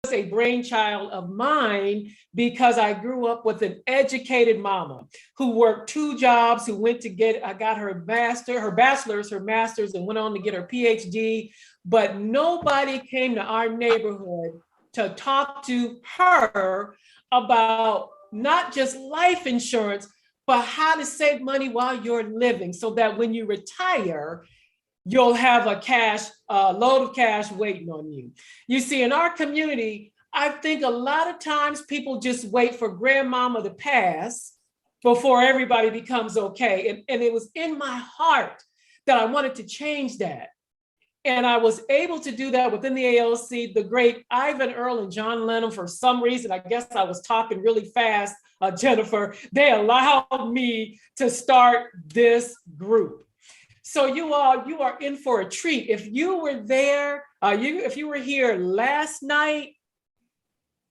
a brainchild of mine because I grew up with an educated mama who worked two jobs, who went to get, I got her bachelor's, her master's, and went on to get her PhD. But nobody came to our neighborhood to talk to her about not just life insurance, but how to save money while you're living so that when you retire, you'll have a load of cash waiting on you. You see, in our community, I think a lot of times people just wait for grandmama to pass before everybody becomes okay. And it was in my heart that I wanted to change that. And I was able to do that within the AALC. The great Ivan Earl and John Lennon, for some reason, I guess I was talking really fast, Jennifer, they allowed me to start this group. So you are in for a treat. If you were there, if you were here last night,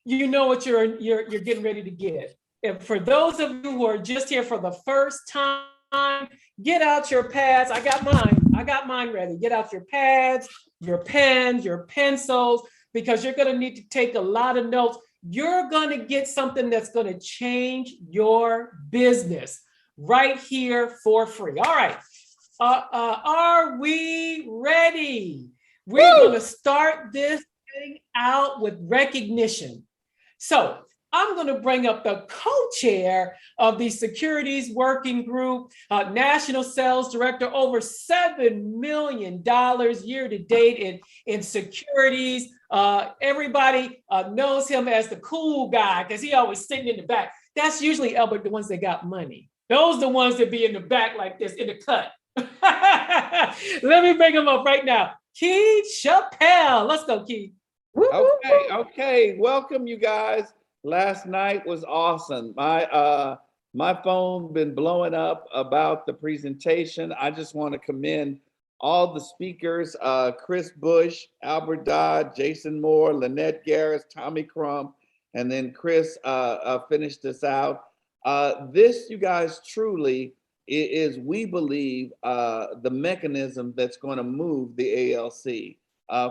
you know what you're getting ready to get. If for those of you who are just here for the first time, get out your pads. I got mine ready. Get out your pads, your pens, your pencils, because you're going to need to take a lot of notes. You're going to get something that's going to change your business right here for free. All right. Are we ready? We're going to start this thing out with recognition. So I'm going to bring up the co-chair of the Securities Working Group, National Sales Director, over $7 million year to date in securities. Everybody knows him as the cool guy because he always sitting in the back. That's usually, Albert, the ones that got money. Those are the ones that be in the back like this, in the cut. Let me bring him up right now. Keith Chappelle. Let's go, Keith. Okay. Welcome, you guys. Last night was awesome. My phone been blowing up about the presentation. I just want to commend all the speakers, Chris Bush, Albert Dodd, Jason Moore, Lynette Garris, Tommy Crump, and then Chris finished us out. This, you guys, truly is, we believe, the mechanism that's going to move the AALC.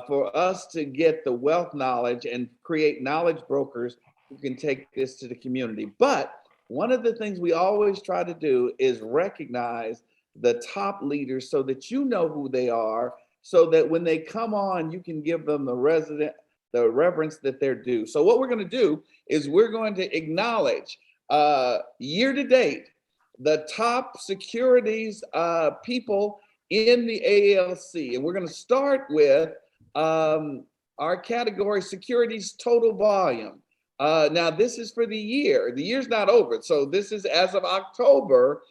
For us to get the wealth knowledge and create knowledge brokers who can take this to the community. But one of the things we always try to do is recognize the top leaders so that you know who they are, so that when they come on, you can give them the reverence that they're due. So what we're going to do is we're going to acknowledge year to date the top securities people in the AALC. And we're going to start with our category, securities total volume. Now, this is for the year. The year's not over. So this is as of October.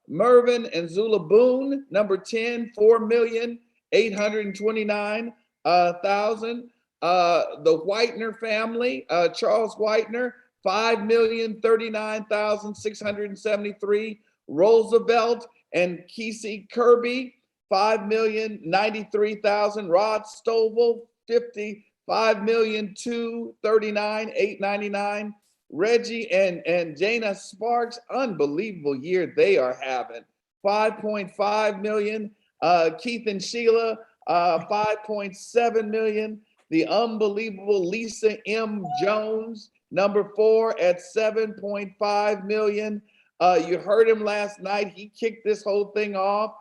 Mervyn and Zula Boone, number 10, 4,829,000. The Whitener family, Charles Whitener, 5,039,673. Roosevelt and Kesey Kirby, 5,093,000. Rod Stovall, 55,239,899. Reggie and Jana Sparks, unbelievable year they are having, 5.5 million. Keith and Sheila, 5.7 million. The unbelievable Lisa M. Jones, number 4 at 7.5 million. You heard him last night. He kicked this whole thing off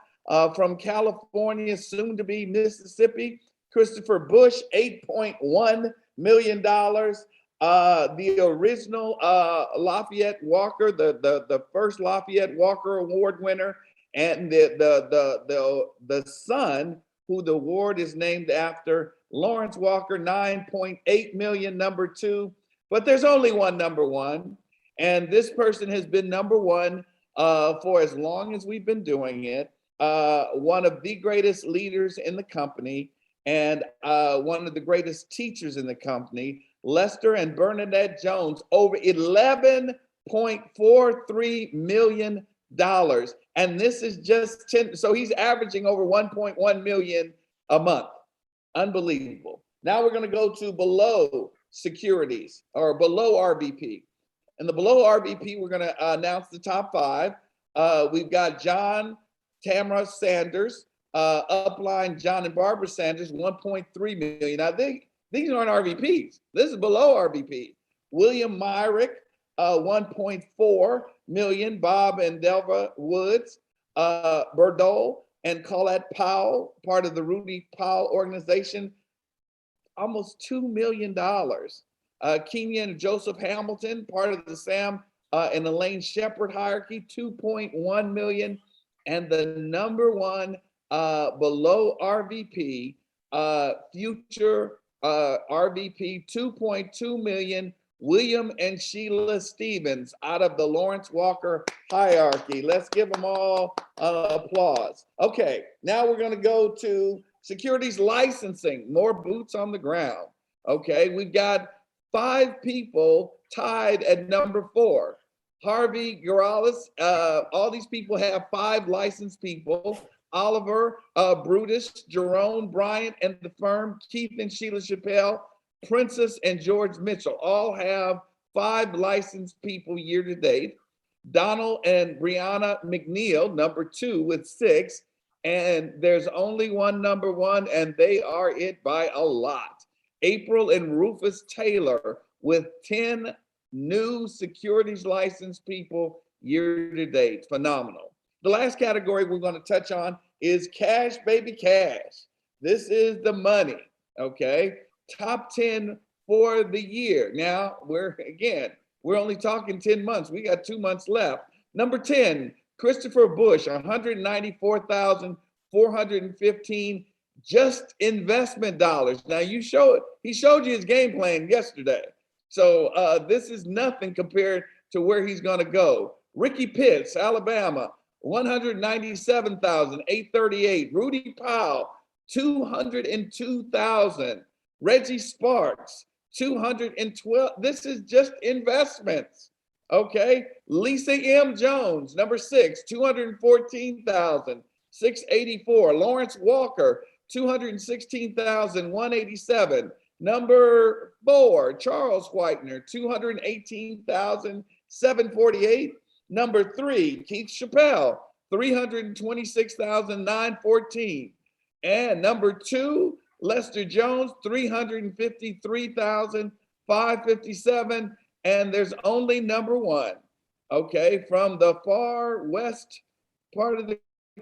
from California, soon to be Mississippi. Christopher Bush, $8.1 million. The original Lafayette Walker, the first Lafayette Walker Award winner, and the son, who the award is named after, Lawrence Walker, 9.8 million, number 2. But there's only one number 1, and this person has been number 1 for as long as we've been doing it. One of the greatest leaders in the company, and one of the greatest teachers in the company, Lester and Bernadette Jones, over $11.43 million. And this is just 10, so he's averaging over 1.1 million a month. Unbelievable. Now we're going to go to below securities, or below RVP. And the below RVP, we're going to announce the top 5. We've got John Tamara Sanders, upline John and Barbara Sanders, 1.3 million. Now These aren't RVPs. This is below RVP. William Myrick, 1.4 million. Bob and Delva Woods, Berdole and Colette Powell, part of the Rudy Powell organization, almost $2 million. Kenya and Joseph Hamilton, part of the Sam and Elaine Shepherd hierarchy, 2.1 million. And the number one below RVP, future RVP, 2.2 million, William and Sheila Stevens out of the Lawrence Walker hierarchy. Let's give them all applause. Okay, now we're going to go to securities licensing, more boots on the ground. Okay, we've got 5 people tied at number 4. Harvey Girales, all these people have 5 licensed people. Oliver, Brutus, Jerome, Bryant, and the firm, Keith and Sheila Chappelle, Princess and George Mitchell, all have 5 licensed people year to date. Donald and Brianna McNeil, number 2 with 6. And there's only one number 1, and they are it by a lot. April and Rufus Taylor with 10 new securities licensed people year to date. Phenomenal. The last category we're going to touch on is cash, baby, cash. This is the money, okay? Top 10 for the year. Now, we're only talking 10 months. We got 2 months left. Number 10, Christopher Bush, 194,415 just investment dollars. Now, he showed you his game plan yesterday. So this is nothing compared to where he's going to go. Ricky Pitts, Alabama, 197,838. Rudy Powell, 202,000. Reggie Sparks, 212. This is just investments. Okay. Lisa M. Jones, number 6, 214,684. Lawrence Walker, 216,187. Number 4, Charles Whitener, 218,748. Number 3, Keith Chappelle, 326,914. And number 2, Lester Jones, 353,557. And there's only number 1, okay, from the far west part of the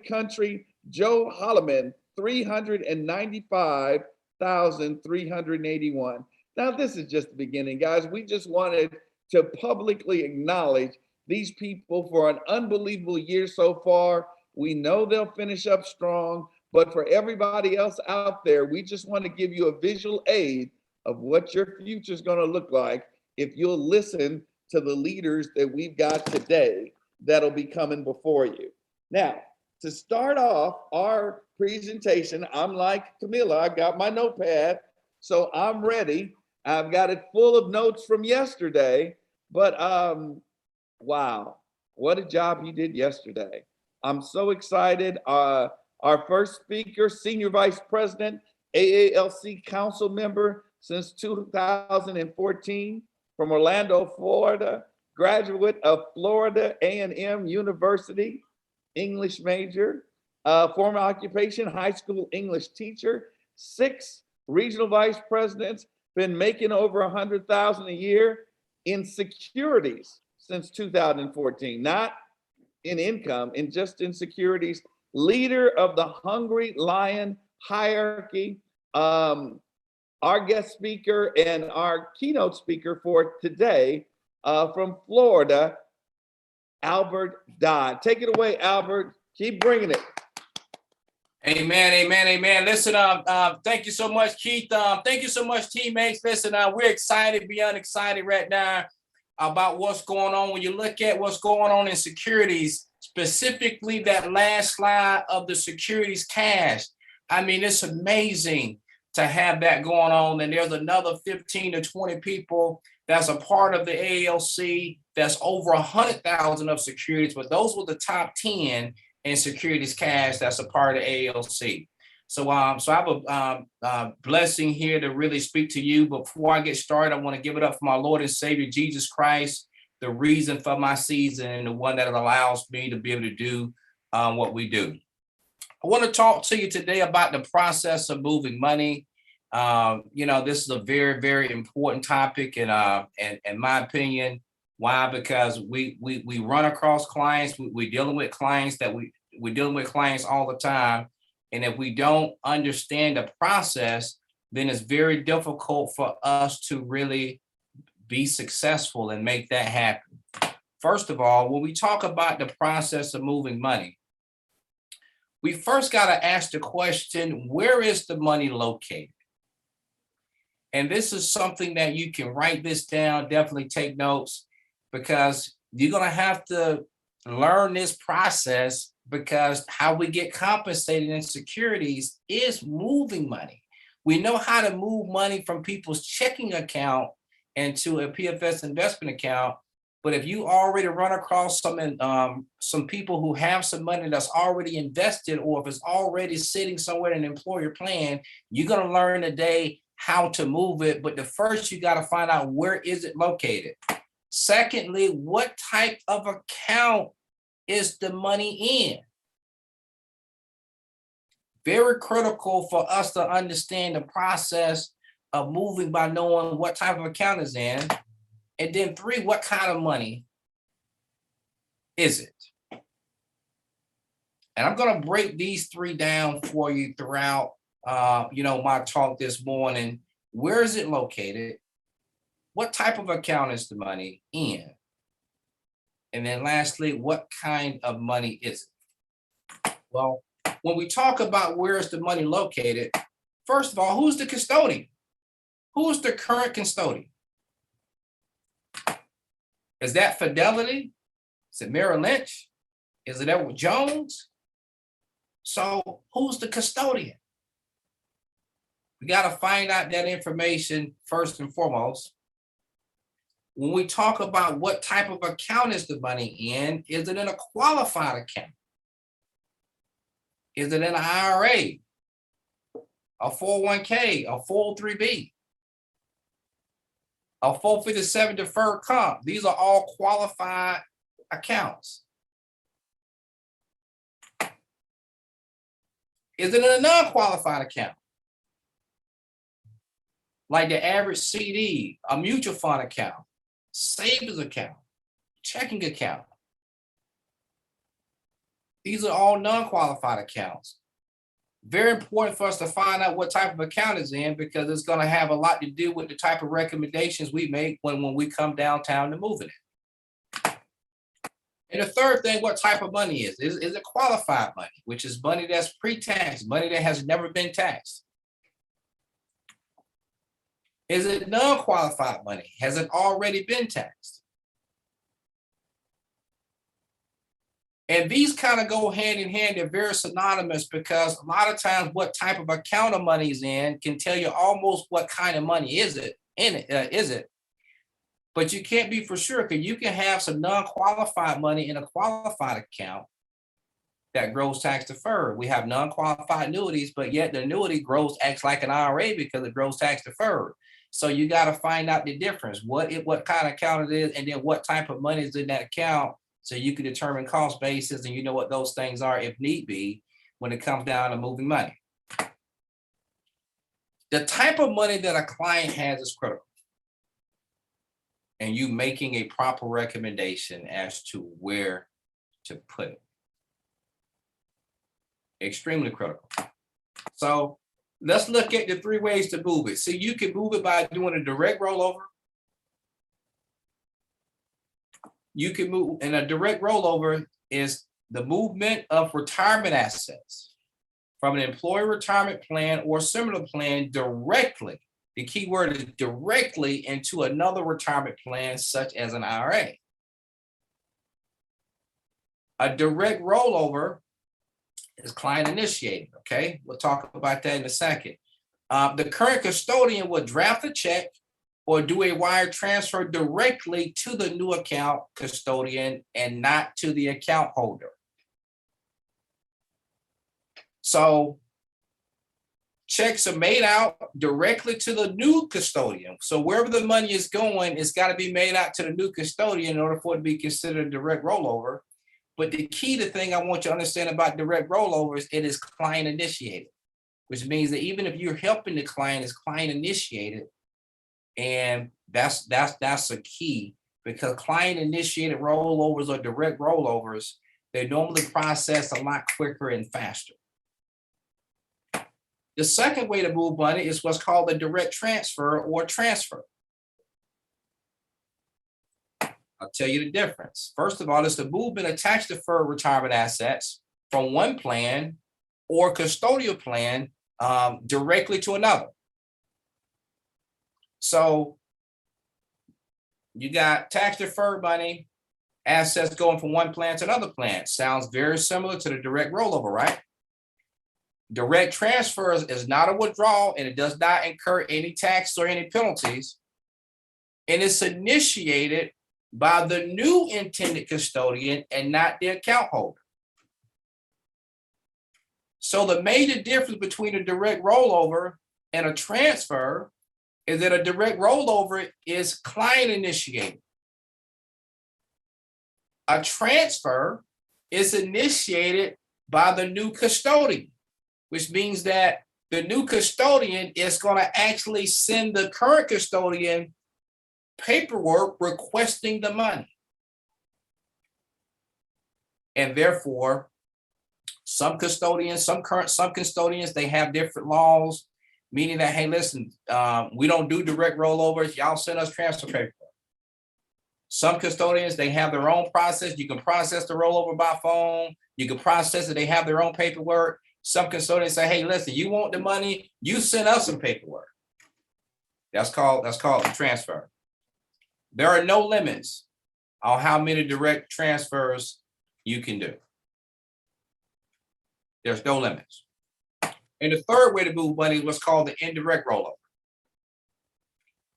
country, Joe Holloman, 395,381. Now, this is just the beginning, guys. We just wanted to publicly acknowledge these people for an unbelievable year so far. We know they'll finish up strong, but for everybody else out there, we just want to give you a visual aid of what your future is going to look like if you'll listen to the leaders that we've got today that'll be coming before you. Now, to start off our presentation, I'm like Camilla, I've got my notepad, so I'm ready. I've got it full of notes from yesterday, but wow, what a job he did yesterday. I'm so excited. Our first speaker, Senior Vice President, AALC Council member since 2014 from Orlando, Florida, graduate of Florida A&M University, English major, former occupation, high school English teacher, 6 regional vice presidents, been making over 100,000 a year in securities since 2014, not in income, just in securities, leader of the Hungry Lion hierarchy. Our guest speaker and our keynote speaker for today from Florida, Albert Dodd. Take it away, Albert. Keep bringing it. Amen, amen, amen. Listen, thank you so much, Keith. Thank you so much, teammates. Listen, we're excited, beyond excited right now about what's going on. When you look at what's going on in securities, specifically that last slide of the securities cash, I mean, it's amazing to have that going on. And there's another 15 to 20 people that's a part of the AALC that's over 100,000 of securities, but those were the top 10 in securities cash that's a part of AALC. So I have a blessing here to really speak to you. Before I get started, I want to give it up for my Lord and Savior, Jesus Christ, the reason for my season and the one that allows me to be able to do what we do. I want to talk to you today about the process of moving money. This is a very, very important topic, and in my opinion, why? Because we run across clients, we're dealing with clients we're dealing with clients all the time, and if we don't understand the process, then it's very difficult for us to really be successful and make that happen. First of all, when we talk about the process of moving money, we first got to ask the question, where is the money located? And this is something that you can write this down, definitely take notes, because you're going to have to learn this process, because how we get compensated in securities is moving money. We know how to move money from people's checking account into a PFS investment account. But if you already run across some people who have some money that's already invested, or if it's already sitting somewhere in an employer plan, you're going to learn today how to move it. But the first, you got to find out, where is it located? Secondly, what type of account is the money in? Very critical for us to understand the process of moving by knowing what type of account is in. And then 3, what kind of money is it? And I'm going to break these 3 down for you throughout, my talk this morning. Where is it located? What type of account is the money in? And then lastly, what kind of money is it? Well, when we talk about where is the money located, first of all, who's the custodian? Who's the current custodian? Is that Fidelity? Is it Merrill Lynch? Is it Edward Jones? So who's the custodian? We got to find out that information first and foremost. When we talk about what type of account is the money in, is it in a qualified account? Is it in an IRA, a 401k, a 403b, a 457 deferred comp? These are all qualified accounts. Is it in a non-qualified account? Like the average CD, a mutual fund account, savings account, checking account. These are all non-qualified accounts. Very important for us to find out what type of account it's in, because it's going to have a lot to do with the type of recommendations we make when we come downtown to moving it. And the third thing, what type of money is it qualified money, which is money that's pre-tax, money that has never been taxed? Is it non-qualified money? Has it already been taxed? And these kind of go hand in hand. They're very synonymous, because a lot of times what type of account of money is in can tell you almost what kind of money is it. But you can't be for sure, because you can have some non-qualified money in a qualified account that grows tax deferred. We have non-qualified annuities, but yet the annuity acts like an IRA because it grows tax deferred. So you got to find out the difference, what kind of account it is, and then what type of money is in that account, so you can determine cost basis, and you know what those things are if need be when it comes down to moving money. The type of money that a client has is critical, and you making a proper recommendation as to where to put it. Extremely critical. So let's look at the 3 ways to move it. So you can move it by doing a direct rollover. You can move, and a direct rollover is the movement of retirement assets from an employee retirement plan or similar plan directly. The key word is directly into another retirement plan, such as an IRA. A direct rollover is client initiated. Okay, we'll talk about that in a second. The current custodian will draft a check or do a wire transfer directly to the new account custodian and not to the account holder. So checks are made out directly to the new custodian. So wherever the money is going, it's got to be made out to the new custodian in order for it to be considered a direct rollover. But the key thing I want you to understand about direct rollovers, it is client initiated. which means that even if you're helping the client, it's client initiated. And that's a key, because client initiated rollovers or direct rollovers, they normally process a lot quicker and faster. The second way to move money is what's called a direct transfer or transfer. I'll tell you the difference. First of all, it's the movement of tax deferred retirement assets from one plan or custodial plan directly to another. So you got tax deferred money, assets going from one plan to another plan. Sounds very similar to the direct rollover, right? Direct transfers is not a withdrawal, and it does not incur any tax or any penalties. And it's initiated by the new intended custodian and not the account holder. So the major difference between a direct rollover and a transfer is that a direct rollover is client initiated. A transfer is initiated by the new custodian, which means that the new custodian is going to actually send the current custodian paperwork requesting the money. And therefore, some custodians, they have different laws, meaning that, hey, listen, we don't do direct rollovers. Y'all send us transfer paperwork. Some custodians, they have their own process. You can process the rollover by phone. You can process it. They have their own paperwork. Some custodians say, hey, listen, you want the money, you send us some paperwork. That's called a transfer. There are no limits on how many direct transfers you can do. There's no limits. And the third way to move money is what's called the indirect rollover.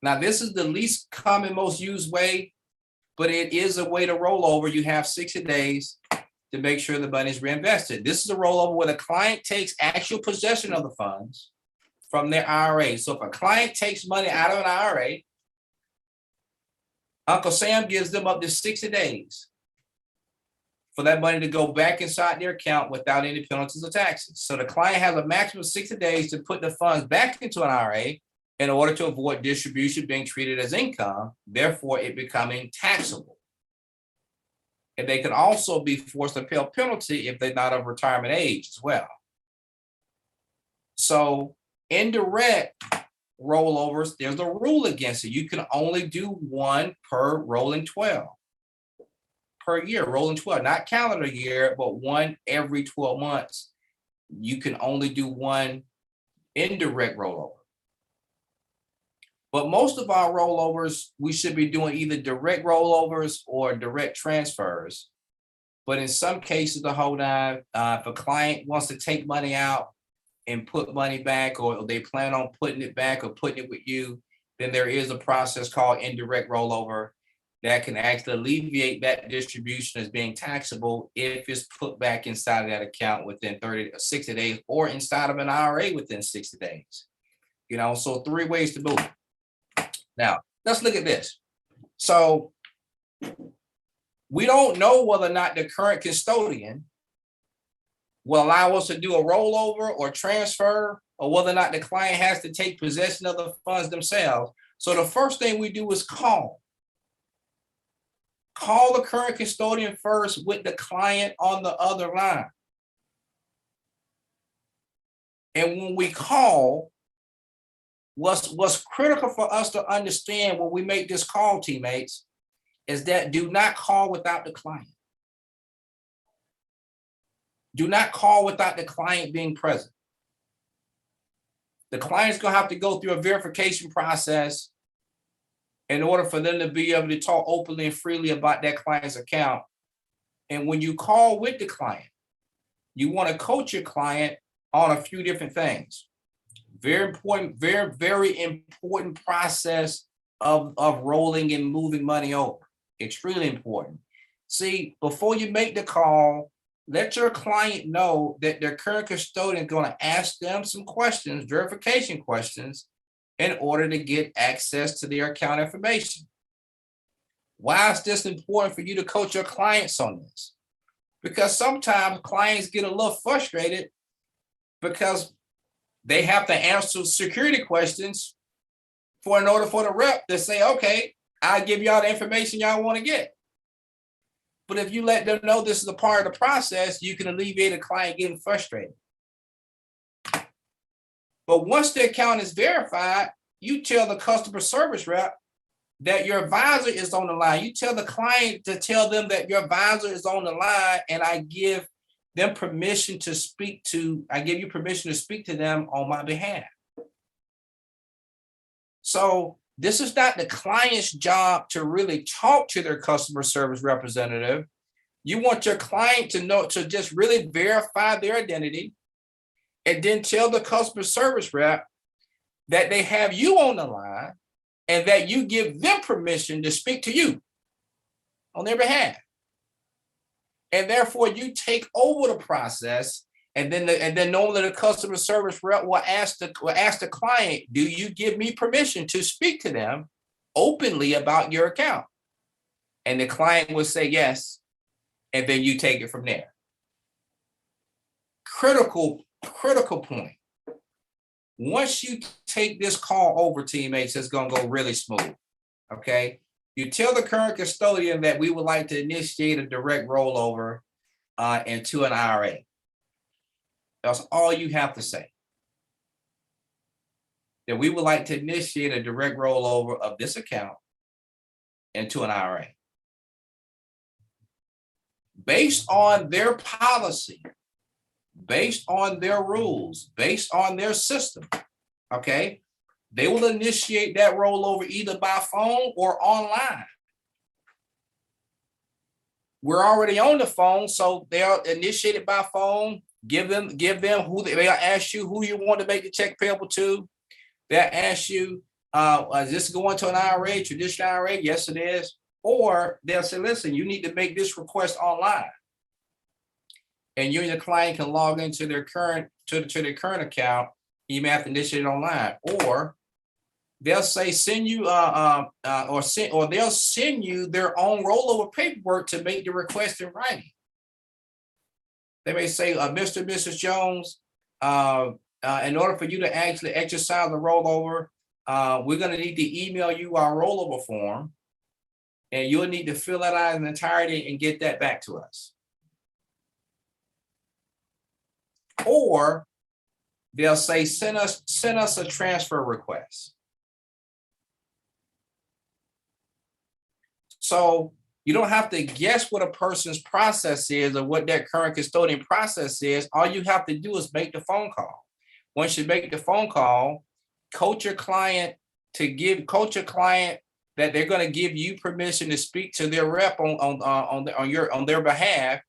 Now, this is the least common, most used way, but it is a way to roll over. You have 60 days to make sure the money is reinvested. This is a rollover where the client takes actual possession of the funds from their IRA. So if a client takes money out of an IRA, Uncle Sam gives them up to 60 days for that money to go back inside their account without any penalties or taxes. So the client has a maximum of 60 days to put the funds back into an IRA in order to avoid distribution being treated as income, therefore it becoming taxable. And they can also be forced to pay a penalty if they're not of retirement age as well. So indirect rollovers, there's a rule against it. You can only do one per rolling 12 per year, rolling 12, not calendar year, but one every 12 months. You can only do one indirect rollover. But most of our rollovers, we should be doing either direct rollovers or direct transfers. But in some cases, the whole nine, if a client wants to take money out and put money back, or they plan on putting it back or putting it with you, then there is a process called indirect rollover that can actually alleviate that distribution as being taxable if it's put back inside of that account within 30 or 60 days, or inside of an IRA within 60 days. You know, so 3 ways to move. Now, let's look at this. So we don't know whether or not the current custodian will allow us to do a rollover or transfer, or whether or not the client has to take possession of the funds themselves. So the first thing we do is call. Call the current custodian first with the client on the other line. And when we call, what's critical for us to understand when we make this call, teammates, is that do not call without the client. Do not call without the client being present. The client's gonna have to go through a verification process in order for them to be able to talk openly and freely about that client's account. And when you call with the client, you want to coach your client on a few different things. Very important, very important process of rolling and moving money over. Extremely important. See, before you make the call, let your client know that their current custodian is going to ask them some questions, verification questions, in order to get access to their account information. Why is this important for you to coach your clients on this? Because sometimes clients get a little frustrated because they have to answer security questions in order for the rep to say, okay, I'll give y'all the information y'all want to get. But if you let them know this is a part of the process, you can alleviate a client getting frustrated. But once the account is verified, you tell the customer service rep that your advisor is on the line. You tell the client to tell them that your advisor is on the line, and I give them permission to speak to, I give you permission to speak to them on my behalf. So this is not the client's job to really talk to their customer service representative. You want your client to know, to just really verify their identity and then tell the customer service rep that they have you on the line and that you give them permission to speak to you on their behalf. And therefore you take over the process, and then normally the customer service rep will ask the client, do you give me permission to speak to them openly about your account? And the client will say yes, and then you take it from there. Critical point. Once you take this call over, teammates, it's going to go really smooth. Okay. You tell the current custodian that we would like to initiate a direct rollover into an IRA. That's all you have to say. That we would like to initiate a direct rollover of this account into an IRA. Based on their policy, based on their rules, based on their system, okay? They will initiate that rollover either by phone or online. We're already on the phone, so they'll initiate it by phone. Give them who they'll ask you who you want to make the check payable to. They'll ask you, is this going to an IRA, traditional IRA? Yes, it is. Or they'll say, listen, you need to make this request online. And you and your client can log into their current their current account. You may have to initiate it online, or they'll say send you or they'll send you their own rollover paperwork to make the request in writing. They may say, Mr. and Mrs. Jones, in order for you to actually exercise the rollover, we're going to need to email you our rollover form, and you'll need to fill that out in entirety and get that back to us. Or they'll say, send us a transfer request. So you don't have to guess what a person's process is or what their current custodian process is. All you have to do is make the phone call. Once you make the phone call, coach your client that they're going to give you permission to speak to their rep on their behalf.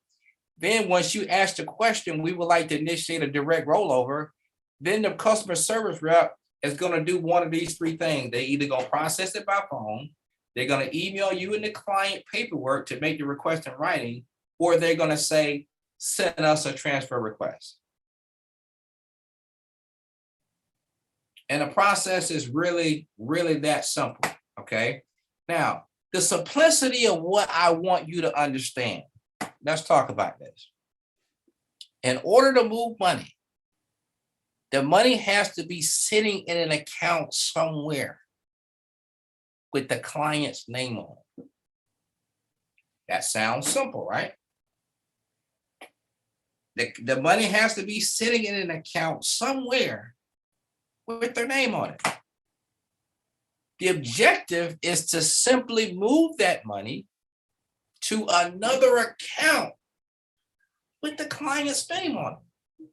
Then once you ask the question, we would like to initiate a direct rollover, then the customer service rep is going to do one of these three things. They either going to process it by phone, they're going to email you and the client paperwork to make the request in writing, or they're going to say, send us a transfer request. And the process is really, really that simple, okay? Now, the simplicity of what I want you to understand. Let's talk about this. In order to move money, the money has to be sitting in an account somewhere with the client's name on it. That sounds simple, right? The money has to be sitting in an account somewhere with their name on it. The objective is to simply move that money to another account with the client's name on it.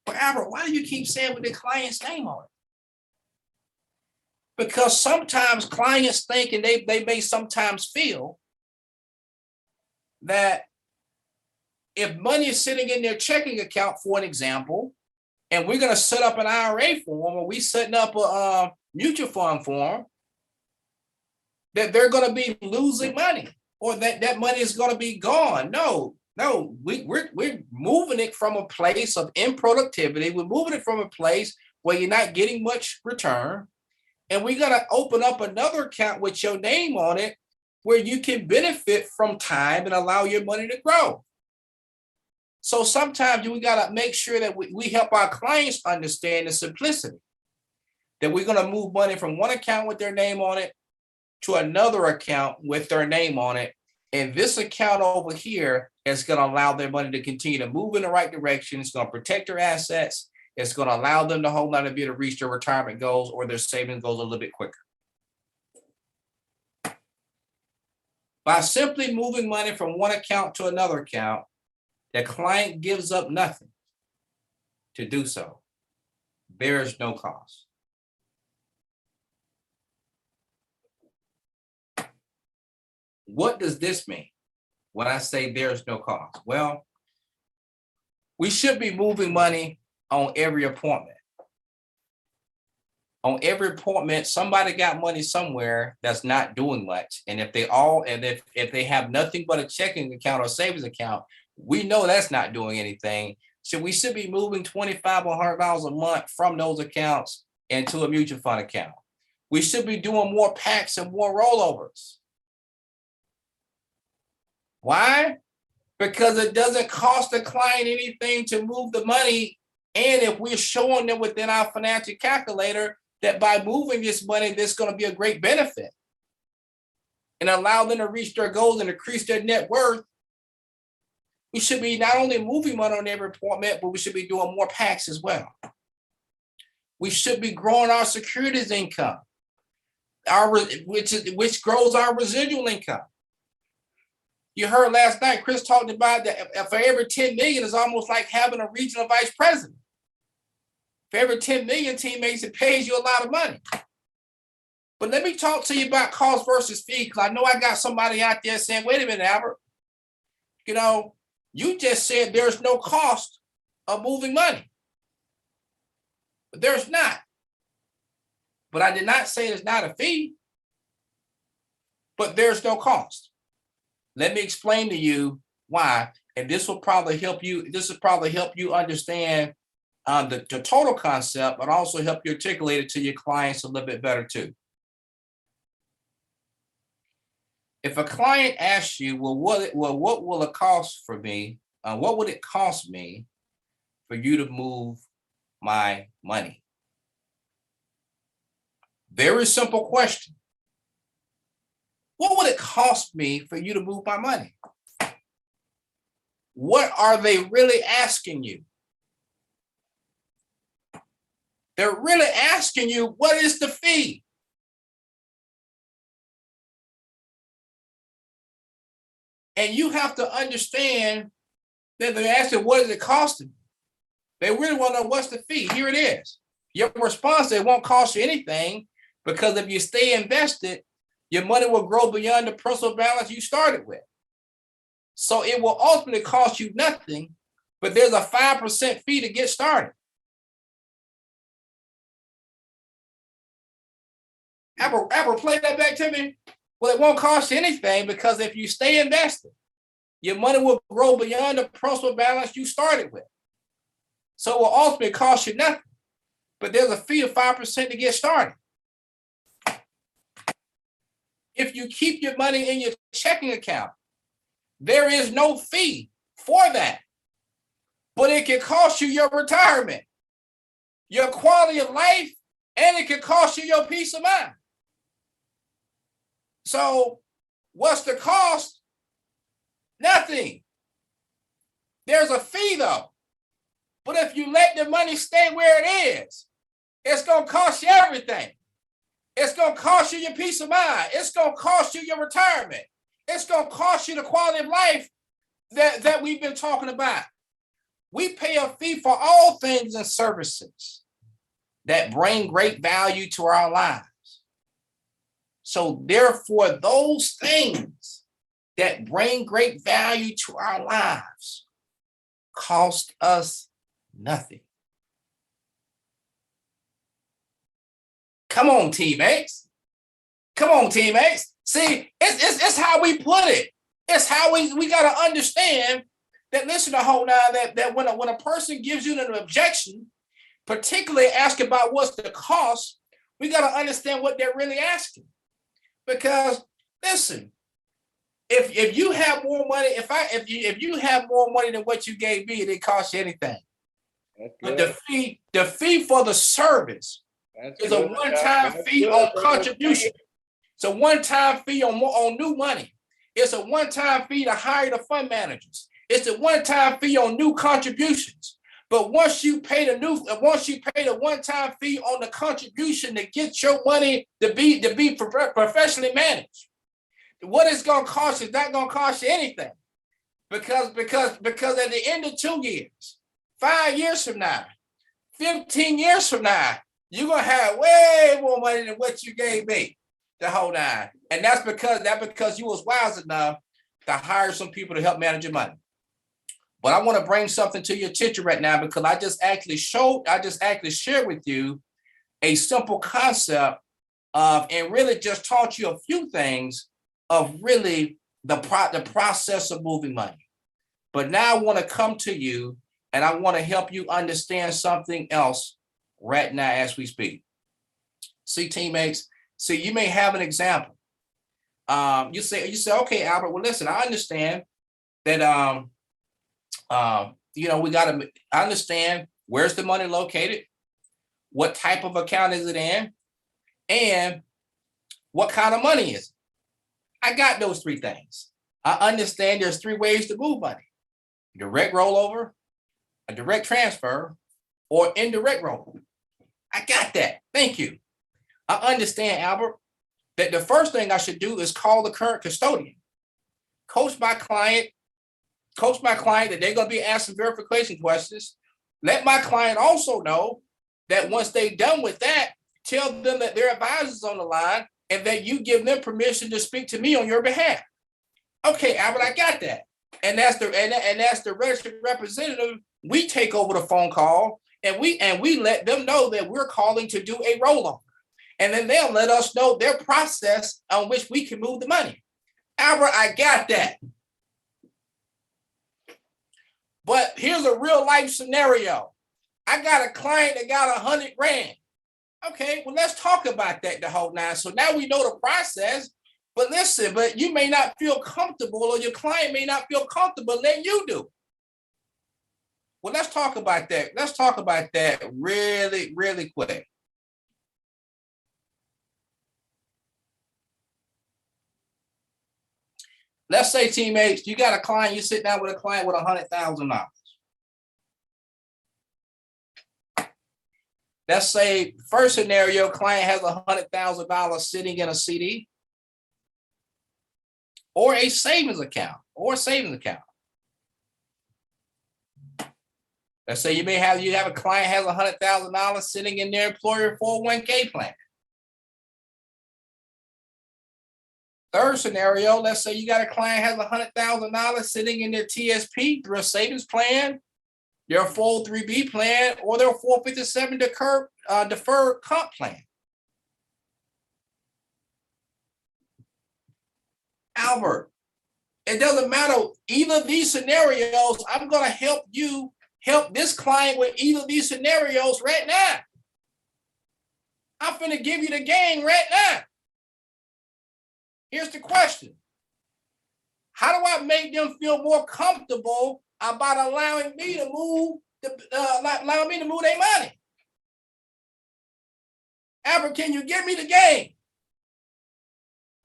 But Albert, why do you keep saying with the client's name on it? Because sometimes clients think, and they may sometimes feel that if money is sitting in their checking account, for an example, and we're going to set up an IRA form, or we setting up a mutual fund form, that they're going to be losing money, or that money is going to be gone. No, we're moving it from a place of improductivity. We're moving it from a place where you're not getting much return. And we're going to open up another account with your name on it where you can benefit from time and allow your money to grow. So sometimes we got to make sure that we help our clients understand the simplicity, that we're going to move money from one account with their name on it to another account with their name on it. And this account over here is going to allow their money to continue to move in the right direction. It's going to protect their assets. It's going to allow them to hold on to be able to reach their retirement goals or their savings goals a little bit quicker. By simply moving money from one account to another account, the client gives up nothing to do so. There is no cost. What does this mean when I say there's no cost? Well, we should be moving money on every appointment. On every appointment, somebody got money somewhere that's not doing much. And if they have nothing but a checking account or savings account, we know that's not doing anything. So we should be moving $25 or $100 a month from those accounts into a mutual fund account. We should be doing more packs and more rollovers. Why? Because it doesn't cost the client anything to move the money. And if we're showing them within our financial calculator that by moving this money, there's going to be a great benefit and allow them to reach their goals and increase their net worth, we should be not only moving money on every appointment, but we should be doing more packs as well. We should be growing our securities income, which grows our residual income. You heard last night, Chris talked about that for every 10 million is almost like having a regional vice president. For every 10 million teammates, it pays you a lot of money. But let me talk to you about cost versus fee, because I know I got somebody out there saying, wait a minute, Albert, you just said there's no cost of moving money. But there's not. But I did not say there's not a fee, but there's no cost. Let me explain to you why, and this will probably help you. This will probably help you understand the total concept, but also help you articulate it to your clients a little bit better too. If a client asks you, what will it cost for me? What would it cost me for you to move my money? Very simple question. What would it cost me for you to move my money? What are they really asking you? They're really asking you, what is the fee? And you have to understand that they're asking, what is it costing? They really want to know what's the fee. Here it is. Your response, it won't cost you anything, because if you stay invested, your money will grow beyond the principal balance you started with. So it will ultimately cost you nothing, but there's a 5% fee to get started. Apple, play that back to me. Well, it won't cost you anything, because if you stay invested, your money will grow beyond the principal balance you started with. So it will ultimately cost you nothing, but there's a fee of 5% to get started. If you keep your money in your checking account, there is no fee for that, but it can cost you your retirement, your quality of life, and it can cost you your peace of mind. So what's the cost? Nothing. There's a fee though. But if you let the money stay where it is, it's going to cost you everything. It's going to cost you your peace of mind. It's going to cost you your retirement. It's going to cost you the quality of life that we've been talking about. We pay a fee for all things and services that bring great value to our lives. So therefore, those things that bring great value to our lives cost us nothing. Come on, teammates. Come on, teammates. See, it's how we put it. It's how we got to understand that, listen to hold on, that when a person gives you an objection, particularly ask about what's the cost, we got to understand what they're really asking. Because, listen, if you have more money, if you have more money than what you gave me, it didn't cost you anything. That's But good. the fee for the service That's is good. a one-time That's fee good, on brother. contribution. It's a one-time fee on new money. It's a one-time fee to hire the fund managers. It's a one-time fee on new contributions. But once you pay the one-time fee on the contribution to get your money to be professionally managed, what it's gonna cost is not gonna cost you anything. Because at the end of 2 years, 5 years from now, 15 years from now, you're gonna have way more money than what you gave me the whole time. And that's because you was wise enough to hire some people to help manage your money. But I want to bring something to your attention right now, because I just actually shared with you a simple concept of, and really just taught you a few things of really the process of moving money. But now I want to come to you and I want to help you understand something else right now as we speak. See, teammates, you may have an example. You say, okay, Albert, well, listen, I understand that, I understand where's the money located, what type of account is it in, and what kind of money is it? I got those 3 things. I understand there's 3 ways to move money: direct rollover, a direct transfer, or indirect rollover. I got that. Thank you. I understand, Albert, that the first thing I should do is call the current custodian, coach my client that they're going to be asking verification questions. Let my client also know that once they're done with that, tell them that their advisor's on the line and that you give them permission to speak to me on your behalf. Okay, Albert, I got that. And that's the registered representative. We take over the phone call and we let them know that we're calling to do a rollover. And then they'll let us know their process on which we can move the money. Albert, I got that. But here's a real life scenario. I got a client that got 100 grand. Okay, well, let's talk about that the whole nine. So now we know the process, but listen, but you may not feel comfortable, or your client may not feel comfortable letting you do. Well, let's talk about that. Let's talk about that really, really quick. Let's say, teammates, you got a client, you sit down with a client with $100,000. Let's say, first scenario, client has $100,000 sitting in a CD or a savings account Let's say you have a client has $100,000 sitting in their employer 401k plan. Third scenario, let's say you got a client has $100,000 sitting in their TSP through a savings plan, their 403B plan, or their 457 deferred comp plan. Albert, it doesn't matter either of these scenarios. I'm going to help this client with either of these scenarios right now. I'm going to give you the game right now. Here's the question. How do I make them feel more comfortable about allowing me to move their money? Albert, can you give me the game?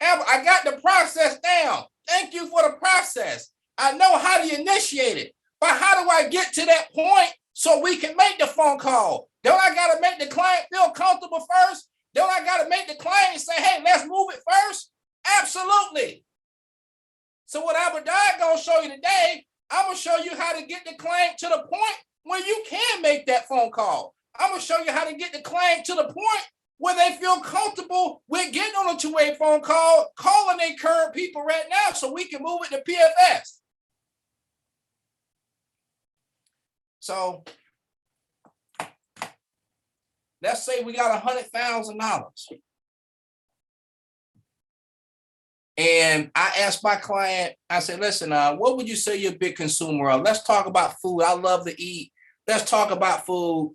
Albert, I got the process down. Thank you for the process. I know how to initiate it, but how do I get to that point so we can make the phone call? Don't I got to make the client feel comfortable first? Don't I got to make the client say, hey, let's move it first? Absolutely. So what Albert Dodd gonna show you today, I'm gonna show you how to get the client to the point where you can make that phone call. I'm gonna show you how to get the client to the point where they feel comfortable with getting on a two-way phone call, calling their current people right now so we can move it to PFS. So let's say we got $100,000. And I asked my client, I said, listen, what would you say you're a big consumer of? Let's talk about food. I love to eat. Let's talk about food.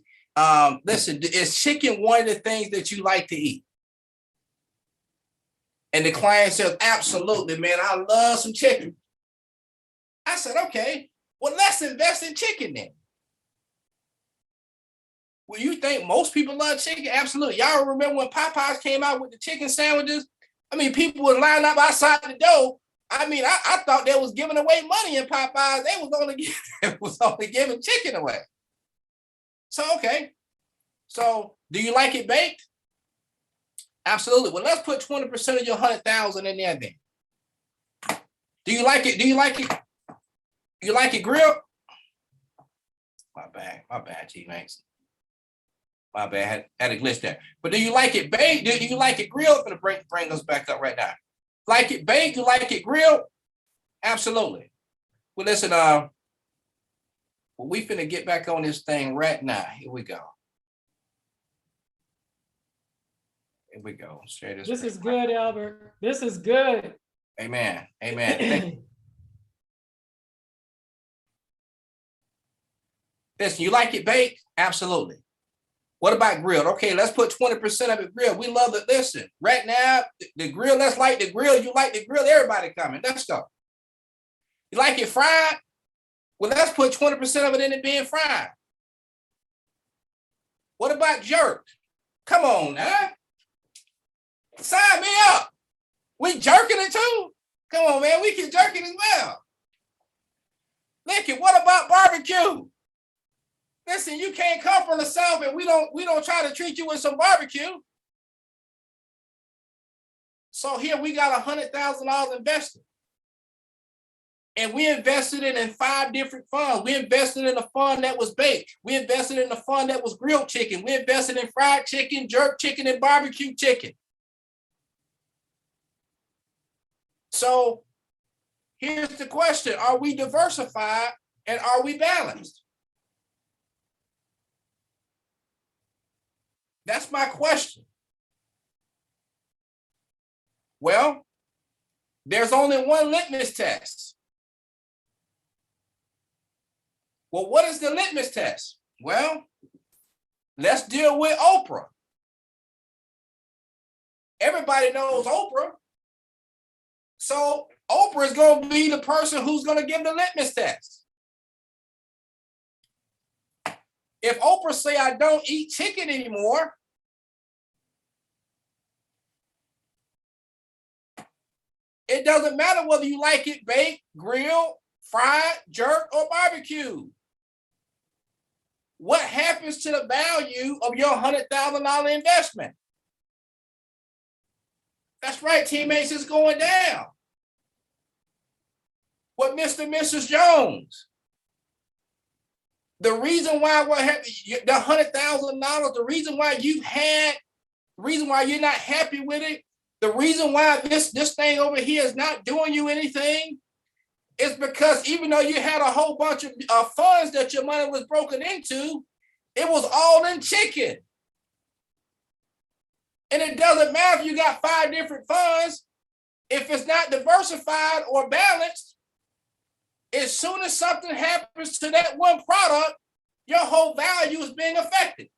Listen, is chicken one of the things that you like to eat? And the client says, absolutely, man, I love some chicken. I said, okay, well, let's invest in chicken then. Well, you think most people love chicken? Absolutely. Y'all remember when Popeyes came out with the chicken sandwiches? I mean, people were lining up outside the door. I mean, I thought they was giving away money in Popeyes. They was only giving chicken away. So, okay. So, do you like it baked? Absolutely. Well, let's put 20% of your 100,000 in there then. Do you like it? Do you like it? You like it grilled? My bad, teammates. My bad, had a glitch there. But do you like it baked? Do you like it grilled? I'm gonna bring us back up right now. Like it baked? You like it grilled? Absolutely. Well, listen, we finna get back on this thing right now. Here we go. Here we go. Share this. This is good, Albert. This is good. Amen. Amen. Thank you. Listen, you like it baked? Absolutely. What about grilled? Okay, let's put 20% of it grilled. We love it. Listen, right now, the grill, let's like the grill. You like the grill, everybody coming. Let's go. You like it fried? Well, let's put 20% of it in it being fried. What about jerked? Come on now. Sign me up. We jerking it too? Come on, man. We can jerk it as well. Look at what about barbecue? Listen, you can't come from the South and we don't try to treat you with some barbecue. So here we got $100,000 invested. And we invested it in 5 different funds. We invested in a fund that was baked. We invested in a fund that was grilled chicken. We invested in fried chicken, jerk chicken, and barbecue chicken. So here's the question. Are we diversified and are we balanced? That's my question. Well, there's only one litmus test. Well, what is the litmus test? Well, let's deal with Oprah. Everybody knows Oprah. So Oprah is going to be the person who's going to give the litmus test. If Oprah say, I don't eat chicken anymore, it doesn't matter whether you like it baked, grilled, fried, jerked, or barbecue. What happens to the value of your $100,000 investment? That's right, teammates, it's going down. What Mr. and Mrs. Jones? The reason why the $100,000, the reason why you're not happy with it, the reason why this thing over here is not doing you anything is because even though you had a whole bunch of funds that your money was broken into, it was all in chicken. And it doesn't matter if you got 5 different funds, if it's not diversified or balanced, as soon as something happens to that one product, your whole value is being affected.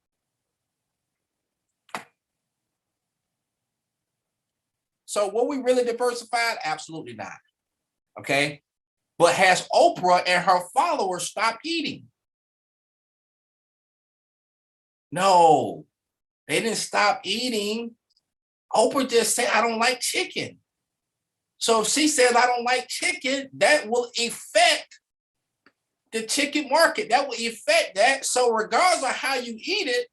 So were we really diversified? Absolutely not. Okay. But has Oprah and her followers stopped eating? No, they didn't stop eating. Oprah just said, I don't like chicken. So if she says, I don't like chicken, that will affect the chicken market. That will affect that. So regardless of how you eat it,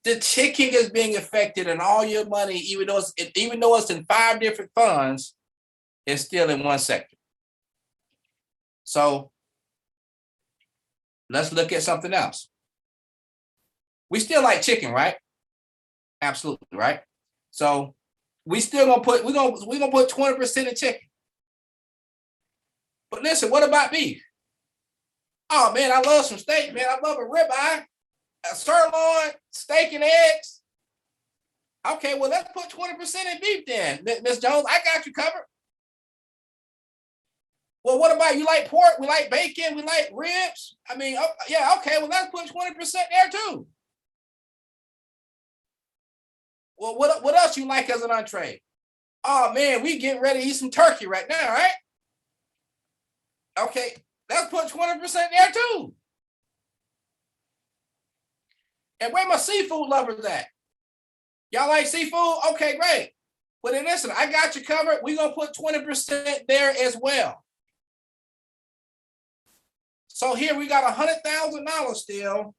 the chicken is being affected, and all your money, even though it's in 5 different funds, is still in one sector. So let's look at something else. We still like chicken, right? Absolutely, right? So we're gonna put 20% in chicken. But listen, what about beef? Oh man, I love some steak, man. I love a ribeye, a sirloin, steak and eggs. Okay, well, let's put 20% in beef then. Ms. Jones, I got you covered. Well, what about you like pork? We like bacon, we like ribs. I mean, yeah, okay, well, let's put 20% there too. Well, what else you like as an entree? Oh man, we getting ready to eat some turkey right now, right? Okay, let's put 20% there too. And where my seafood lovers at? Y'all like seafood? Okay, great. But then listen, I got you covered. We're gonna put 20% there as well. So here we got $100,000 still.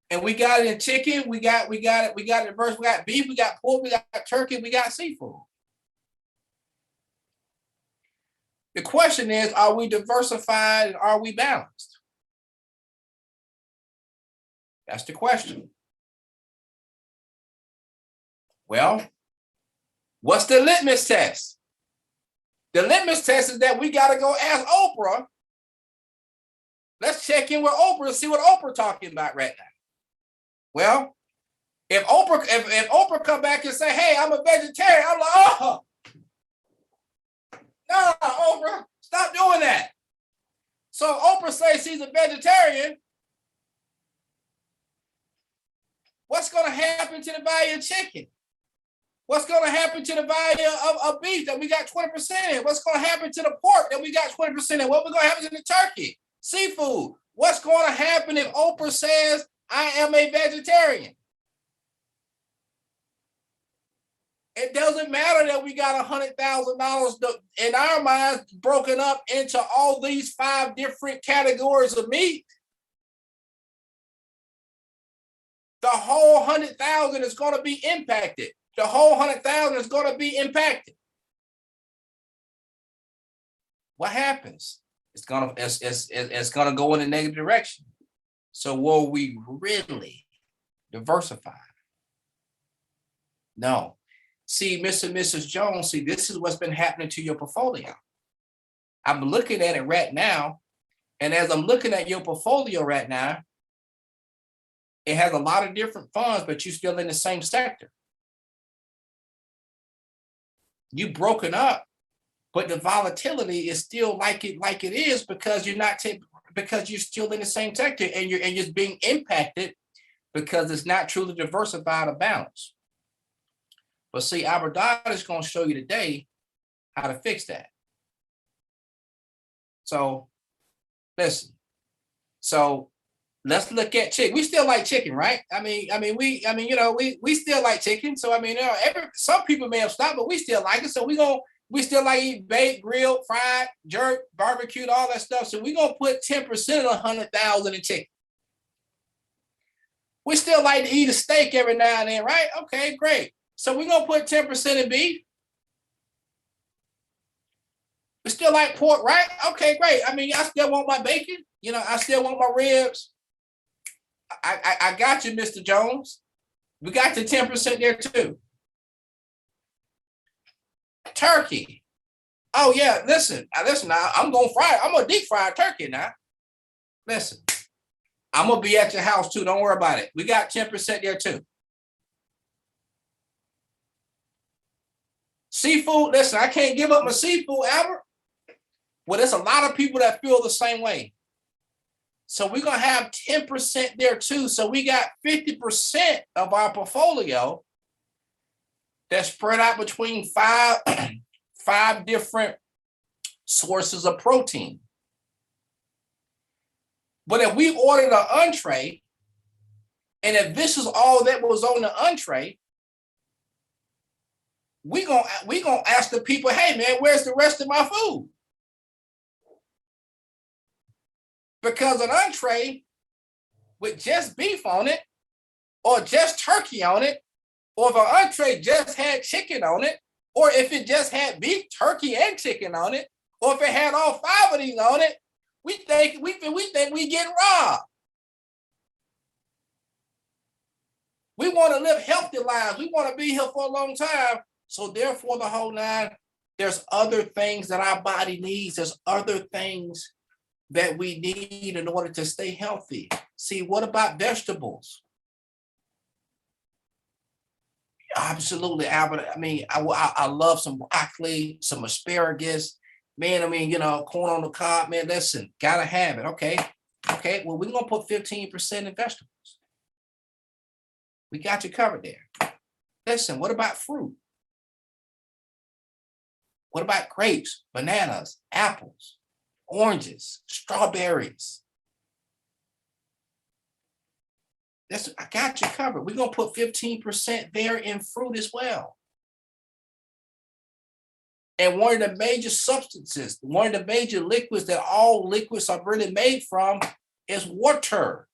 And we got it in chicken, we got it in verse, we got beef, we got pork, we got turkey, we got seafood. The question is, are we diversified and are we balanced? That's the question. Well, what's the litmus test? The litmus test is that we got to go ask Oprah. Let's check in with Oprah and see what Oprah talking about right now. Well, if Oprah come back and say, hey, I'm a vegetarian, I'm like, oh, no, Oprah, stop doing that. So Oprah says she's a vegetarian. What's going to happen to the value of chicken? What's going to happen to the value of beef that we got 20% in? What's going to happen to the pork that we got 20% in? What's going to happen to the turkey? Seafood. What's going to happen if Oprah says, I am a vegetarian? It doesn't matter that we got $100,000 in our minds broken up into all these 5 different categories of meat. The whole 100,000 is going to be impacted. The whole 100,000 is going to be impacted. What happens? It's gonna go in a negative direction. So will we really diversify? No. See, Mr. and Mrs. Jones, see, this is what's been happening to your portfolio. I'm looking at it right now, and as I'm looking at your portfolio right now, it has a lot of different funds, but you're still in the same sector. You broken up, but the volatility is still like it is because you're not because you're still in the same sector and you're just being impacted because it's not truly diversified or balanced. But see, Albert Dodd is going to show you today how to fix that. So listen. So let's look at chicken. We still like chicken, right? We still like chicken. So some people may have stopped, but we still like it. So we still like eat baked, grilled, fried, jerk, barbecued, all that stuff. So we're gonna put 10% of 100,000 in chicken. We still like to eat a steak every now and then, right? Okay, great. So we're gonna put 10% in beef. We still like pork, right? Okay, great. I still want my bacon. I still want my ribs. I got you, Mr. Jones. We got the 10% there too. Turkey. Oh yeah, listen now. I'm gonna fry it. I'm gonna deep fry turkey now. Listen, I'm gonna be at your house too. Don't worry about it. We got 10% there too. Seafood. Listen, I can't give up my seafood, Albert. Well, there's a lot of people that feel the same way. So we're gonna have 10% there too. So we got 50% of our portfolio that's spread out between five different sources of protein. But if we ordered an entree, and if this is all that was on the entree, we gonna ask the people, hey man, where's the rest of my food? Because an entree with just beef on it, or just turkey on it, or if an entree just had chicken on it, or if it just had beef, turkey, and chicken on it, or if it had all 5 of these on it, we think we get robbed. We want to live healthy lives. We want to be here for a long time. So therefore, the whole 9, there's other things that our body needs. There's other things that we need in order to stay healthy. See, what about vegetables? Absolutely, Albert. I love some broccoli, some asparagus, man. Corn on the cob, man. Listen, gotta have it. Okay. Well, we're gonna put 15% in vegetables. We got you covered there. Listen, what about fruit? What about grapes, bananas, apples, oranges, strawberries? I got you covered. We're going to put 15% there in fruit as well. And one of the major substances, one of the major liquids that all liquids are really made from is water.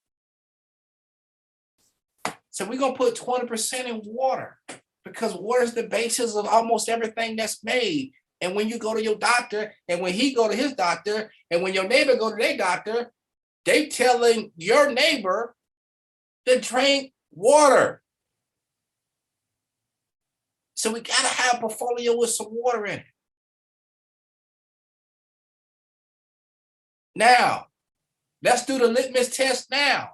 So we're going to put 20% in water because water is the basis of almost everything that's made. And when you go to your doctor, and when he go to his doctor, and when your neighbor go to their doctor, they telling your neighbor to drink water. So we got to have a portfolio with some water in it. Now, let's do the litmus test now.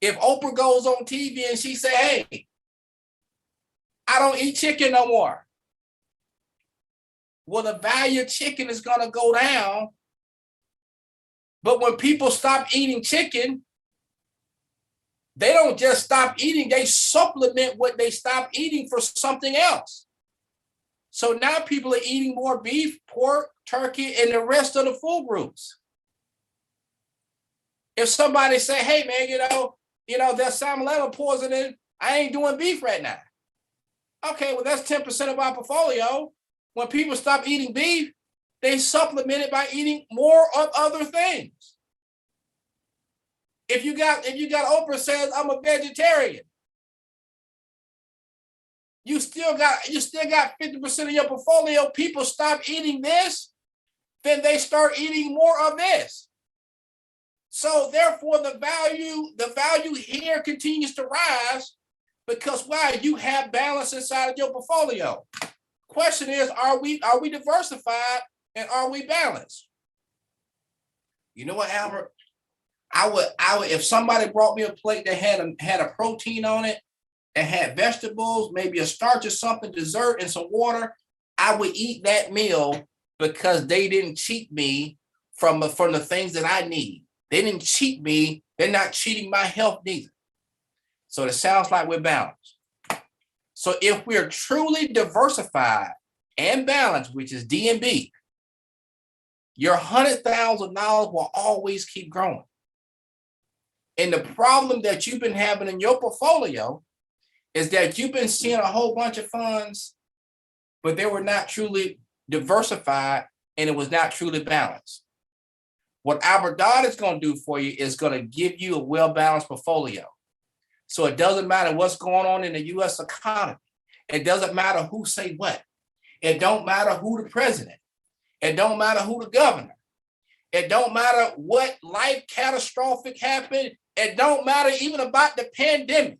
If Oprah goes on TV and she say, hey, I don't eat chicken no more. Well, the value of chicken is going to go down. But when people stop eating chicken, they don't just stop eating, they supplement what they stopped eating for something else. So now people are eating more beef, pork, turkey, and the rest of the food groups. If somebody say, hey man, there's salmonella poisoning, I ain't doing beef right now. Okay, well that's 10% of our portfolio. When people stop eating beef, they supplement it by eating more of other things. If you got Oprah says I'm a vegetarian, you still got 50% of your portfolio. People stop eating this, then they start eating more of this. So therefore, the value here continues to rise because why? You have balance inside of your portfolio. Question is, are we diversified and are we balanced? You know what, Albert? I would if somebody brought me a plate that had a protein on it, that had vegetables, maybe a starch or something, dessert and some water, I would eat that meal because they didn't cheat me from the things that I need. They didn't cheat me. They're not cheating my health neither. So it sounds like we're balanced. So if we're truly diversified and balanced, which is D and B, your $100,000 will always keep growing. And the problem that you've been having in your portfolio is that you've been seeing a whole bunch of funds, but they were not truly diversified and it was not truly balanced. What Albert Dodd is going to do for you is going to give you a well-balanced portfolio. So it doesn't matter what's going on in the U.S. economy. It doesn't matter who say what. It don't matter who the president. It don't matter who the governor. It don't matter what life catastrophic happened. It don't matter even about the pandemic.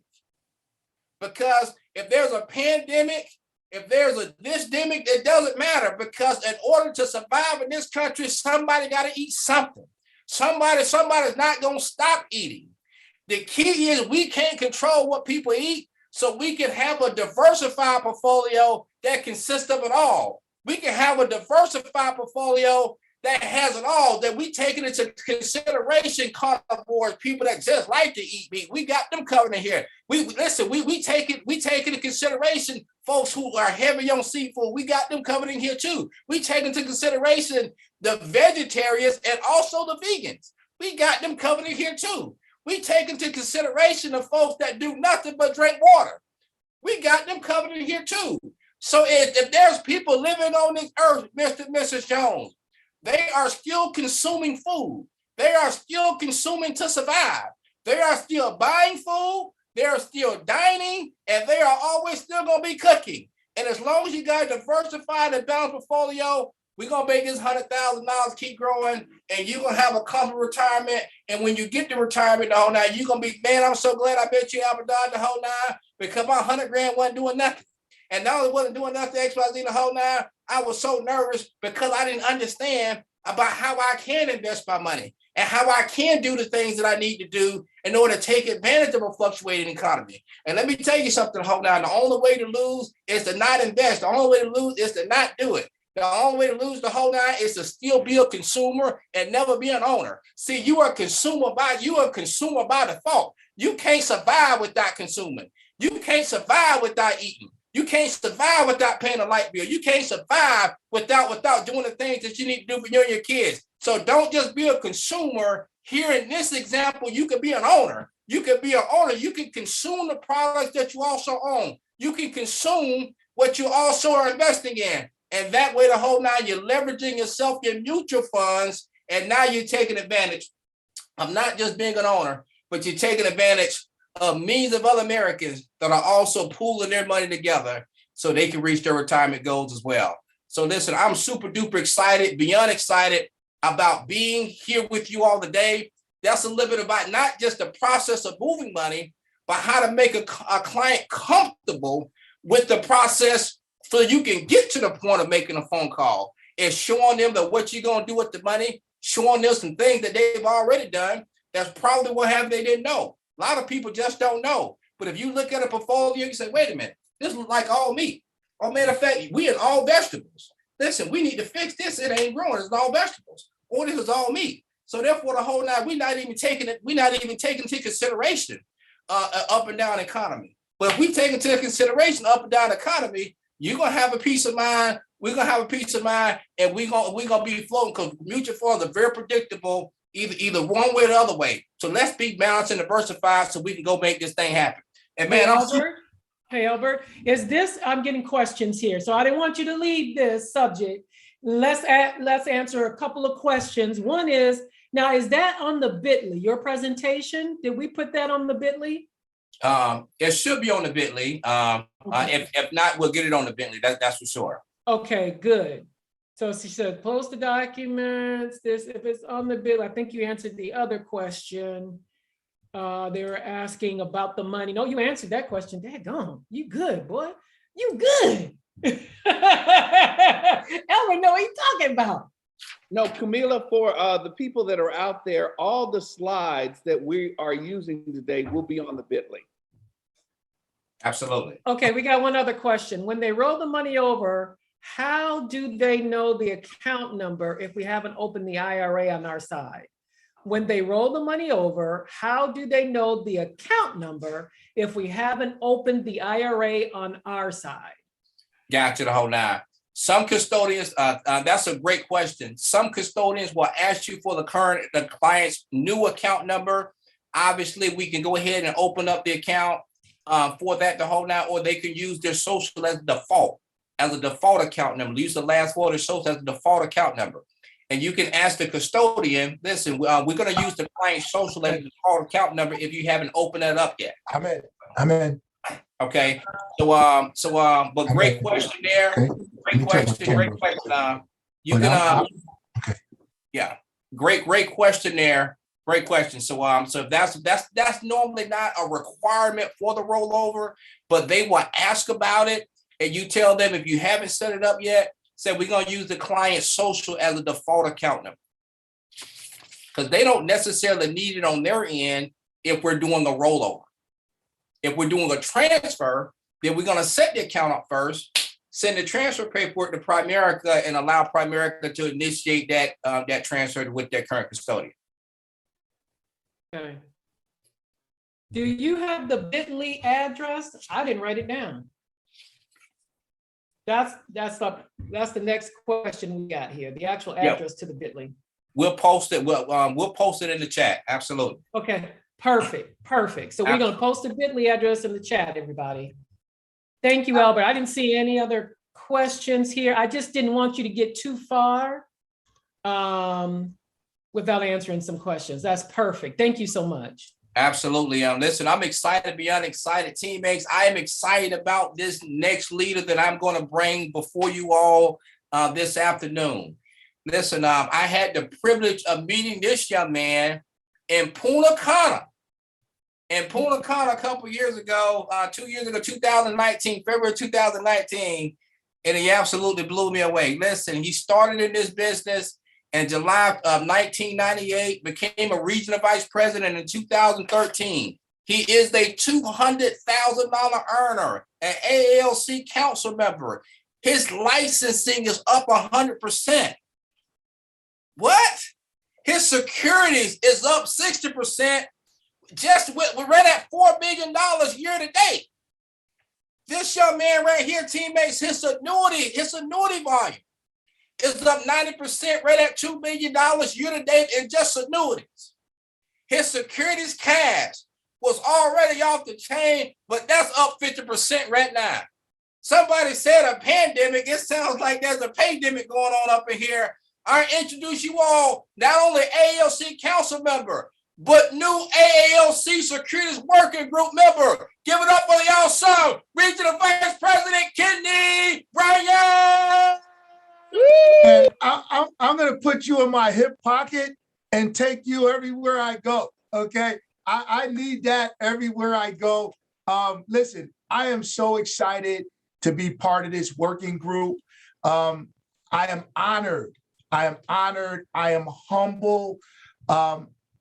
Because if there's a pandemic, if there's a this-demic, it doesn't matter because in order to survive in this country, somebody got to eat something. Somebody's not going to stop eating. The key is we can't control what people eat, so we can have a diversified portfolio that consists of it all. We can have a diversified portfolio that has it all, that we take it into consideration carnivores, people that just like to eat meat. We got them covered in here. We take into consideration folks who are heavy on seafood. We got them covered in here too. We take into consideration the vegetarians and also the vegans. We got them covered in here too. We take into consideration the folks that do nothing but drink water. We got them covered in here too. So if there's people living on this earth, Mr. and Mrs. Jones, they are still consuming food. They are still consuming to survive. They are still buying food. They are still dining, and they are always still going to be cooking. And as long as you got a diversified and balanced portfolio, we're going to make this $100,000 keep growing, and you're going to have a comfortable retirement. And when you get to retirement the whole night, you're going to be, man, I'm so glad I bet you Albert Dodd the whole nine because my $100,000 wasn't doing nothing. And not only wasn't doing nothing XYZ the whole nine, I was so nervous because I didn't understand about how I can invest my money and how I can do the things that I need to do in order to take advantage of a fluctuating economy. And let me tell you something, hold on. The only way to lose is to not invest. The only way to lose is to not do it. The only way to lose the whole nine is to still be a consumer and never be an owner. See, you are a consumer by default. You can't survive without consuming. You can't survive without eating. You can't survive without paying a light bill. You can't survive without doing the things that you need to do for you and your kids. So don't just be a consumer. Here in this example, you could be an owner. You could be an owner. You can consume the products that you also own. You can consume what you also are investing in. And that way, the whole nine, you're leveraging yourself, your mutual funds, and now you're taking advantage of not just being an owner, but you're taking advantage of millions of other Americans that are also pooling their money together so they can reach their retirement goals as well. So listen, I'm super duper excited, beyond excited about being here with you all today. That's a little bit about not just the process of moving money, but how to make a client comfortable with the process so you can get to the point of making a phone call and showing them that what you're going to do with the money, showing them some things that they've already done. That's probably what have they didn't know. A lot of people just don't know. But if you look at a portfolio, you say, wait a minute, this looks like all meat. Or matter of fact, we in all vegetables. Listen, we need to fix this. It ain't growing. It's all vegetables. Or this is all meat. So therefore, the whole night, we're not even taking into consideration up and down economy. But if we take into consideration up and down economy, you're gonna have a peace of mind. We're gonna have a peace of mind, and we're gonna be floating because mutual funds are very predictable, either one way or the other way. So let's be balanced and diversified so we can go make this thing happen. And man, Hey, Albert, is this? I'm getting questions here, so I didn't want you to leave this subject. Let's answer a couple of questions. One is, now, is that on the Bitly, your presentation? Did we put that on the Bitly? It should be on the Bitly. Okay. If not, we'll get it on the Bitly. That's for sure. Okay, good. So she said, post the documents. This, if it's on the Bitly, I think you answered the other question. They were asking about the money. No, you answered that question. Daggone, you good, boy. You good. Ellen, know what he's talking about. No, Camila, for the people that are out there, all the slides that we are using today will be on the Bitly. Absolutely. Okay, we got one other question. When they roll the money over, how do they know the account number if we haven't opened the IRA on our side? When they roll the money over, how do they know the account number if we haven't opened the IRA on our side? Gotcha, the whole nine. Some custodians, that's a great question. Some custodians will ask you for the client's new account number. Obviously, we can go ahead and open up the account for that the whole nine, or they can use their social as a default account number. Use the last four of their social as a default account number. And you can ask the custodian, listen, we're going to use the client's social as a default account number if you haven't opened that up yet. I'm in. Okay. But great question there. Great question. You can, yeah, great question there. Great question. So that's normally not a requirement for the rollover, but they will ask about it, and you tell them if you haven't set it up yet, say we're going to use the client's social as a default account number, because they don't necessarily need it on their end if we're doing a rollover. If we're doing a transfer, then we're going to set the account up first, send the transfer paperwork to Primerica, and allow Primerica to initiate that transfer with their current custodian. Okay. Do you have the Bitly address? I didn't write it down. That's the next question we got here. The actual address to the Bitly. We'll post it. We'll post it in the chat. Absolutely. Okay. Perfect. So we're going to post the Bitly address in the chat, everybody. Thank you, Albert. I didn't see any other questions here. I just didn't want you to get too far without answering some questions. That's perfect. Thank you so much. Absolutely. Listen, I'm excited beyond excited, teammates. I am excited about this next leader that I'm going to bring before you all this afternoon. Listen, I had the privilege of meeting this young man in Punta Cana. A couple of years ago, 2 years ago, 2019, February 2019, and he absolutely blew me away. Listen, he started in this business in July of 1998, became a regional vice president in 2013. He is a $200,000 earner, an AALC council member. His licensing is up 100%. What? His securities is up 60%. We're right at $4 billion year to date. This young man right here, teammates, his annuity volume is up 90%, right at $2 million year to date in just annuities. His securities cash was already off the chain, but that's up 50% right now. Somebody said a pandemic. It sounds like there's a pandemic going on up in here. I introduce you all, not only AALC council member, but new AALC Securities Working Group member. Give it up for the also Regional Vice President Kenny Bryant. And I'm going to put you in my hip pocket and take you everywhere I go. Okay. I need that everywhere I go. Listen, I am so excited to be part of this working group. I am honored. I am honored. I am humble.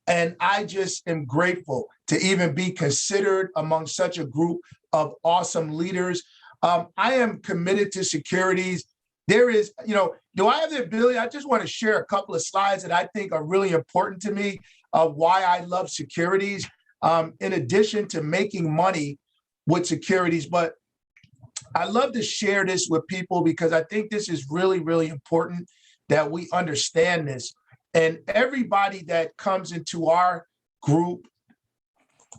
And I just am grateful to even be considered among such a group of awesome leaders. I am committed to securities. There is, do I have the ability? I just want to share a couple of slides that I think are really important to me of why I love securities, in addition to making money with securities. But I love to share this with people because I think this is really, really important that we understand this. And everybody that comes into our group,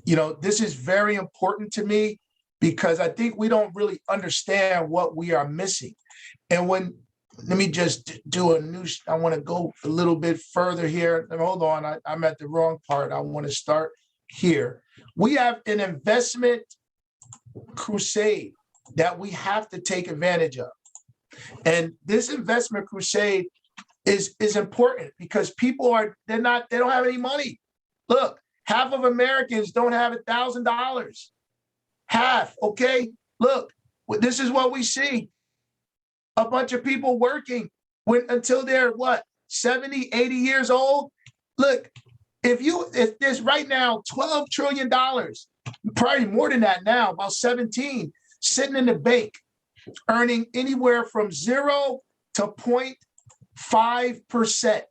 this is very important to me because I think we don't really understand what we are missing. And let me just do I want to go a little bit further here. Hold on, I'm at the wrong part. I want to start here. We have an investment crusade that we have to take advantage of. And this investment crusade is important because people they don't have any money. Look, half of Americans don't have $1,000. Half, okay? Look, this is what we see. A bunch of people working until they're 70, 80 years old. Look, if there's right now $12 trillion, probably more than that now, about 17, sitting in the bank, earning anywhere from 0 to 0.5%.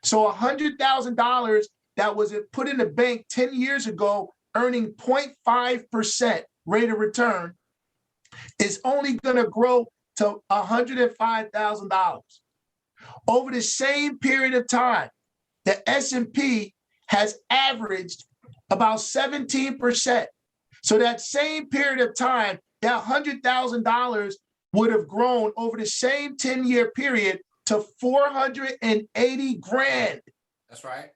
So $100,000 that was put in the bank 10 years ago, earning 0.5% rate of return, is only going to grow to $105,000. Over the same period of time, the S&P has averaged about 17%. So that same period of time, that $100,000 would have grown over the same 10-year period to $480,000. That's right.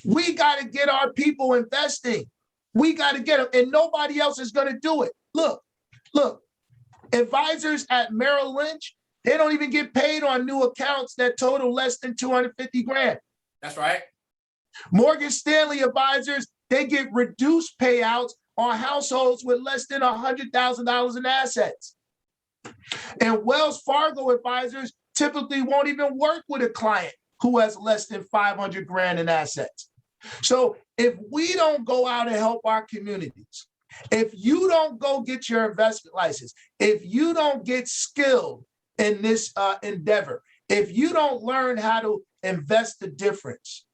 We got to get our people investing. We got to get them, and nobody else is going to do it. Look, advisors at Merrill Lynch, they don't even get paid on new accounts that total less than $250,000. That's right. Morgan Stanley advisors, they get reduced payouts on households with less than $100,000 in assets. And Wells Fargo advisors typically won't even work with a client who has less than $500,000 in assets. So if we don't go out and help our communities, if you don't go get your investment license, if you don't get skilled in this endeavor, if you don't learn how to invest the difference,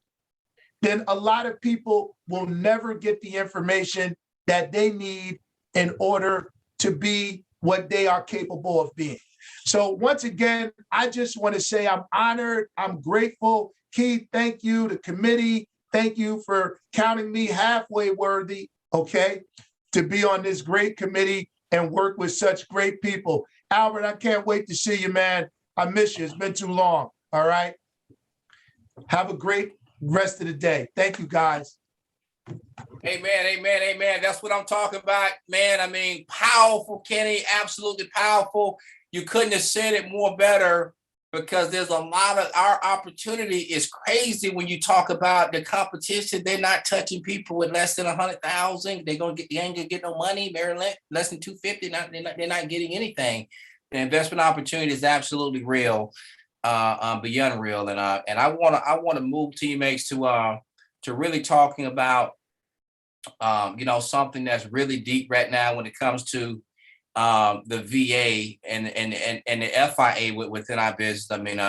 then a lot of people will never get the information that they need in order to be what they are capable of being. So once again, I just want to say I'm honored, I'm grateful. Keith, thank you. The committee, thank you for counting me halfway worthy, okay, to be on this great committee and work with such great people. Albert, I can't wait to see you, man. I miss you. It's been too long. All right. Have a great rest of the day. Thank you, guys. Amen. That's what I'm talking about, man. I mean, powerful, Kenny, absolutely powerful. You couldn't have said it more better because there's a lot of our opportunity is crazy when you talk about the competition. They're not touching people with less than 100,000. They ain't gonna get no money. Maryland, less than 250. They're not getting anything. The investment opportunity is absolutely real, beyond real. And I want to move teammates to really talking about something that's really deep right now when it comes to the VA and the FIA within our business. I mean,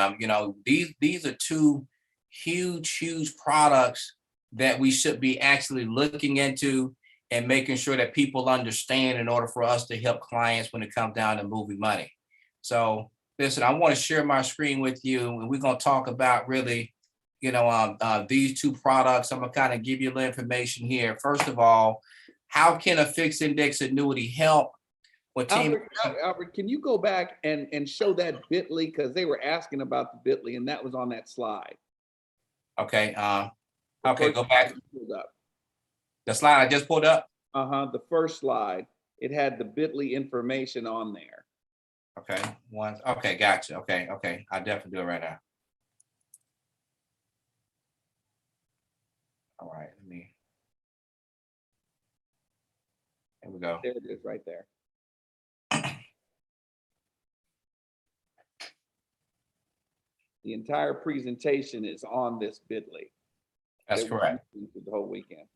these are two huge products that we should be actually looking into and making sure that people understand in order for us to help clients when it comes down to moving money. So listen, I want to share my screen with you, and we're going to talk about really, these two products. I'm going to kind of give you a little information here. First of all, how can a fixed index annuity help? Albert, can you go back and show that bit.ly, because they were asking about the bit.ly, and that was on that slide. Okay. Go back. The slide I just pulled up. The first slide, it had the bit.ly information on there. Okay. Okay, gotcha. Okay. I definitely do it right now. All right. Here we go. There it is, right there. The entire presentation is on this bit.ly. That's correct. The whole weekend.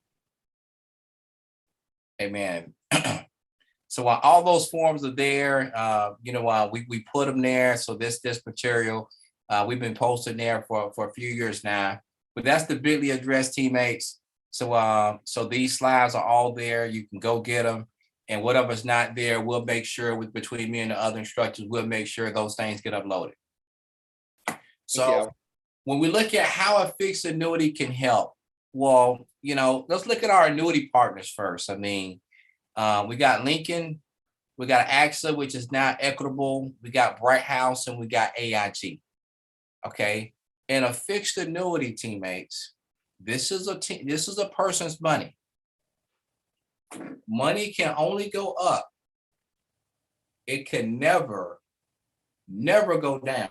Amen. So all those forms are there. We put them there. So this material, we've been posting there for a few years now. But that's the bit.ly address, teammates. So these slides are all there. You can go get them. And whatever's not there, we'll make sure between me and the other instructors, we'll make sure those things get uploaded. So when we look at how a fixed annuity can help, well, let's look at our annuity partners first. I mean, we got Lincoln, we got AXA, which is now Equitable, we got Bright House, and we got AIG. Okay, and a fixed annuity, teammates, this is a person's money. Money can only go up. It can never go down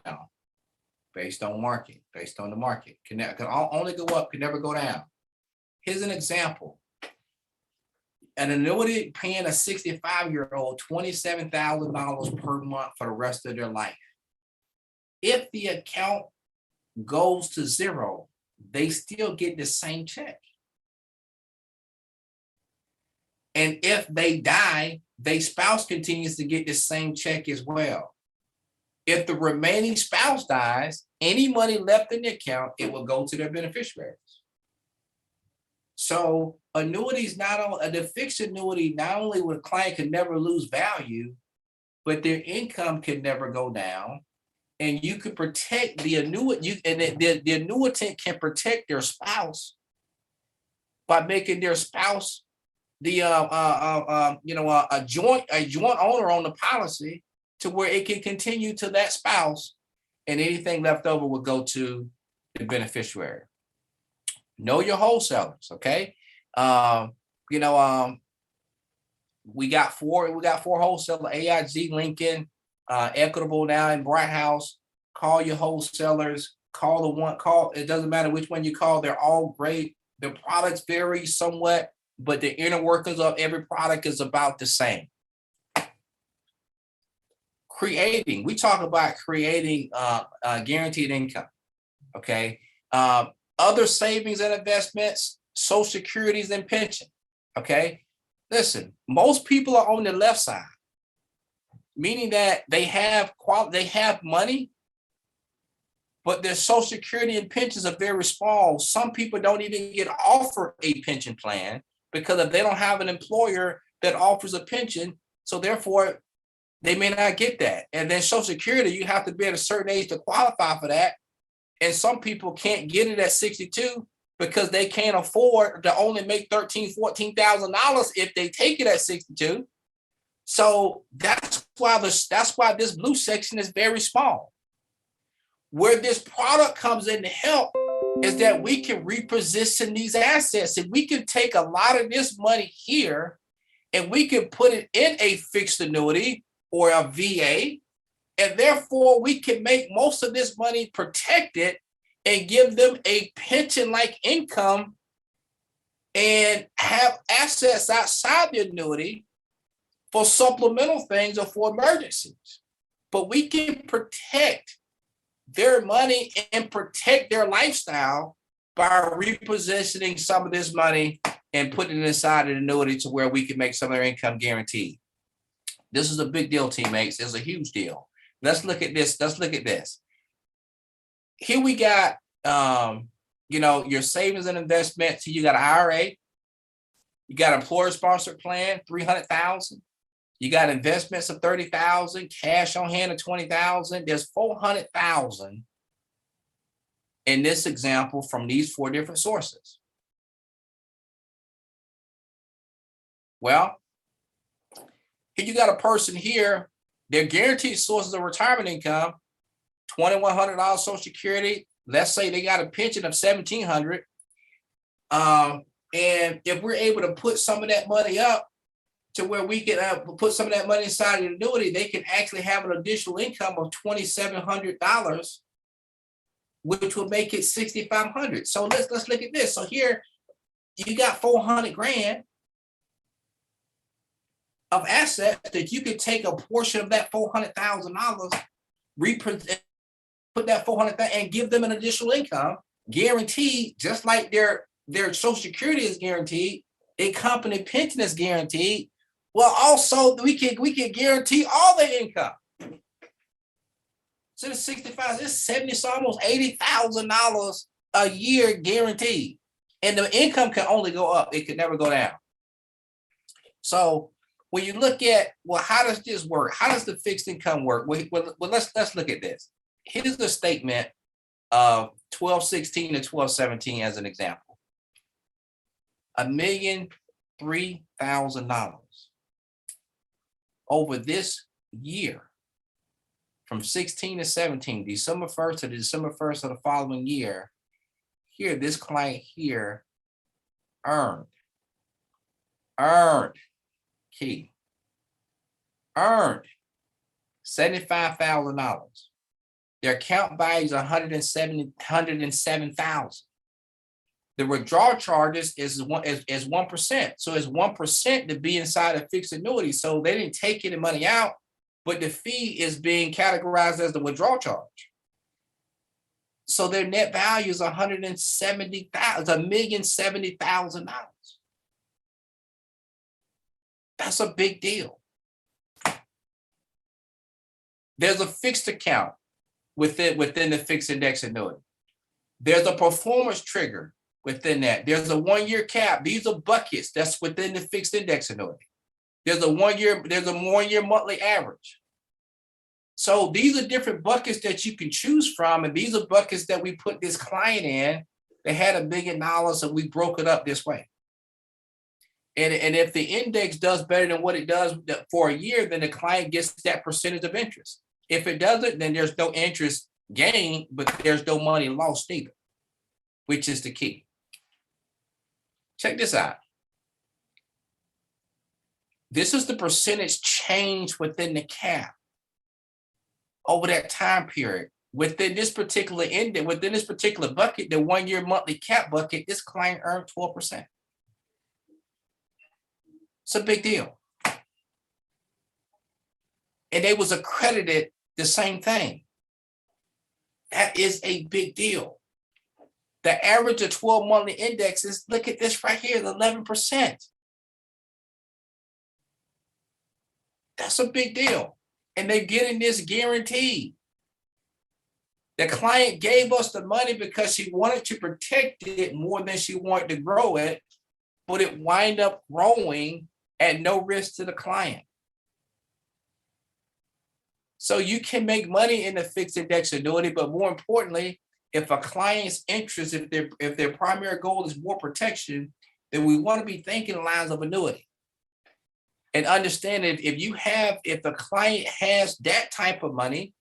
based on the market. Can only go up, can never go down. Here's an example. An annuity paying a 65-year-old $27,000 per month for the rest of their life. If the account goes to zero, they still get the same check. And if they die, their spouse continues to get the same check as well. If the remaining spouse dies, any money left in the account, it will go to their beneficiaries. So annuities, the fixed annuity, not only would a client can never lose value, but their income can never go down. And you could protect the annuitant, the annuitant can protect their spouse by making their spouse a joint owner on the policy, to where it can continue to that spouse, and anything left over will go to the beneficiary. Know your wholesalers, okay? We got four wholesalers: AIG, Lincoln, Equitable now, and Bright House. Call your wholesalers. It doesn't matter which one you call. They're all great. The products vary somewhat, but the inner workings of every product is about the same. We talk about creating guaranteed income, okay? Other savings and investments, Social Securities and pension, okay? Listen, most people are on the left side, meaning that they have money, but their Social Security and pensions are very small. Some people don't even get offered a pension plan because if they don't have an employer that offers a pension, so therefore they may not get that. And then Social Security, you have to be at a certain age to qualify for that. And some people can't get it at 62 because they can't afford to only make $13,000, $14,000 if they take it at 62. So that's why this blue section is very small. Where this product comes in to help is that we can reposition these assets, and we can take a lot of this money here and we can put it in a fixed annuity or a VA, and therefore we can make most of this money protected and give them a pension-like income and have assets outside the annuity for supplemental things or for emergencies. But we can protect their money and protect their lifestyle by repositioning some of this money and putting it inside an annuity to where we can make some of their income guaranteed. This is a big deal, teammates. It's a huge deal. Let's look at this. Here we got, your savings and investments. You got an IRA, You got employer sponsored plan, 300,000. You got investments of 30,000, cash on hand of 20,000. There's 400,000 in this example from these 4 different sources. Well, here you got a person here, their guaranteed sources of retirement income, $2,100 Social Security. Let's say they got a pension of $1,700. And if we're able to put some of that money up to where we can put some of that money inside the annuity, they can actually have an additional income of $2,700, which will make it $6,500. So let's look at this. So here you got 400 grand of assets that you could take a portion of that $400,000, put that 400,000 and give them an additional income, guaranteed, just like their Social Security is guaranteed, a company pension is guaranteed. Well, also we can guarantee all their income. So it's 65, it's 70, so almost $80,000 a year guaranteed. And the income can only go up, it could never go down. So when you look at, well, how does this work? How does the fixed income work? Well, let's look at this. Here's the statement of 1216 to 1217 as an example. $1,003,000 over this year, from 16 to 17, December 1st to December 1st of the following year. Here, this client here earned $75,000. Their account value is $107,000. The withdrawal charges is 1%. So it's 1% to be inside a fixed annuity. So they didn't take any money out, but the fee is being categorized as the withdrawal charge. So their net value is $170,000. That's a big deal. There's a fixed account within the fixed index annuity. There's a performance trigger within that. There's a 1-year cap. These are buckets that's within the fixed index annuity. There's a 1-year monthly average. So these are different buckets that you can choose from. And these are buckets that we put this client in that had $1 million, and we broke it up this way. And if the index does better than what it does for a year, then the client gets that percentage of interest. If it doesn't, then there's no interest gain, but there's no money lost either, which is the key. Check this out. This is the percentage change within the cap over that time period. Within this particular index, within this particular bucket, the 1-year monthly cap bucket, this client earned 12%. It's a big deal. And they was accredited the same thing. That is a big deal. The average of 12 monthly indexes, look at this right here, 11%. That's a big deal. And they're getting this guaranteed. The client gave us the money because she wanted to protect it more than she wanted to grow it, but it wind up growing at no risk to the client. So you can make money in the fixed index annuity, but more importantly, if a client's interest, if their primary goal is more protection, then we want to be thinking in lines of annuity. And understand that if the client has that type of money,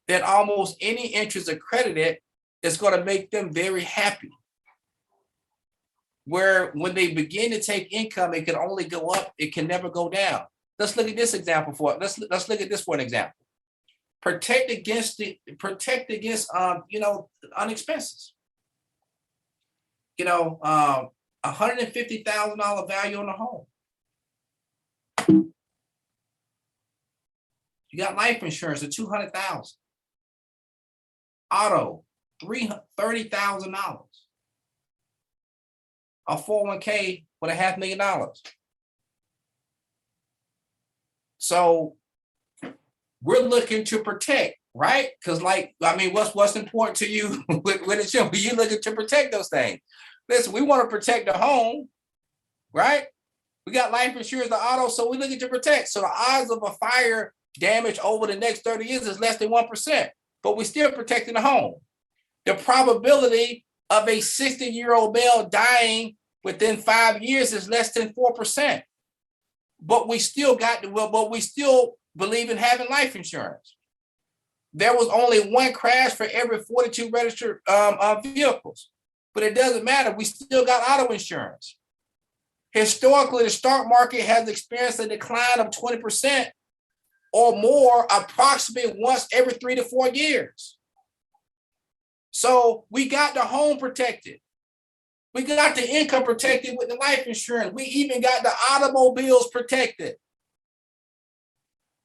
then almost any interest accredited is going to make them very happy. Where when they begin to take income, it can only go up, it can never go down. Let's look at this example let's look at this for an example. Protect against unexpenses. $150,000 value on the home. You got life insurance of $200,000. Auto, $30,000. A 401k with $500,000. So we're looking to protect, right? Because what's important to you with insurance? You're looking to protect those things. Listen, we want to protect the home, right? We got life insurance, the auto, so we looking to protect. So the odds of a fire damage over the next 30 years is less than 1%, but we still protecting the home. The probability of a 60-year-old male dying within 5 years is less than 4%. But we still believe in having life insurance. There was only one crash for every 42 registered vehicles, but it doesn't matter. We still got auto insurance. Historically, the stock market has experienced a decline of 20% or more approximately once every 3 to 4 years. So we got the home protected. We got the income protected with the life insurance. We even got the automobiles protected.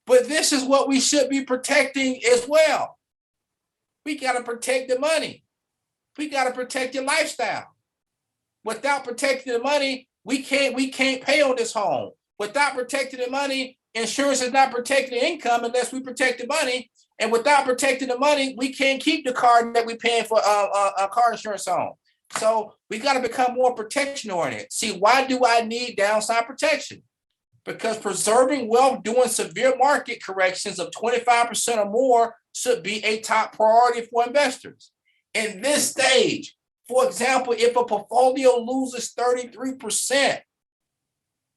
But this is what we should be protecting as well. We got to protect the money. We got to protect your lifestyle. Without protecting the money, we can't pay on this home. Without protecting the money, insurance is not protecting the income unless we protect the money. And without protecting the money, we can't keep the car that we're paying for a car insurance on. So we got to become more protection oriented. See, why do I need downside protection? Because preserving wealth during severe market corrections of 25% or more should be a top priority for investors. In this stage, for example, if a portfolio loses 33%,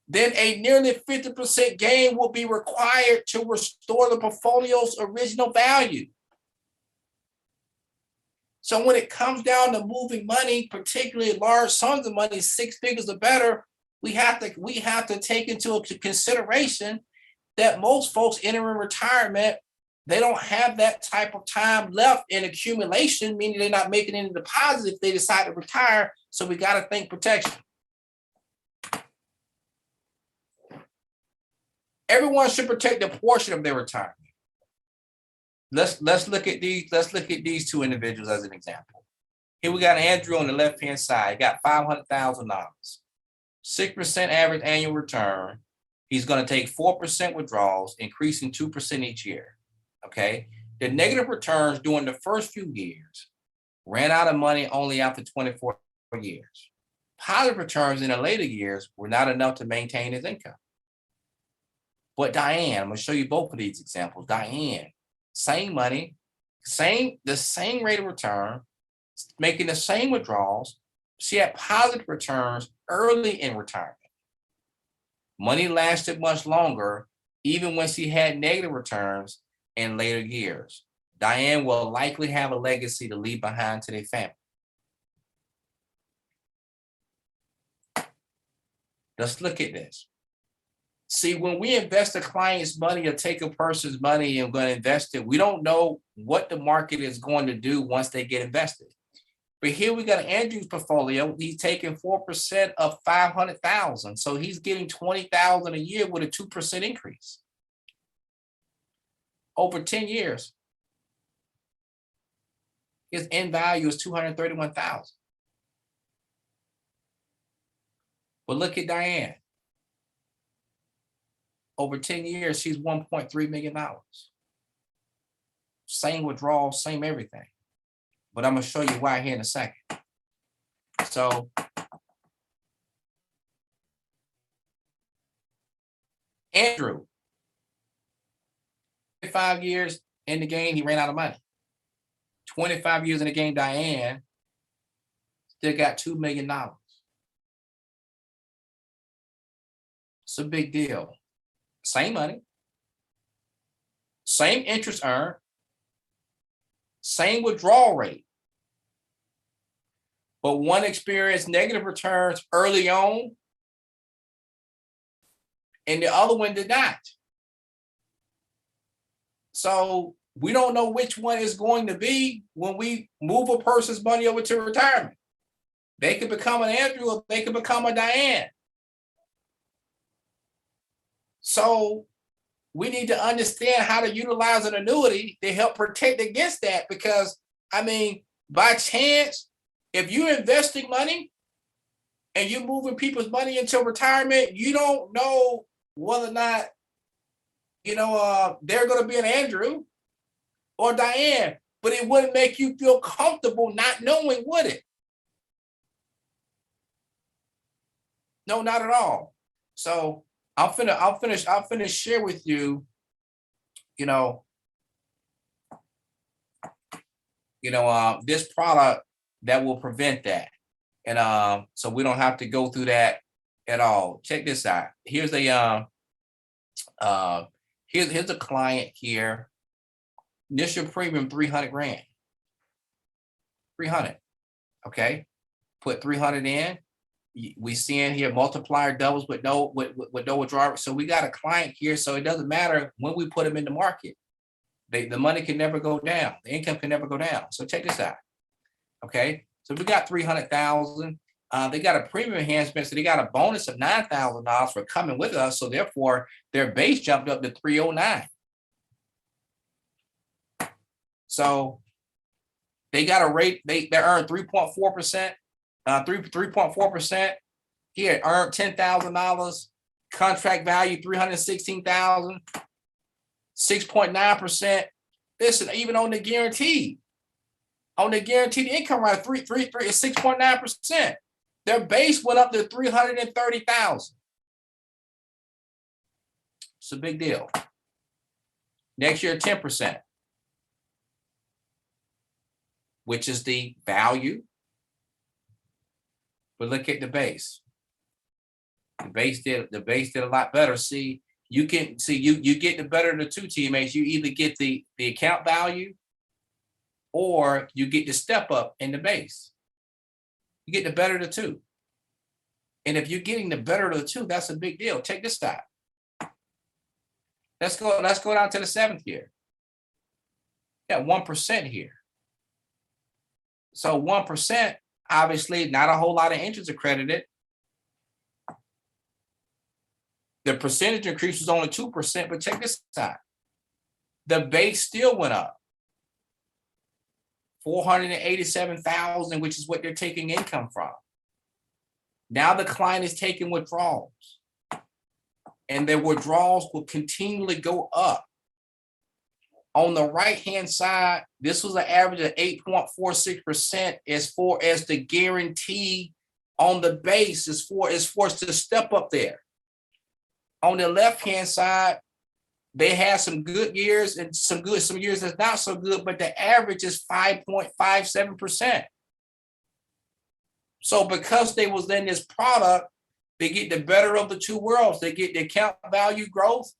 then a nearly 50% gain will be required to restore the portfolio's original value. So when it comes down to moving money, particularly large sums of money, 6 figures or better, we have to take into consideration that most folks entering retirement, they don't have that type of time left in accumulation, meaning they're not making any deposits if they decide to retire. So we got to think protection. Everyone should protect a portion of their retirement. Let's look at these two individuals as an example. Here we got Andrew on the left-hand side. He got $500,000, 6% average annual return. He's going to take 4% withdrawals, increasing 2% each year. Okay. The negative returns during the first few years ran out of money only after 24 years. Positive returns in the later years were not enough to maintain his income. But Diane, I'm going to show you both of these examples. Diane, same money, the same rate of return, making the same withdrawals. She had positive returns early in retirement. Money lasted much longer, even when she had negative returns in later years. Diane will likely have a legacy to leave behind to their family. Let's look at this. See, when we invest a client's money or take a person's money and going to invest it, we don't know what the market is going to do once they get invested. But here we got Andrew's portfolio. He's taking 4% of 500,000. So he's getting 20,000 a year with a 2% increase. Over 10 years, his end value is 231,000. But look at Diane. Over 10 years, she's $1.3 million. Same withdrawal, same everything. But I'm going to show you why here in a second. So Andrew, 5 years in the game, he ran out of money. 25 years in the game, Diane still got $2 million. It's a big deal. Same money, same interest earned, same withdrawal rate. But one experienced negative returns early on, and the other one did not. So we don't know which one is going to be when we move a person's money over to retirement. They could become an Andrew or they could become a Diane. So we need to understand how to utilize an annuity to help protect against that, because, I mean, by chance, if you're investing money and you're moving people's money into retirement, you don't know whether or not, they're going to be an Andrew or Diane, but it wouldn't make you feel comfortable not knowing, would it? No, not at all. So I'll finish share with you, you know, this product that will prevent that. And so we don't have to go through that at all. Check this out. Here's a here's a client here. Initial premium 300 grand. 300. Okay. Put 300 in. We seeing here multiplier doubles with no withdrawal. So we got a client here. So it doesn't matter when we put them in the market. The money can never go down. The income can never go down. So check this out. Okay. So we got 300,000. They got a premium enhancement. So they got a bonus of $9,000 for coming with us. So therefore their base jumped up to 309. So they got a rate, they earned 3.4%, 3.4%. Here, earned $10,000, contract value $316,000, 6.9%. Listen, even on the guaranteed income rate, 6.9%. Their base went up to 330,000. It's a big deal. Next year, 10%. Which is the value. But look at the base. The base did a lot better. See, you get the better of the two teammates. You either get the account value or you get the step up in the base. You get the better of the two. And if you're getting the better of the two, that's a big deal. Take this out. Let's go down to the 7th year. Got 1% here. So 1%, obviously not a whole lot of interest accredited. The percentage increase was only 2%, but check this out. The base still went up. 487,000, which is what they're taking income from. Now the client is taking withdrawals. And their withdrawals will continually go up. On the right-hand side, this was an average of 8.46% as far as the guarantee on the base is forced to step up there. On the left-hand side, they had some good years and some years that's not so good, but the average is 5.57%. So because they was in this product, they get the better of the two worlds. They get the account value growth,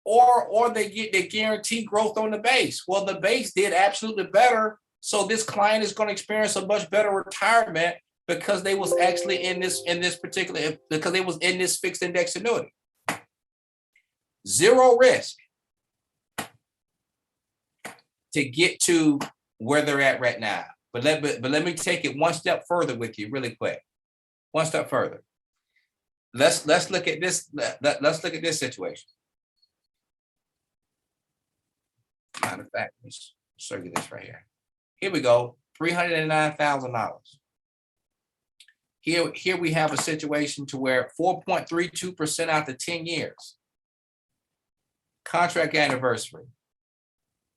or they get the guaranteed growth on the base. Well, the base did absolutely better. So this client is going to experience a much better retirement because they was actually in this particular, because they was in this fixed index annuity. Zero risk to get to where they're at right now. But let me take it one step further with you really quick. One step further. Let's look at this. Let's look at this situation. Matter of fact, let's show you this right here. Here we go, $309,000. Here we have a situation to where 4.32% after 10 years. Contract anniversary.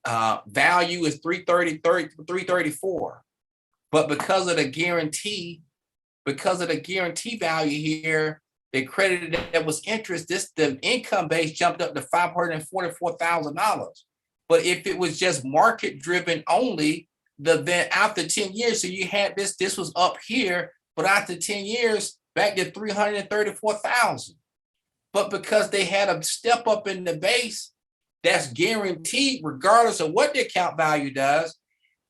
Value is 334. But because of the guarantee value here, they credited that was interest. The income base jumped up to $544,000. But if it was just market driven only, then after 10 years, so you had this was up here, but after 10 years, back to 334,000. But because they had a step up in the base, that's guaranteed regardless of what the account value does,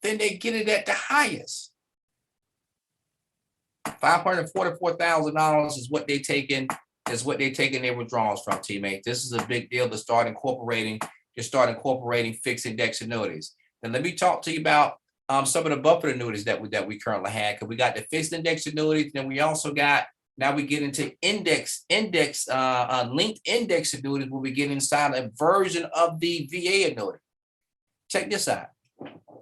then they get it at the highest. $544,000 is what they taking their withdrawals from, teammates. This is a big deal to start incorporating fixed index annuities. And let me talk to you about some of the buffer annuities that we currently had, because we got the fixed index annuities, then we also got, now we get into linked index annuities, where we get inside a version of the VA annuity. Check this out.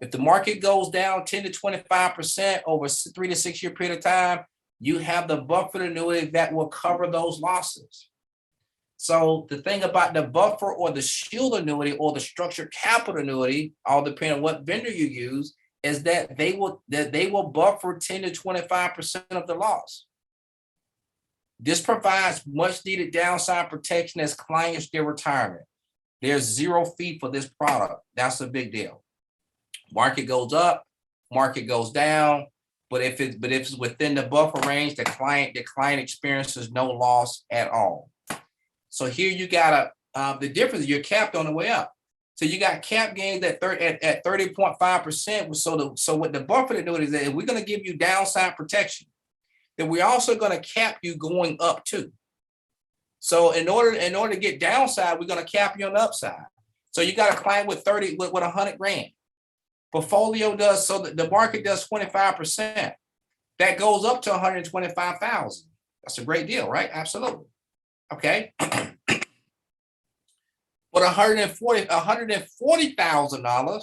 If the market goes down 10 to 25% over a 3 to 6 year period of time, you have the buffer annuity that will cover those losses. So the thing about the buffer or the shield annuity or the structured capital annuity, all depending on what vendor you use, is that they will buffer 10 to 25% of the loss. This provides much needed downside protection as clients their retirement. There's 0 fee for this product. That's a big deal. Market goes up, market goes down, but if it's within the buffer range, the client experiences no loss at all. So here you got the difference is you're capped on the way up. So you got cap gains at 30.5%. So what the buffered annuities is, we're going to give you downside protection. Then we're also going to cap you going up too. So in order to get downside, we're going to cap you on the upside. So you got a client with 100 grand. Portfolio does, so the market does 25%. That goes up to 125,000. That's a great deal, right? Absolutely. Okay. But $140,000,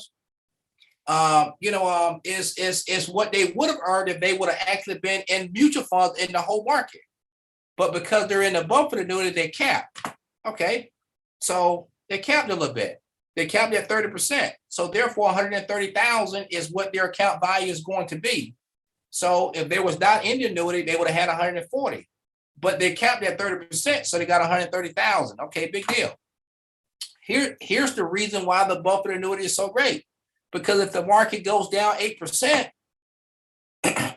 is what they would have earned if they would have actually been in mutual funds in the whole market. But because they're in the buffer annuity, they capped. Okay, so they capped a little bit. They capped at 30%. So therefore, 130,000 is what their account value is going to be. So if there was not in the annuity, they would have had 140. But they capped at 30%, so they got 130,000. Okay, big deal. Here's the reason why the buffer annuity is so great. Because if the market goes down 8%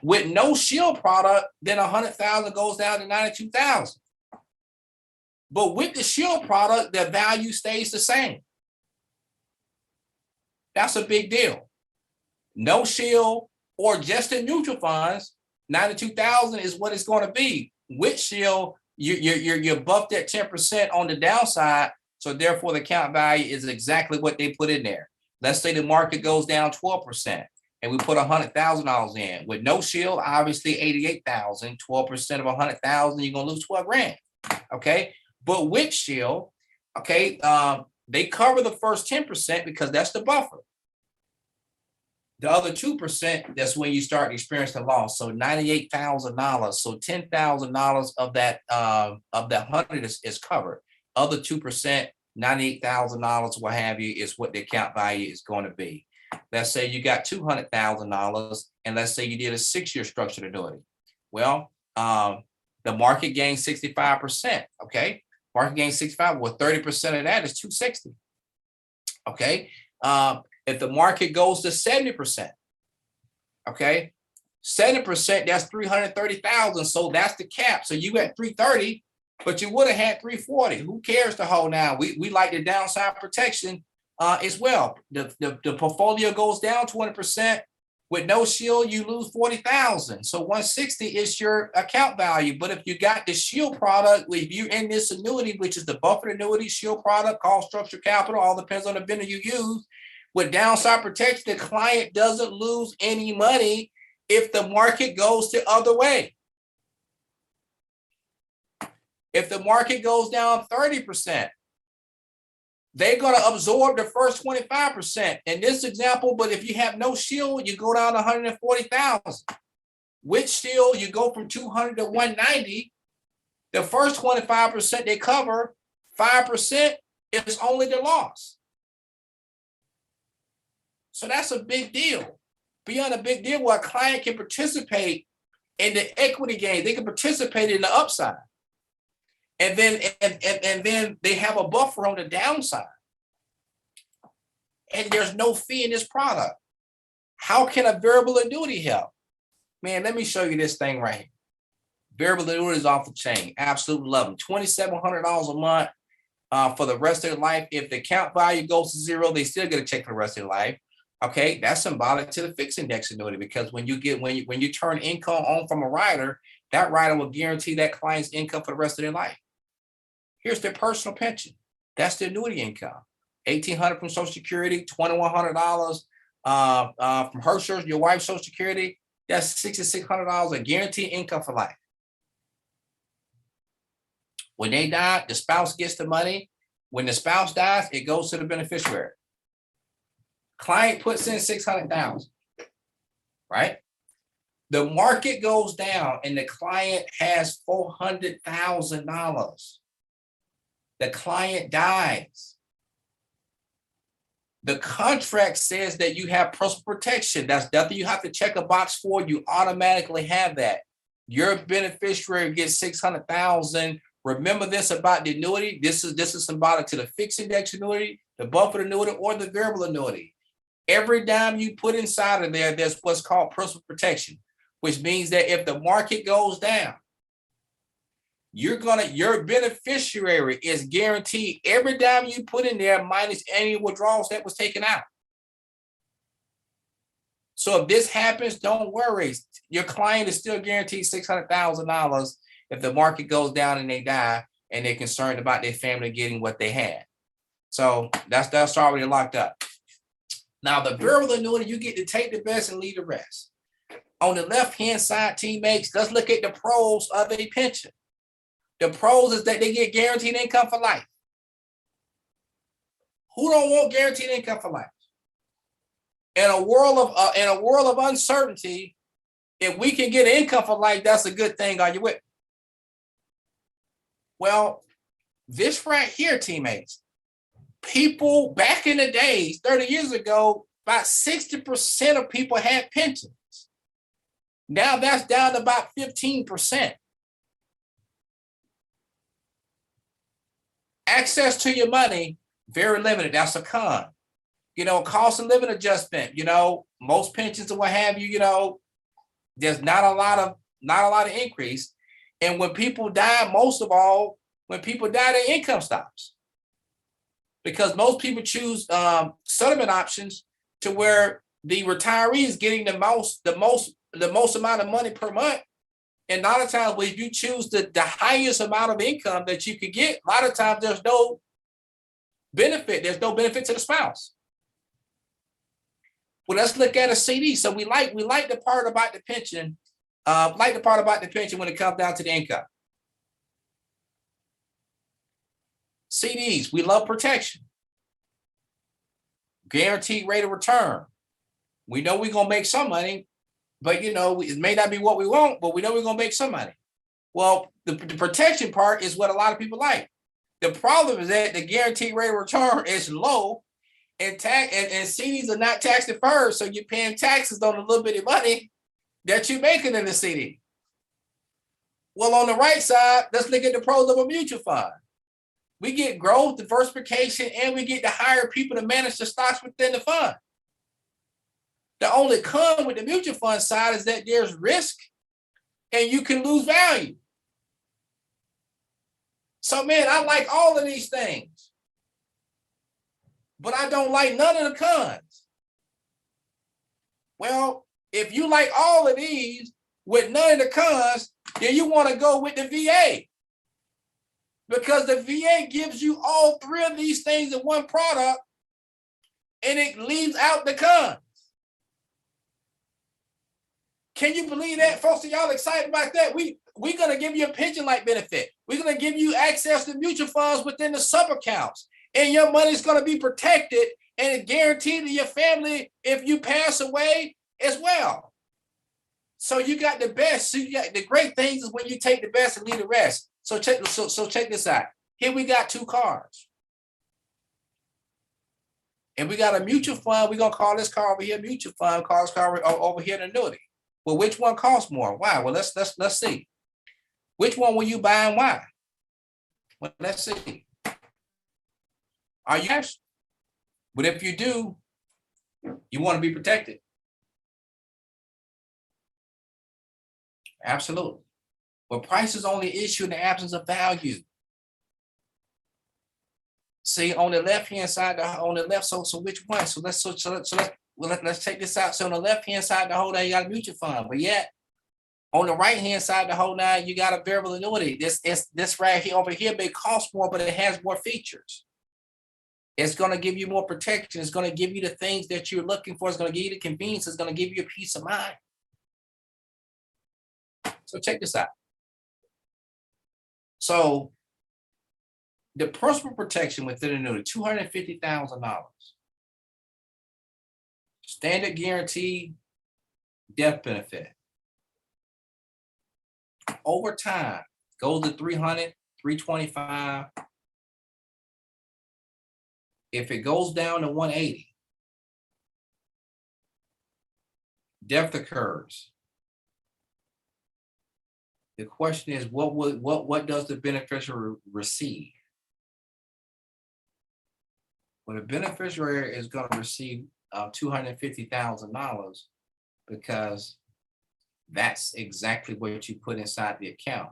with no shield product, then 100,000 goes down to 92,000. But with the shield product, the value stays the same. That's a big deal. No shield or just in mutual funds, 92,000 is what it's going to be. With shield, you're buffed at 10% on the downside. So therefore, the account value is exactly what they put in there. Let's say the market goes down 12% and we put $100,000 in. With no shield, obviously 88,000, 12% of 100,000, you're going to lose 12 grand. Okay. But with shield, okay, they cover the first 10% because that's the buffer. The other 2%, that's when you start experiencing loss. So $98,000. So $10,000 of that 100 is covered. Other 2%, $98,000, what have you, is what the account value is going to be. Let's say you got $200,000, and let's say you did a 6-year structured annuity. Well, the market gained 65%. Okay, market gained 65. Well, 30% of that is 260. Okay, if the market goes to 70%, okay, 70%, that's 330,000. So that's the cap. So you at 330. But you would have had 340. Who cares to hold now? We like the downside protection as well. The portfolio goes down 20%. With no shield, you lose 40,000. So 160 is your account value. But if you got the shield product, if you're in this annuity, which is the buffered annuity shield product called structured capital, all depends on the vendor you use. With downside protection, the client doesn't lose any money if the market goes the other way. If the market goes down 30%, they're going to absorb the first 25% in this example. But if you have no shield, you go down to 140,000. With shield, you go from 200 to 190. The first 25% they cover, 5% is only the loss. So that's a big deal. Beyond a big deal, where a client can participate in the equity gain, they can participate in the upside. And then they have a buffer on the downside. And there's no fee in this product. How can a variable annuity help? Man, let me show you this thing right here. Variable annuity is off the chain. Absolutely love them. $2,700 a month for the rest of their life. If the account value goes to 0, they still get a check for the rest of their life. Okay, that's symbolic to the fixed index annuity, because when you turn income on from a rider, that rider will guarantee that client's income for the rest of their life. Here's their personal pension. That's the annuity income. $1,800 from Social Security, $2,100 from her, your wife's Social Security. That's $6,600 a guaranteed income for life. When they die, the spouse gets the money. When the spouse dies, it goes to the beneficiary. Client puts in $600,000, right? The market goes down and the client has $400,000. The client dies. The contract says that you have personal protection. That's nothing you have to check a box for. You automatically have that. Your beneficiary gets 600,000. Remember this about the annuity. This is symbolic to the fixed index annuity, the buffer annuity, or the variable annuity. Every dime you put inside of there, there's what's called principal protection, which means that if the market goes down, your beneficiary is guaranteed every dime you put in there minus any withdrawals that was taken out. So if this happens, don't worry. Your client is still guaranteed $600,000 if the market goes down and they die and they're concerned about their family getting what they had. So that's already locked up. Now the variable annuity, you get to take the best and leave the rest. On the left-hand side, teammates, let's look at the pros of a pension. The pros is that they get guaranteed income for life. Who don't want guaranteed income for life? In a world of uncertainty, if we can get income for life, that's a good thing. Are you with me? Well, this right here, teammates, people back in the days, 30 years ago, about 60% of people had pensions. Now that's down to about 15%. Access to your money, very limited. That's a con. Cost of living adjustment, most pensions and what have you, there's not a lot of increase. And when people die, most of all, when people die, their income stops. Because most people choose settlement options to where the retiree is getting the most amount of money per month. And a lot of times when you choose the highest amount of income that you could get, a lot of times there's no benefit. There's no benefit to the spouse. Well, let's look at a CD. So we like the part about the pension, when it comes down to the income. CDs, we love protection. Guaranteed rate of return. We know we're going to make some money, but it may not be what we want, but we know we're going to make some money. Well, the protection part is what a lot of people like. The problem is that the guaranteed rate of return is low, and CDs are not tax deferred, so you're paying taxes on a little bit of money that you're making in the CD. Well, on the right side, let's look at the pros of a mutual fund. We get growth, diversification, and we get to hire people to manage the stocks within the fund. The only con with the mutual fund side is that there's risk and you can lose value. So, man, I like all of these things, but I don't like none of the cons. Well, if you like all of these with none of the cons, then you want to go with the VA. Because the VA gives you all three of these things in one product and it leaves out the cons. Can you believe that, folks? Are y'all excited about that? We're going to give you a pension-like benefit. We're going to give you access to mutual funds within the sub-accounts. And your money's going to be protected and guaranteed to your family if you pass away as well. So you got the best. So you got the great things is when you take the best and leave the rest. So check this out. Here we got two cars. And we got a mutual fund. We're going to call this car over here mutual fund, call this car over here an annuity. Well, which one costs more? Why? Well, let's see. Which one will you buy and why? Well, let's see. Are you cash? But if you do, you want to be protected. Absolutely. But price is only an issue in the absence of value. See, on the left-hand side, so which one? So let's take this out. So on the left-hand side, the whole nine, you got a mutual fund, but yet on the right-hand side, the whole nine, you got a variable annuity. This right here over here may cost more, but it has more features. It's going to give you more protection. It's going to give you the things that you're looking for. It's going to give you the convenience. It's going to give you a peace of mind. So check this out. So the principal protection within an annuity, $250,000. Standard guaranteed death benefit. Over time, goes to 300, 325. If it goes down to 180, death occurs. The question is, what does the beneficiary receive? Well, the beneficiary is going to receive $250,000 because that's exactly what you put inside the account.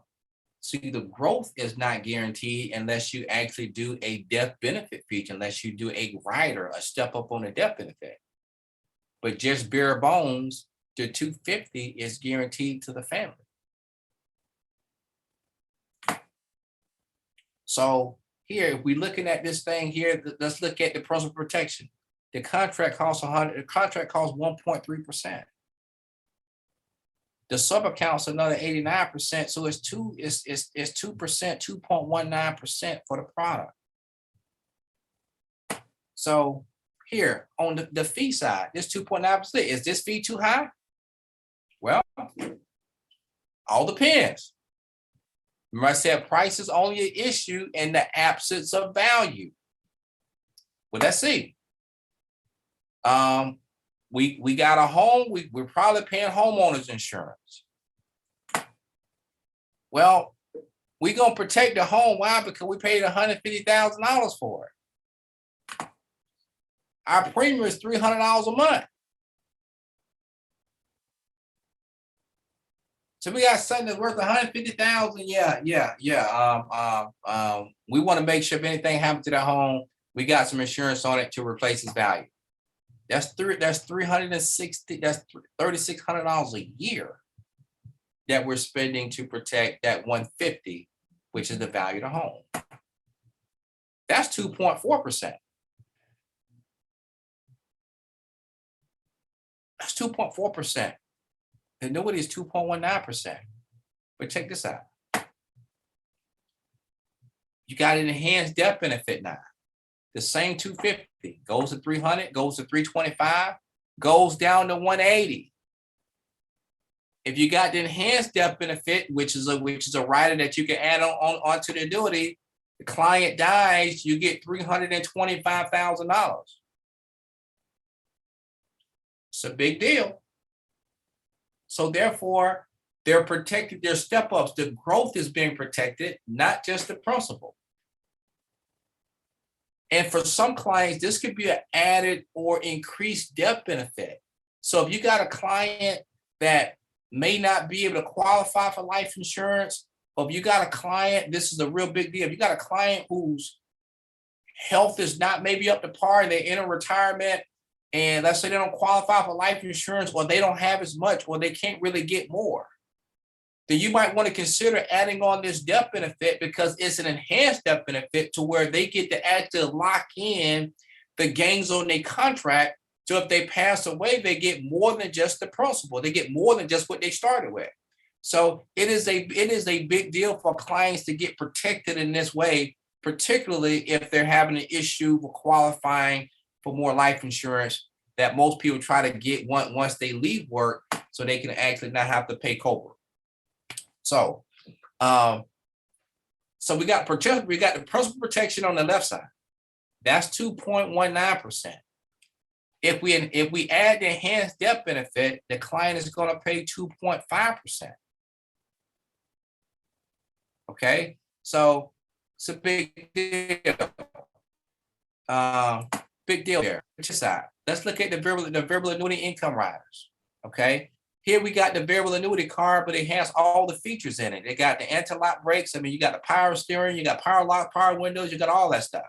See, the growth is not guaranteed unless you actually do a death benefit feature, unless you do a rider, a step up on the death benefit. But just bare bones, the 250 is guaranteed to the family. So here, if we're looking at this thing here, let's look at the principal protection. The contract costs 100. The contract costs 1.3%. The sub account's another 89%. So it's 2%, 2.19% for the product. So here on the fee side, this 2.9%. Is this fee too high? Well, all depends. Remember I said price is only an issue in the absence of value. Well, let's see. We got a home, we're probably paying homeowners insurance. Well, we're gonna protect the home. Why? Because we paid $150,000 for it. Our premium is $300 a month. So we got something that's worth $150,000. Yeah. We want to make sure if anything happens to that home, we got some insurance on it to replace its value. That's $360. That's $3,600 a year that we're spending to protect that $150, which is the value of the home. That's 2.4%. That's 2.4%. The annuity is 2.19%. But check this out. You got an enhanced death benefit now. The same 250 goes to 300, goes to 325, goes down to 180. If you got the enhanced death benefit, which is a rider that you can add onto the annuity, the client dies, you get $325,000. It's a big deal. So therefore, they're protected, their step-ups, the growth is being protected, not just the principal. And for some clients, this could be an added or increased death benefit. So if you got a client that may not be able to qualify for life insurance, or if you got a client, this is a real big deal. If you got a client whose health is not maybe up to par, they're in a retirement, and let's say they don't qualify for life insurance, or they don't have as much, or they can't really get more, then you might want to consider adding on this death benefit because it's an enhanced death benefit to where they get to actually lock in the gains on their contract. So if they pass away, they get more than just the principal. They get more than just what they started with. So it is a big deal for clients to get protected in this way, particularly if they're having an issue with qualifying for more life insurance that most people try to get once they leave work so they can actually not have to pay COBRA. So, we got the principal protection on the left side. That's 2.19%. If we add the enhanced death benefit, the client is going to pay 2.5%. Okay, so it's a big deal. Big deal there. Which side? Let's look at the variable annuity income riders. Okay. Here we got the variable annuity card, but it has all the features in it. It got the anti-lock brakes. I mean, you got the power steering, you got power lock, power windows, you got all that stuff.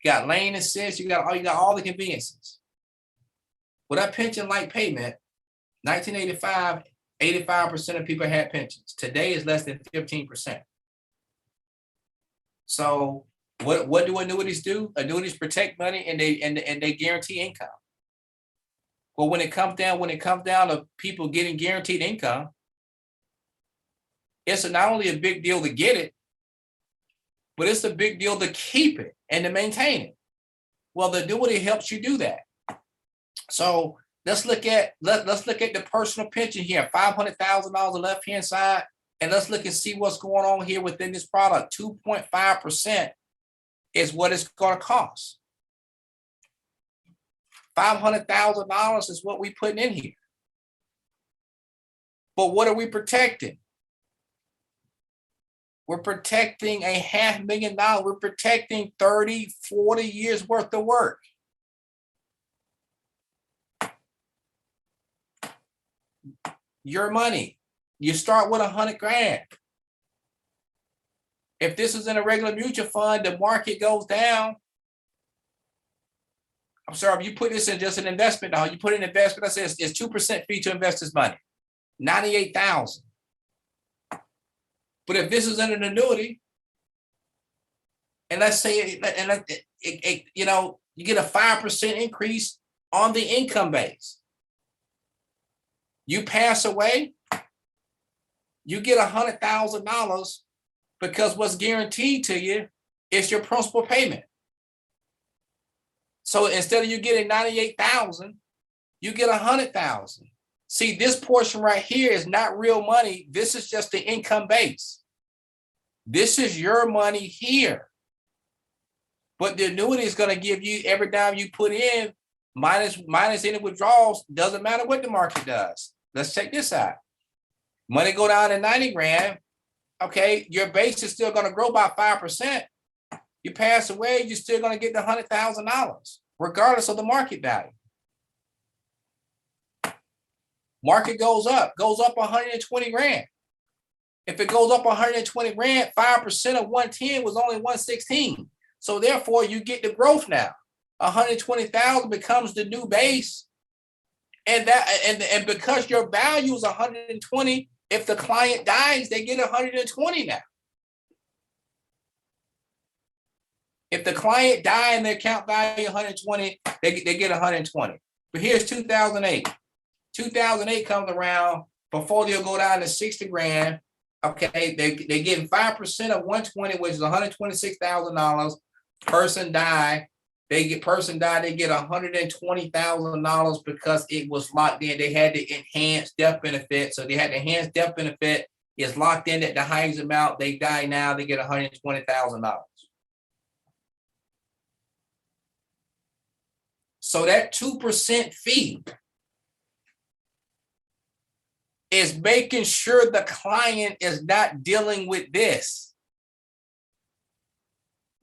You got lane assist, you got all the conveniences. With that pension-like payment, 1985, 85% of people had pensions. Today is less than 15%. So what do annuities do? Annuities protect money and they guarantee income. Well, when it comes down to people getting guaranteed income, it's not only a big deal to get it, but it's a big deal to keep it and to maintain it. Well, the annuity helps you do that. So let's look at the personal pension here, $500,000 on the left-hand side, and let's look and see what's going on here within this product. 2.5% is what it's going to cost. $500,000 is what we putting in here. But what are we protecting? We're protecting a $500,000. We're protecting 30, 40 years worth of work. Your money. You start with 100 grand. If this is in a regular mutual fund, the market goes down. I'm sorry, if you put this in just an investment, now you put in investment, I say it's 2% fee to invest this money, 98,000. But if this is in an annuity, and let's say, you know, you get a 5% increase on the income base. You pass away, you get $100,000 because what's guaranteed to you is your principal payment. So instead of you getting 98,000, you get 100,000. See, this portion right here is not real money. This is just the income base. This is your money here. But the annuity is going to give you every dime you put in minus any withdrawals. Doesn't matter what the market does. Let's check this out. Money go down to 90 grand. Okay, your base is still going to grow by 5%. You pass away, you're still going to get the $100,000, regardless of the market value. Market goes up 120 grand. If it goes up 120 grand, 5% of 110 was only 116. So therefore, you get the growth now. 120,000 becomes the new base. And because your value is 120, if the client dies, they get 120 now. If the client died and their account value 120, they get 120. But here's 2008. 2008 comes around, portfolio go down to 60 grand. Okay, they getting 5% of 120, which is $126,000. Person died, they get $120,000 because it was locked in. They had the enhanced death benefit. So they had the enhanced death benefit. It's locked in at the highest amount. They die now, they get $120,000. So that 2% fee is making sure the client is not dealing with this.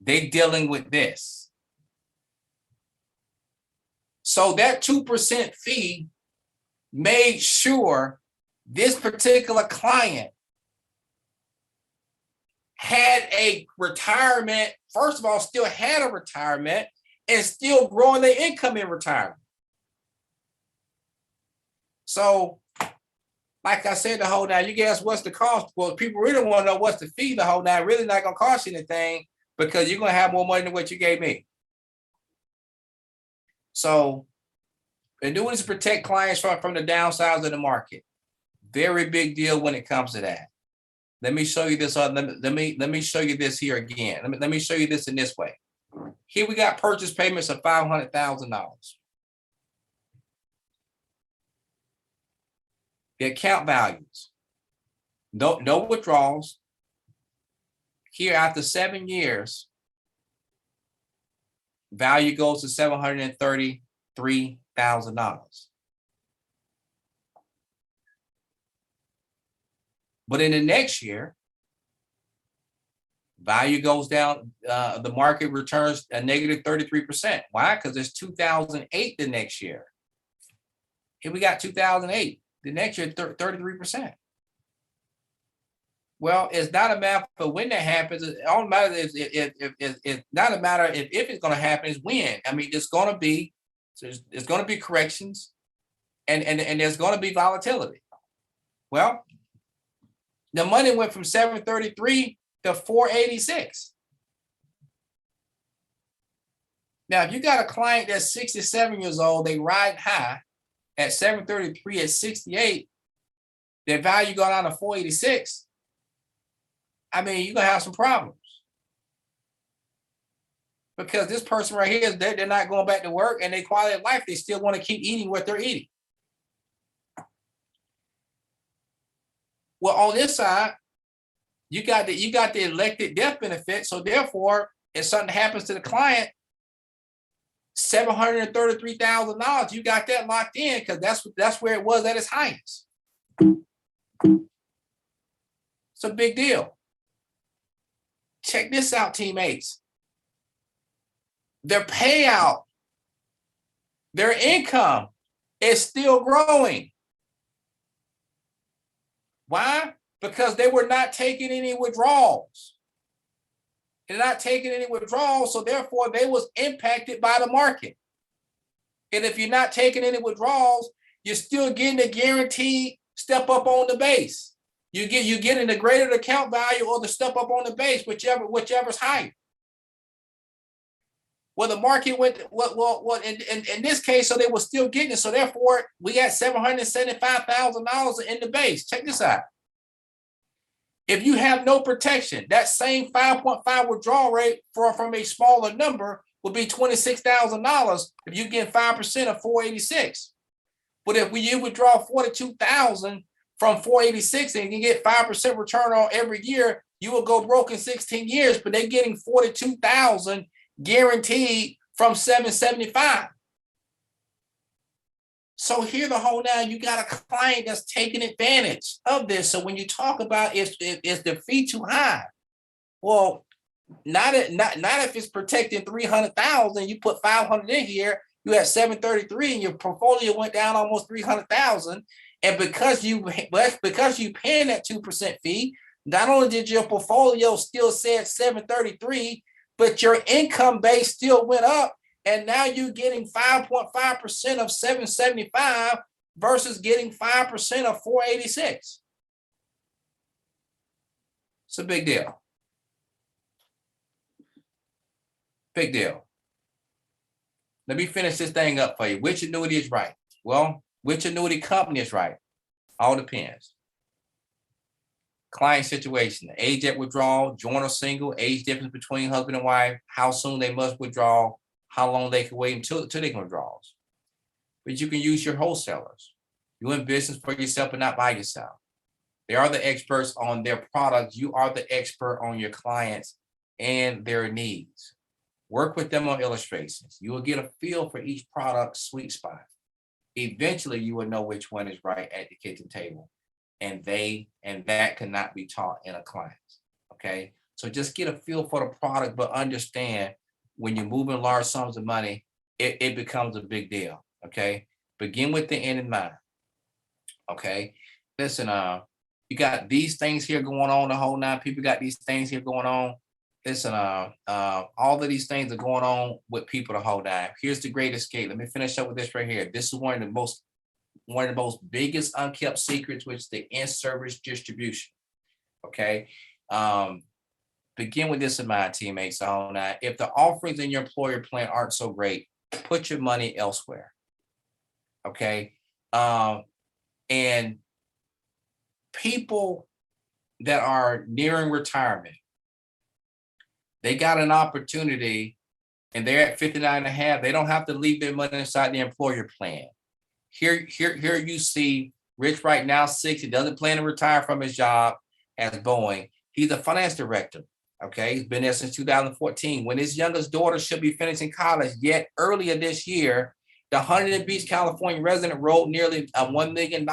They're dealing with this. So that 2% fee made sure this particular client had a retirement, first of all, still had a retirement and still growing their income in retirement. So, like I said, the whole now, you guess what's the cost? Well, people really want to know what's the fee the whole now. Really not going to cost you anything because you're going to have more money than what you gave me. So, annuities protect clients from the downsides of the market. Very big deal when it comes to that. Let me show you this. Let me show you this here again. Let me show you this in this way. Here we got purchase payments of $500,000. The account values, no withdrawals. Here after 7 years, value goes to $733,000. But in the next year, value goes down, the market returns a negative 33%. Why? Because it's 2008 the next year. Here we got 2008. The next year, 33%. Well, it's not a matter of when that happens. All that matters is it's not a matter if it's going to happen, is when. I mean, it's going to be corrections and there's going to be volatility. Well, the money went from 733 to 486. Now, if you got a client that's 67 years old, they ride high at 733 at 68, their value go down to 486. I mean, you're gonna have some problems. Because this person right here, they're not going back to work and their quality of life, they still want to keep eating what they're eating. Well, on this side, you got the elected death benefit. So therefore, if something happens to the client, $733,000, you got that locked in because that's where it was at its highest. It's a big deal. Check this out, teammates. Their payout, their income is still growing. Why? Because they were not taking any withdrawals. They're not taking any withdrawals, so therefore they was impacted by the market. And if you're not taking any withdrawals, you're still getting a guaranteed step up on the base. You're getting the greater the account value or the step up on the base, whichever's higher. Well, the market went in this case, so they were still getting it. So therefore, we got $775,000 in the base. Check this out. If you have no protection, that same 5.5 withdrawal rate from a smaller number would be $26,000 if you get 5% of 486. But if you withdraw 42,000 from 486 and you get 5% return on every year, you will go broke in 16 years, but they're getting 42,000 guaranteed from 775. So here the whole now you got a client that's taking advantage of this. So when you talk about is the fee too high? Well, not if it's protecting 300,000. You put 500 in here, you had 733, and your portfolio went down almost 300,000. And because you paying that 2% fee, not only did your portfolio still say at 733, but your income base still went up, and now you're getting 5.5% of 775 versus getting 5% of 486. It's a big deal. Big deal. Let me finish this thing up for you. Which annuity is right? Well, which annuity company is right? All depends. Client situation, age at withdrawal, joint or single, age difference between husband and wife, how soon they must withdraw, how long they can wait until they can withdraw. But you can use your wholesalers. You're in business for yourself but not by yourself. They are the experts on their products. You are the expert on your clients and their needs. Work with them on illustrations. You will get a feel for each product's sweet spot. Eventually, you will know which one is right at the kitchen table. And that cannot be taught in a class. Okay. So just get a feel for the product, but understand when you're moving large sums of money, it becomes a big deal. Okay. Begin with the end in mind. Okay. Listen, you got these things here going on the whole nine. People got these things here going on. Listen, all of these things are going on with people the whole nine. Here's the great escape. Let me finish up with this right here. This is one of the most biggest unkept secrets, which is the in-service distribution. Okay. Begin with this in mind, teammates. So now, if the offerings in your employer plan aren't so great, put your money elsewhere. Okay. And people that are nearing retirement, they got an opportunity and they're at 59 and a half. They don't have to leave their money inside the employer plan. Here you see Rich right now, 60, doesn't plan to retire from his job as Boeing. He's a finance director. Okay, he's been there since 2014. When his youngest daughter should be finishing college, yet earlier this year, the Huntington Beach, California resident wrote nearly $1 million,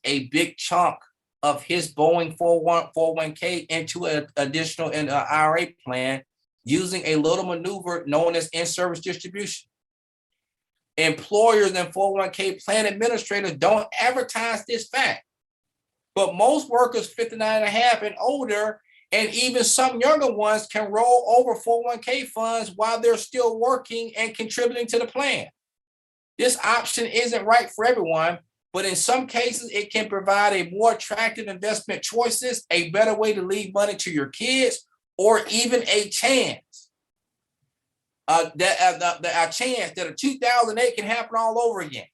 a big chunk of his Boeing 401k into an additional IRA plan using a little maneuver known as in-service distribution. Employers and 401k plan administrators don't advertise this fact, but most workers 59 and a half and older, and even some younger ones, can roll over 401k funds while they're still working and contributing to the plan. This option isn't right for everyone, but in some cases, it can provide a more attractive investment choices, a better way to leave money to your kids, or even a chance. A chance that a 2008 can happen all over again.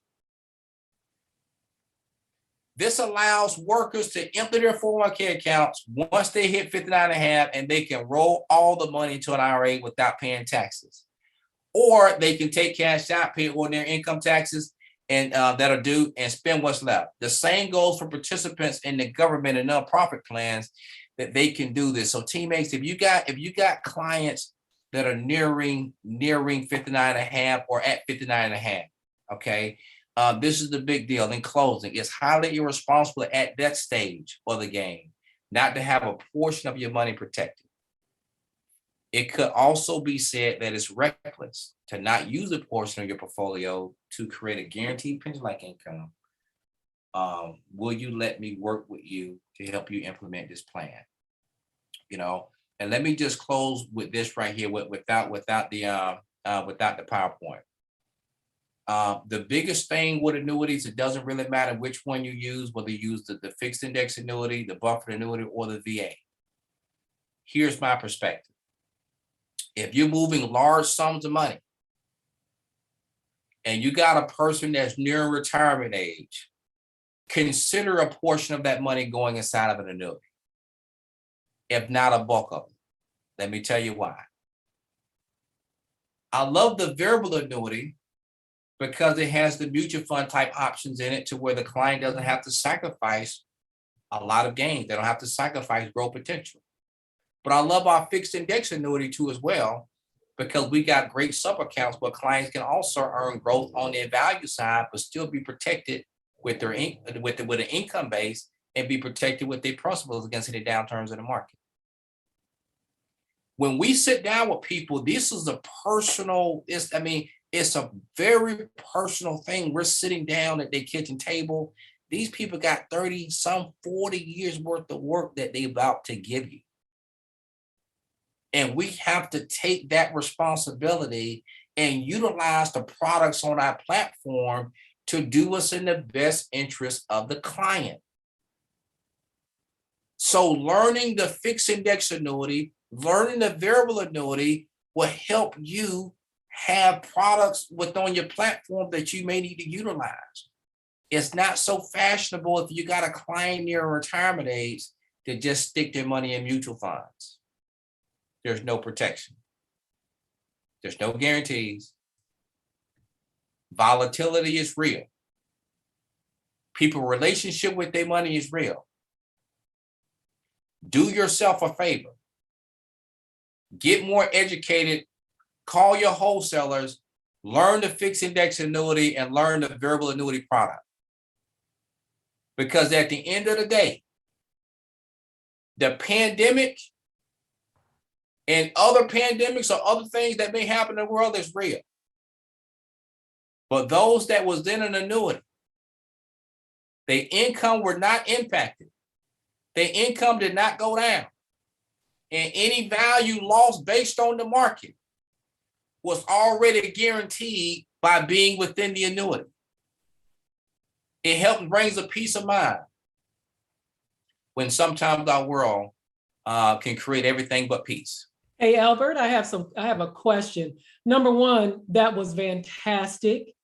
This allows workers to empty their 401k accounts once they hit 59 and a half, and they can roll all the money into an IRA without paying taxes. Or they can take cash out, pay ordinary income taxes and that are due, and spend what's left. The same goes for participants in the government and nonprofit plans, that they can do this. So teammates, if you got clients that are nearing 59 and a half or at 59 and a half, okay, This is the big deal in closing. It's highly irresponsible at that stage of the game not to have a portion of your money protected. It could also be said that it's reckless to not use a portion of your portfolio to create a guaranteed pension-like income. Will you let me work with you to help you implement this plan? And let me just close with this right here without the PowerPoint. The biggest thing with annuities, it doesn't really matter which one you use, whether you use the fixed index annuity, the buffered annuity, or the VA. Here's my perspective. If you're moving large sums of money and you got a person that's near retirement age, consider a portion of that money going inside of an annuity, if not a bulk of it. Let me tell you why. I love the variable annuity because it has the mutual fund type options in it to where the client doesn't have to sacrifice a lot of gains. They don't have to sacrifice growth potential. But I love our fixed index annuity too as well, because we got great sub accounts where clients can also earn growth on their value side, but still be protected with their with an income base and be protected with their principles against any downturns in the market. When we sit down with people, this is a personal, it's a very personal thing. We're sitting down at their kitchen table. These people got 30, some 40 years worth of work that they're about to give you. And we have to take that responsibility and utilize the products on our platform to do what's in the best interest of the client. So learning the fixed index annuity, learning the variable annuity will help you have products within your platform that you may need to utilize. It's not so fashionable if you got a client near retirement age to just stick their money in mutual funds. There's no protection. There's no guarantees. Volatility is real. People's relationship with their money is real. Do yourself a favor. Get more educated. Call your wholesalers. Learn the fixed index annuity and learn the variable annuity product. Because at the end of the day, the pandemic and other pandemics or other things that may happen in the world is real. But those that was in an annuity, their income were not impacted. Their income did not go down. And any value lost based on the market was already guaranteed by being within the annuity. It helps brings a peace of mind when sometimes our world can create everything but peace. Hey, Albert, I have a question. Number one, that was fantastic.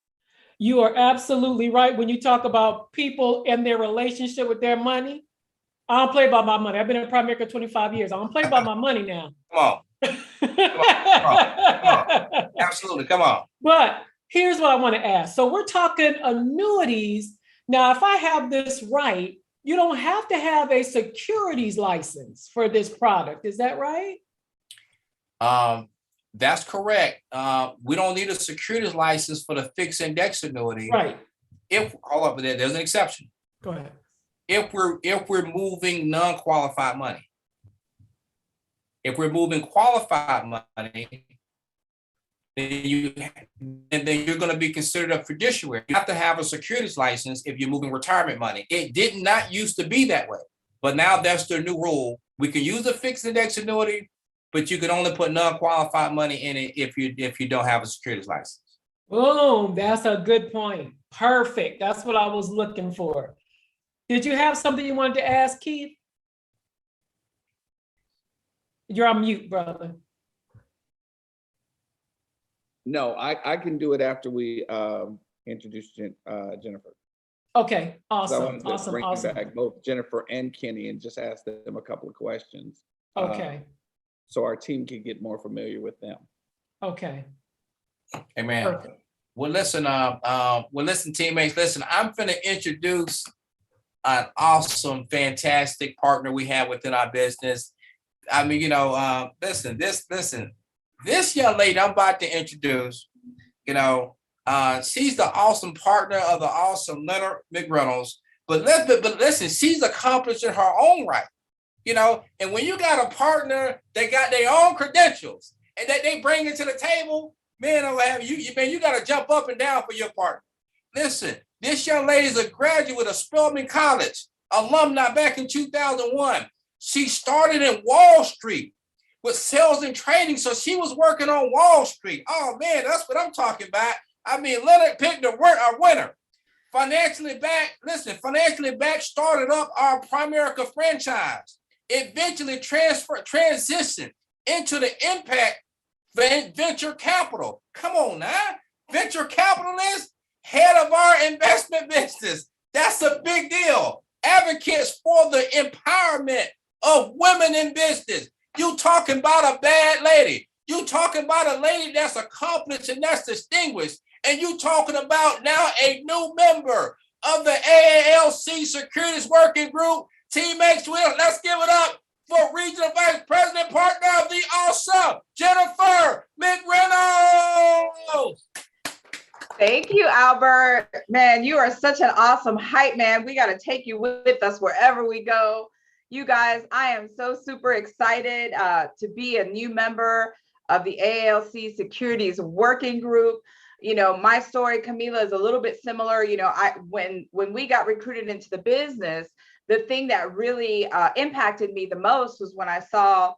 You are absolutely right when you talk about people and their relationship with their money. I don't play about my money. I've been in Prime America 25 years. I don't play about my money now. Come on. Come on. Absolutely. Come on. But here's what I want to ask. So we're talking annuities. Now, if I have this right, you don't have to have a securities license for this product. Is that right? That's correct. We don't need a securities license for the fixed index annuity. Right. Hold up, there's an exception. Go ahead. If we're moving non-qualified money. If we're moving qualified money, then you're going to be considered a fiduciary. You have to have a securities license if you're moving retirement money. It did not used to be that way, but now that's the new rule. We can use a fixed index annuity, but you can only put non-qualified money in it if you don't have a securities license. Boom, that's a good point. Perfect. That's what I was looking for. Did you have something you wanted to ask, Keith? You're on mute, brother. No, I can do it after we introduce Jennifer. Okay, I awesome, wanted to bring awesome. back both Jennifer and Kenny and just ask them a couple of questions. Okay, So our team can get more familiar with them. okay. Amen. Perfect. Well, listen, teammates. Listen, I'm going to introduce an awesome, fantastic partner we have within our business. I mean, this young lady I'm about to introduce, She's the awesome partner of the awesome Leonard McReynolds. But listen, she's accomplished in her own right. And when you got a partner that got their own credentials and that they bring it to the table, man, you got to jump up and down for your partner. Listen, this young lady is a graduate of Spelman College, alumni back in 2001. She started in Wall Street with sales and trading. So she was working on Wall Street. Oh man, that's what I'm talking about. I mean, Leonard picked a winner. Financially back, started up our Primerica franchise. Eventually transitioned into the impact venture capital. Come on now. Venture capitalist, head of our investment business. That's a big deal. Advocates for the empowerment of women in business. You talking about a bad lady. You talking about a lady that's accomplished and that's distinguished. And you talking about now a new member of the AALC Securities Working Group. Teammates, let's give it up for Regional Vice President, partner of the awesome Jennifer McReynolds. Thank you, Albert. Man, you are such an awesome hype man. We got to take you with us wherever we go. You guys, I am so super excited to be a new member of the AALC Securities Working Group. My story, Camila, is a little bit similar. When we got recruited into the business, the thing that really impacted me the most was when I saw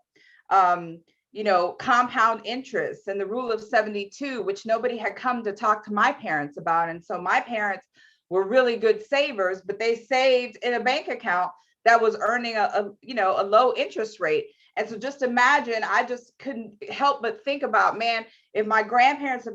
compound interest and the rule of 72, which nobody had come to talk to my parents about. And so my parents were really good savers, but they saved in a bank account that was earning a low interest rate. And so just imagine, I just couldn't help but think about, man, if my parents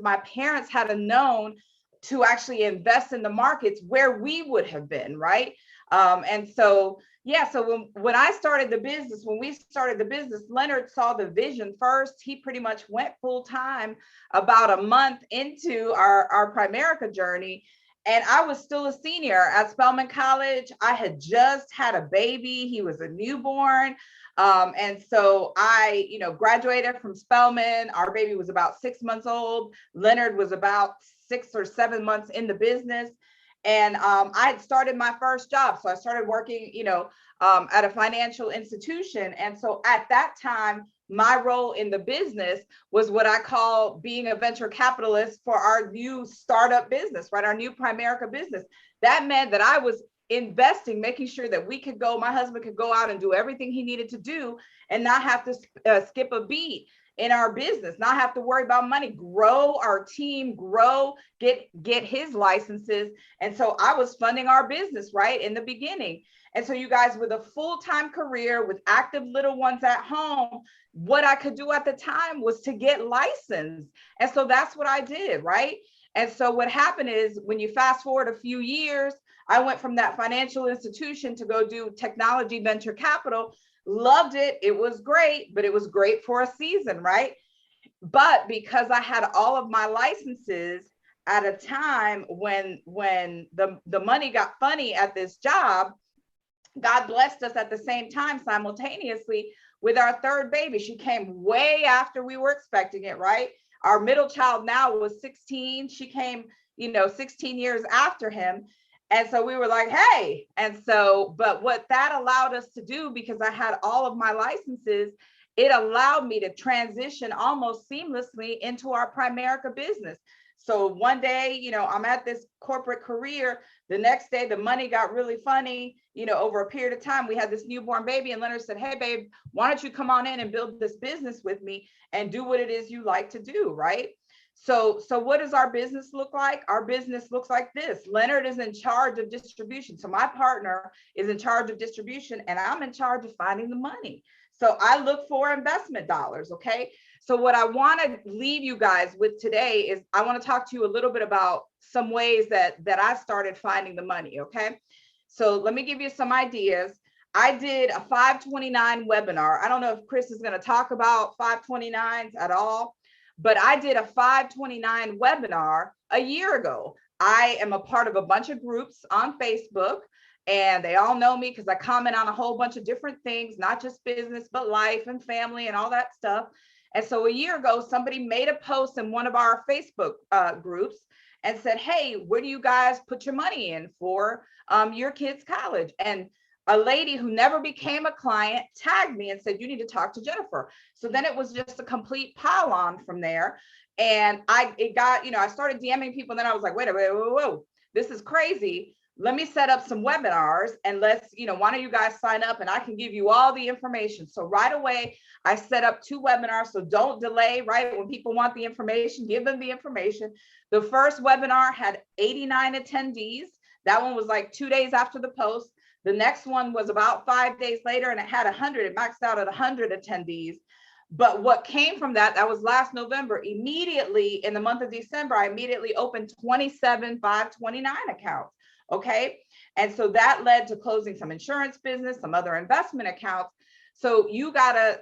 had known to actually invest in the markets, where we would have been, right? So when I started the business, when we started the business, Leonard saw the vision first. He pretty much went full time about a month into our Primerica journey. And I was still a senior at Spelman College. I had just had a baby. He was a newborn. And so I, graduated from Spelman. Our baby was about 6 months old. Leonard was about 6 or 7 months in the business. And I had started my first job. So I started working, at a financial institution. And so at that time, my role in the business was what I call being a venture capitalist for our new startup business, right? Our new Primerica business. That meant that I was investing, making sure that my husband could go out and do everything he needed to do and not have to skip a beat in our business, not have to worry about money, grow our team, get his licenses. And so I was funding our business right in the beginning. And so you guys, with a full-time career, with active little ones at home, what I could do at the time was to get licensed. And so that's what I did, right? And so what happened is, when you fast forward a few years, I went from that financial institution to go do technology venture capital. Loved it. It was great, but it was great for a season, right? But because I had all of my licenses at a time when the money got funny at this job, God blessed us at the same time simultaneously with our third baby. She came way after we were expecting it, right? Our middle child now was 16. She came, 16 years after him. And so we were like, hey, but what that allowed us to do, because I had all of my licenses, it allowed me to transition almost seamlessly into our Primerica business. So one day, I'm at this corporate career. The next day, the money got really funny. Over a period of time, we had this newborn baby, and Leonard said, hey, babe, why don't you come on in and build this business with me and do what it is you like to do, right? So what does our business look like? Our business looks like this. Leonard is in charge of distribution. So my partner is in charge of distribution, and I'm in charge of finding the money. So I look for investment dollars, okay? So what I want to leave you guys with today is I want to talk to you a little bit about some ways that I started finding the money, okay? So let me give you some ideas. I did a 529 webinar. I don't know if Chris is going to talk about 529s at all, but I did a 529 webinar a year ago. I am a part of a bunch of groups on Facebook, and they all know me because I comment on a whole bunch of different things, not just business, but life and family and all that stuff. And so a year ago, somebody made a post in one of our Facebook groups, and said, hey, where do you guys put your money in for your kids' college? And a lady who never became a client tagged me and said, you need to talk to Jennifer. So then it was just a complete pile on from there. And it got, I started DMing people, and then I was like, wait, whoa, this is crazy. Let me set up some webinars, and let's, why don't you guys sign up and I can give you all the information. So right away, I set up 2 webinars. So don't delay, right? When people want the information, give them the information. The first webinar had 89 attendees. That one was like 2 days after the post. The next one was about 5 days later, and it had 100, it maxed out at 100 attendees. But what came from that was last November. Immediately in the month of December, I immediately opened 27 529 accounts. Okay. And so that led to closing some insurance business, some other investment accounts. So you gotta,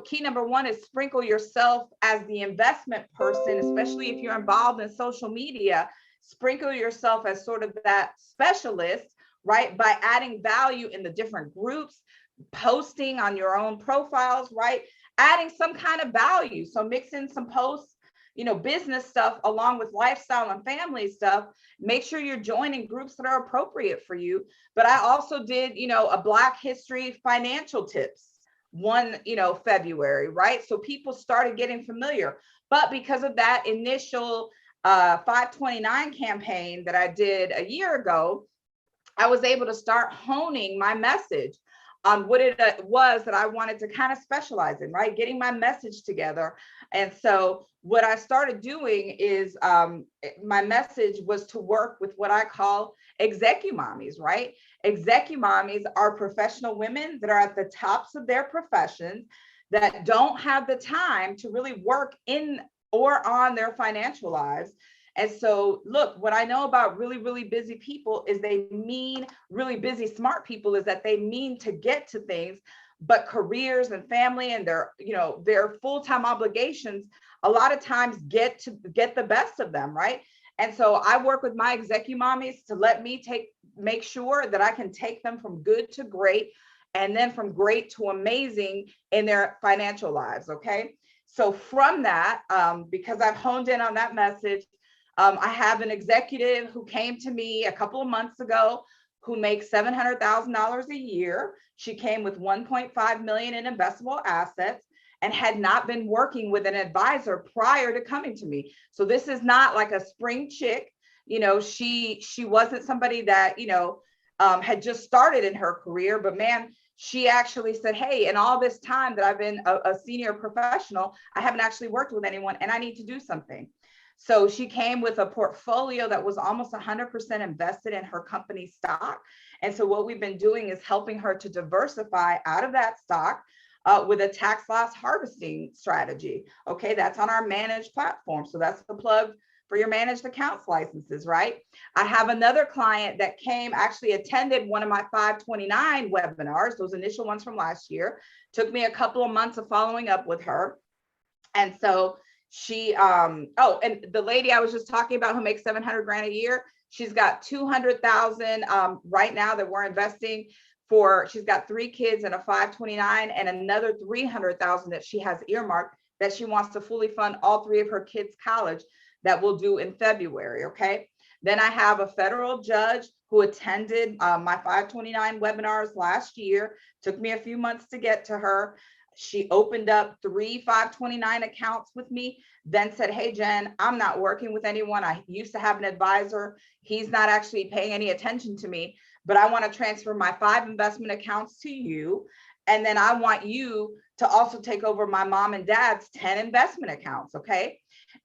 key number 1 is sprinkle yourself as the investment person, especially if you're involved in social media. Sprinkle yourself as sort of that specialist, right? By adding value in the different groups, posting on your own profiles, right? Adding some kind of value. So mix in some posts, business stuff along with lifestyle and family stuff. Make sure you're joining groups that are appropriate for you. But I also did, a Black History financial tips one, February, right? So people started getting familiar. But because of that initial 529 campaign that I did a year ago, I was able to start honing my message on what it was that I wanted to kind of specialize in, right? Getting my message together. And so what I started doing is my message was to work with what I call execumommies, right? Execumommies are professional women that are at the tops of their professions that don't have the time to really work in or on their financial lives. And so, look, what I know about really, really busy people is they mean really busy, smart people is that they mean to get to things, but careers and family and their full-time obligations, a lot of times get the best of them, right? And so I work with my execumommies to let me make sure that I can take them from good to great, and then from great to amazing in their financial lives, okay? So from that, because I've honed in on that message, I have an executive who came to me a couple of months ago who makes $700,000 a year. She came with 1.5 million in investable assets and had not been working with an advisor prior to coming to me. So this is not like a spring chick. She wasn't somebody that, had just started in her career, but man, she actually said, hey, in all this time that I've been a senior professional, I haven't actually worked with anyone and I need to do something. So she came with a portfolio that was almost 100% invested in her company stock. And so what we've been doing is helping her to diversify out of that stock with a tax loss harvesting strategy. Okay, that's on our managed platform. So that's the plug for your managed accounts licenses, right? I have another client that actually attended one of my 529 webinars, those initial ones from last year. Took me a couple of months of following up with her. And so she, and the lady I was just talking about who makes 700 grand a year, she's got 200,000 right now that we're investing for. She's got 3 kids and a 529 and another 300,000 that she has earmarked that she wants to fully fund all 3 of her kids' college that we'll do in February. Okay. Then I have a federal judge who attended my 529 webinars last year. Took me a few months to get to her. She opened up 3 529 accounts with me, then said, hey, Jen, I'm not working with anyone. I used to have an advisor. He's not actually paying any attention to me, but I want to transfer my 5 investment accounts to you. And then I want you to also take over my mom and dad's 10 investment accounts. Okay.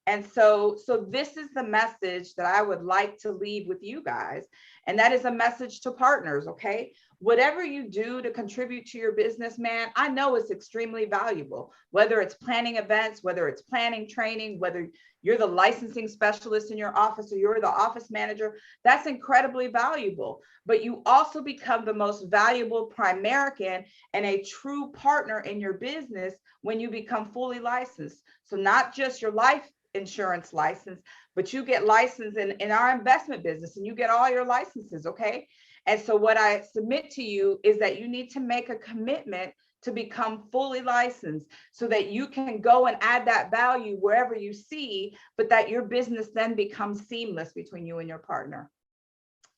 And so this is the message that I would like to leave with you guys. And that is a message to partners. Okay. Whatever you do to contribute to your business, man, I know it's extremely valuable, whether it's planning events, whether it's planning training, whether you're the licensing specialist in your office or you're the office manager, that's incredibly valuable. But you also become the most valuable Primerican and a true partner in your business when you become fully licensed. So not just your life insurance license, but you get licensed in our investment business and you get all your licenses, okay? And so what I submit to you is that you need to make a commitment to become fully licensed so that you can go and add that value wherever you see, but that your business then becomes seamless between you and your partner.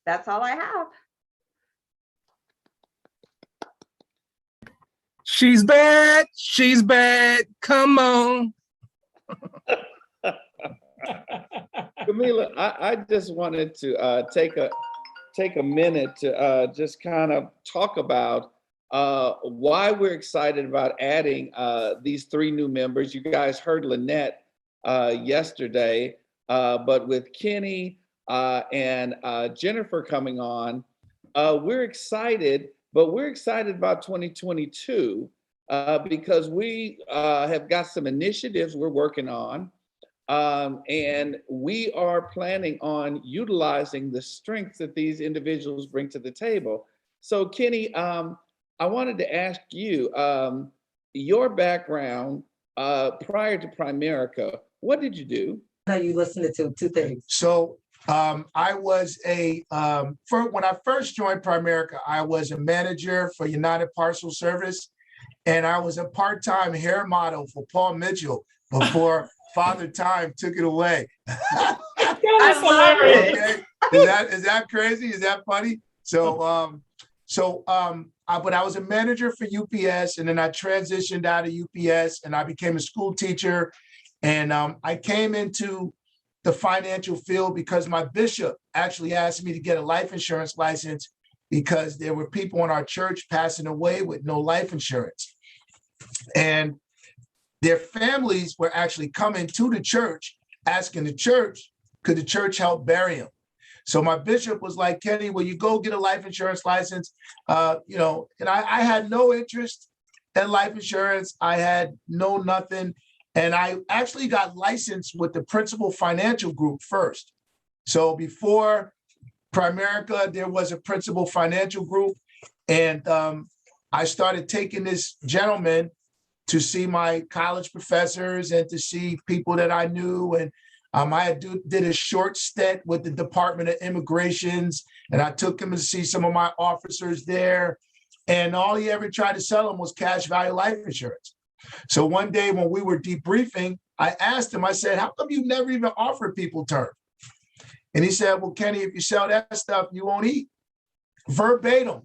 That's all I have. She's bad. She's bad. Come on. Camila, I just wanted to take a minute to just kind of talk about why we're excited about adding these 3 new members. You guys heard Lynette yesterday, but with Kenny and Jennifer coming on, we're excited, but we're excited about 2022 because we have got some initiatives we're working on. And we are planning on utilizing the strengths that these individuals bring to the table. So Kenny, I wanted to ask you, your background prior to Primerica, what did you do? How you listening to 2 things? So I was when I first joined Primerica, I was a manager for United Parcel Service, and I was a part-time hair model for Paul Mitchell before Father Time took it away. That's hilarious. Okay. Is that crazy? Is that funny? But I was a manager for UPS, and then I transitioned out of UPS and I became a school teacher. And I came into the financial field because my bishop actually asked me to get a life insurance license because there were people in our church passing away with no life insurance. And their families were actually coming to the church, asking the church, could the church help bury them? So my bishop was like, Kenny, will you go get a life insurance license? And I had no interest in life insurance. I had no nothing. And I actually got licensed with the Principal Financial Group first. So before Primerica, there was a Principal Financial Group. And I started taking this gentleman to see my college professors and to see people that I knew. And I did a short stint with the Department of Immigrations, and I took him to see some of my officers there. And all he ever tried to sell him was cash value life insurance. So one day when we were debriefing, I asked him, I said, how come you never even offered people term? And he said, well, Kenny, if you sell that stuff, you won't eat. Verbatim.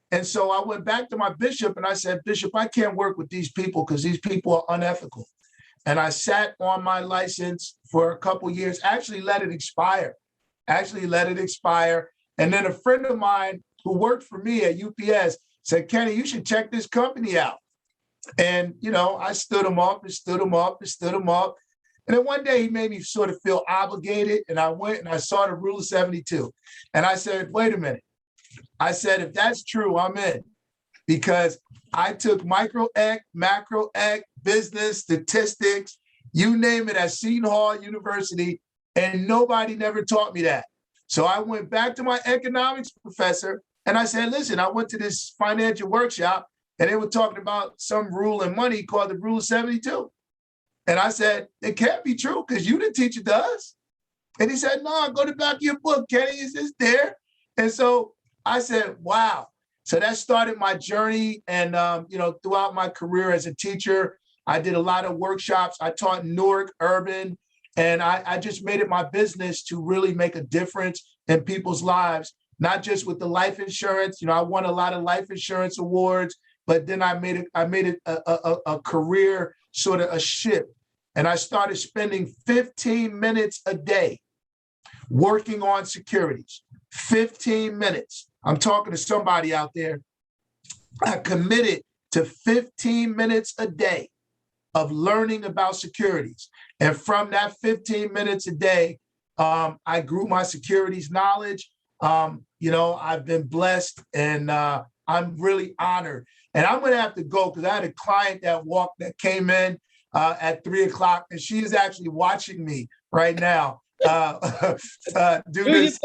And so I went back to my bishop and I said, Bishop, I can't work with these people because these people are unethical. And I sat on my license for a couple of years, actually let it expire. And then a friend of mine who worked for me at UPS said, Kenny, you should check this company out. And, I stood him up. And then one day he made me sort of feel obligated. And I went and I saw the Rule of 72. And I said, wait a minute. I said, if that's true, I'm in. Because I took microec, macroec, business, statistics, you name it, at Seton Hall University, and nobody never taught me that. So I went back to my economics professor and I said, listen, I went to this financial workshop and they were talking about some rule in money called the Rule of 72. And I said, it can't be true because you didn't teach it to us. And he said, no, go to the back of your book, Kenny, it's there. And so I said, wow. So that started my journey. And, throughout my career as a teacher, I did a lot of workshops. I taught Newark, Urban, and I just made it my business to really make a difference in people's lives, not just with the life insurance. I won a lot of life insurance awards, but then I made it a career, sort of a shift. And I started spending 15 minutes a day working on securities. 15 minutes. I'm talking to somebody out there. I committed to 15 minutes a day of learning about securities. And from that 15 minutes a day, I grew my securities knowledge. I've been blessed and I'm really honored. And I'm going to have to go because I had a client that came in at 3:00 and she is actually watching me right now. Do this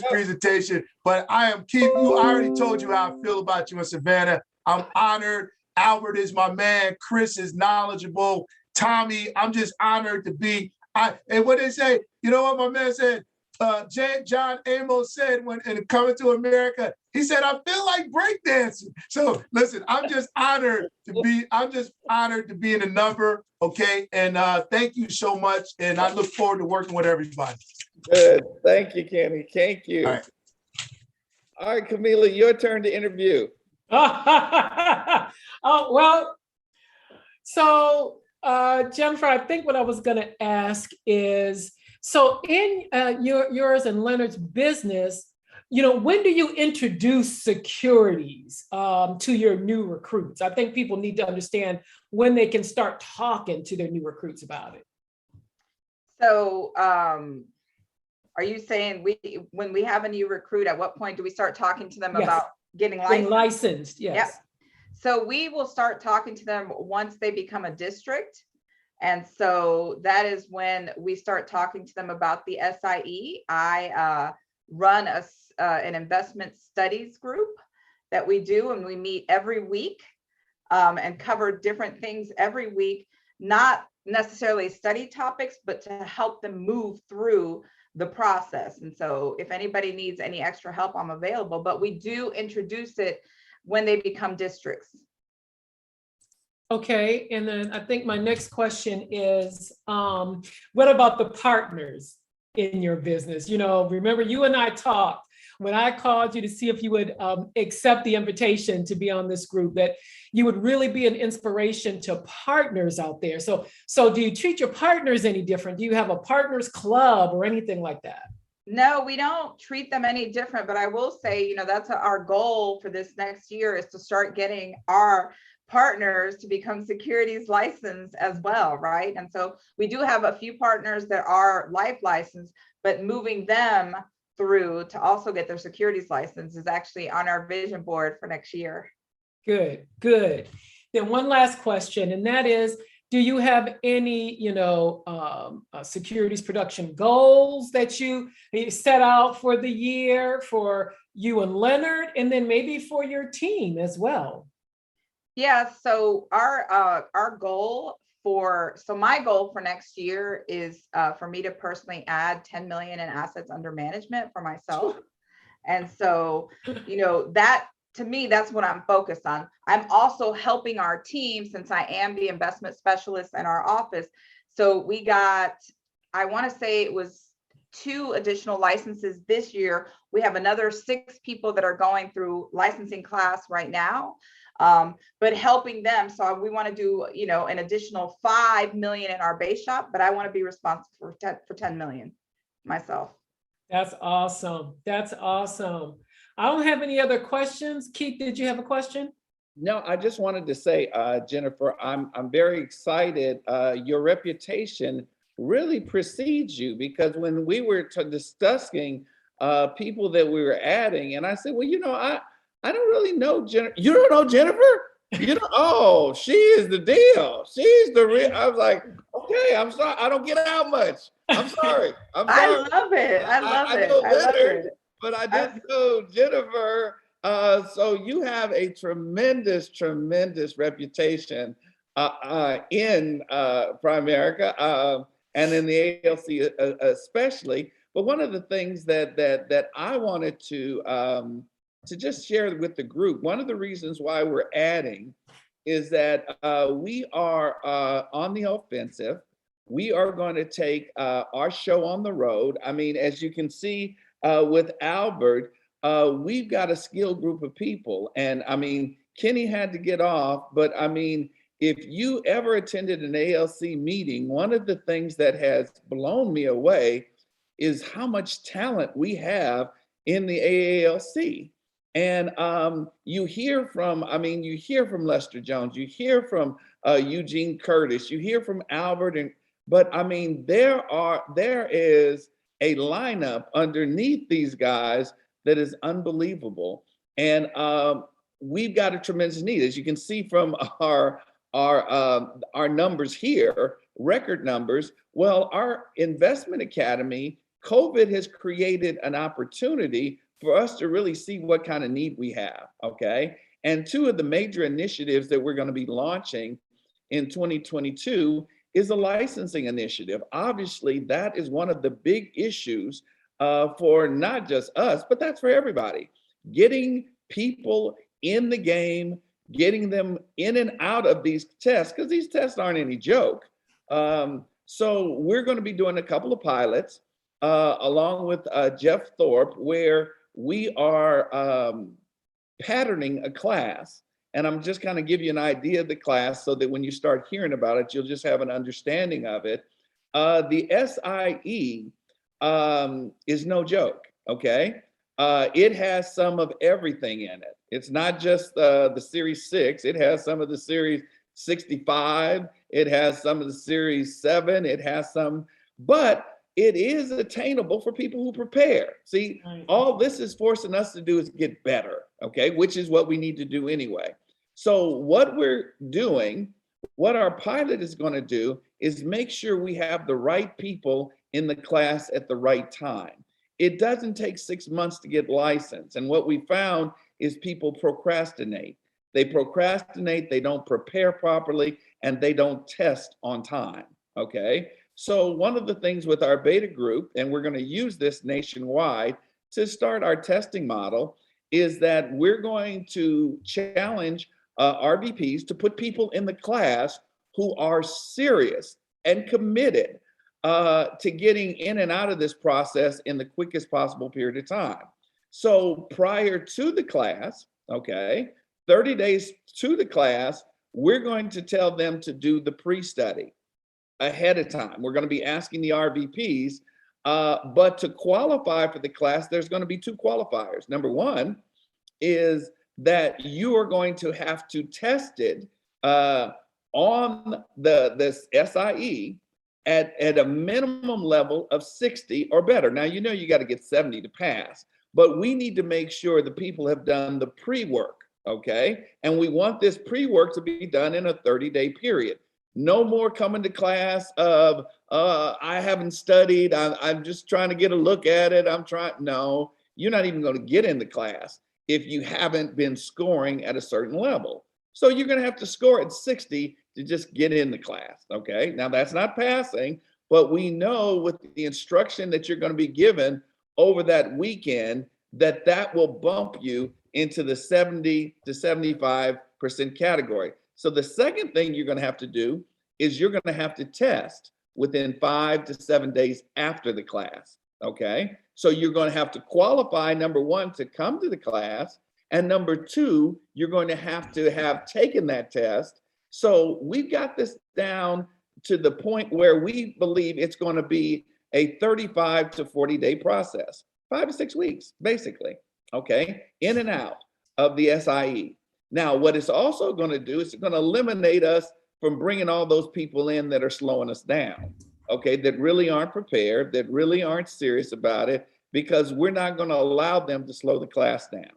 presentation. But I am Keith. I already told you how I feel about you in Savannah. I'm honored. Albert is my man. Chris is knowledgeable. Tommy, I'm just honored to be. And what they say, you know what my man said? John Amos said when in Coming to America, He said, I feel like breakdancing. So listen, I'm just honored to be in the number. Okay. And thank you so much. And I look forward to working with everybody. Good. Thank you, Kenny. Thank you. All right. All right, Camila, your turn to interview. Oh, well, so Jennifer, I think what I was going to ask is, so in yours and Leonard's business, when do you introduce securities to your new recruits? I think people need to understand when they can start talking to their new recruits about it. So are you saying when we have a new recruit, at what point do we start talking to them Yes. about getting licensed? Getting licensed, yes. Yep. So we will start talking to them once they become a district. And so that is when we start talking to them about the SIE. I run an investment studies group that we do, and we meet every week and cover different things every week, not necessarily study topics, but to help them move through the process. And so if anybody needs any extra help, I'm available, but we do introduce it when they become districts. Okay, and then I think my next question is, what about the partners in your business? Remember you and I talked when I called you to see if you would accept the invitation to be on this group, that you would really be an inspiration to partners out there. So do you treat your partners any different? Do you have a partners club or anything like that? No, we don't treat them any different, but I will say, that's our goal for this next year, is to start getting our partners to become securities licensed as well, right? And so we do have a few partners that are life licensed, but moving them through to also get their securities license is actually on our vision board for next year. Good. Then one last question, and that is, do you have any, securities production goals that you set out for the year for you and Leonard, and then maybe for your team as well? Yeah, so our goal my goal for next year is for me to personally add 10 million in assets under management for myself. And so, that to me, that's what I'm focused on. I'm also helping our team, since I am the investment specialist in our office. So we got, I want to say it was 2 additional licenses this year. We have another 6 people that are going through licensing class right now. But helping them. So we want to do, an additional 5 million in our base shop, but I want to be responsible for 10 million myself. That's awesome. I don't have any other questions. Keith, did you have a question? No, I just wanted to say, Jennifer, I'm very excited. Your reputation really precedes you, because when we were discussing people that we were adding, and I said, well, I don't really know Jennifer. You don't know Jennifer? Oh, she is the deal. She's the real. I was like, okay, I'm sorry. I don't get out much. I'm sorry. I love it. I love it. But I didn't know Jennifer. So you have a tremendous reputation in Primerica and in the AALC especially. But one of the things that I wanted to just share with the group, one of the reasons why we're adding is that we are on the offensive. We are going to take our show on the road. I mean, as you can see with Albert, we've got a skilled group of people. And I mean, Kenny had to get off, but I mean, if you ever attended an AALC meeting, one of the things that has blown me away is how much talent we have in the AALC. And you hear from Lester Jones, you hear from Eugene Curtis, you hear from Albert, but I mean, there is a lineup underneath these guys that is unbelievable. And we've got a tremendous need. As you can see from our numbers here, record numbers. Well, our investment academy, COVID has created an opportunity for us to really see what kind of need we have, okay? And 2 of the major initiatives that we're going to be launching in 2022 is a licensing initiative. Obviously, that is one of the big issues for not just us, but that's for everybody. getting people in the game, getting them in and out of these tests, because these tests aren't any joke. So we're going to be doing a couple of pilots along with Jeff Thorpe, where we are patterning a class. And I'm just kind of give you an idea of the class so that when you start hearing about it, you'll just have an understanding of it. The SIE is no joke, okay? It has some of everything in it. It's not just the Series 6. It has some of the Series 65. It has some of the Series 7. It has some, but it is attainable for people who prepare. See, all this is forcing us to do is get better, okay? Which is what we need to do anyway. So what we're doing, what our pilot is going to do is make sure we have the right people in the class at the right time. It doesn't take 6 months to get licensed. And what we found is people procrastinate. They procrastinate, they don't prepare properly, and they don't test on time, okay? So one of the things with our beta group, and we're going to use this nationwide to start our testing model, is that we're going to challenge RVPs to put people in the class who are serious and committed to getting in and out of this process in the quickest possible period of time. So prior to the class, okay, 30 days to the class, we're going to tell them to do the pre-study ahead of time. We're going to be asking the RVPs, but to qualify for the class, there's going to be 2 qualifiers. Number one is that you are going to have to test it on this SIE at a minimum level of 60 or better. Now, you know you got to get 70 to pass, but we need to make sure the people have done the pre-work, okay? And we want this pre-work to be done in a 30-day period. No more coming to class of, I haven't studied, I'm just trying to get a look at it, no, you're not even going to get in the class if you haven't been scoring at a certain level. So you're going to have to score at 60 to just get in the class, okay? Now that's not passing, but we know with the instruction that you're going to be given over that weekend that will bump you into the 70 to 75% category. So the second thing you're going to have to do is you're going to have to test within 5 to 7 days after the class, okay? So you're going to have to qualify, number one, to come to the class, and number two, you're going to have taken that test. So we've got this down to the point where we believe it's going to be a 35 to 40-day process, 5 to 6 weeks, basically, okay, in and out of the SIE. Now, what it's also going to do is it's going to eliminate us from bringing all those people in that are slowing us down, okay, that really aren't prepared, that really aren't serious about it, because we're not going to allow them to slow the class down.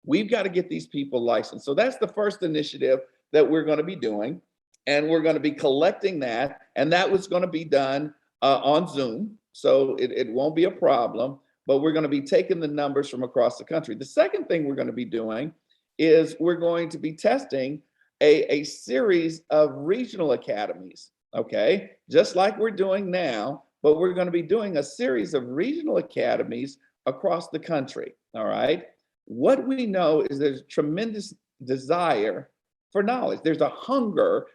We've got to get these people licensed. So that's the first initiative that we're going to be doing. And we're going to be collecting that. And that was going to be done on Zoom. So it won't be a problem, but we're going to be taking the numbers from across the country. The second thing we're going to be doing is we're going to be testing a series of regional academies, okay? Just like we're doing now, but we're going to be doing a series of regional academies across the country, all right? What we know is there's tremendous desire for knowledge. There's a hunger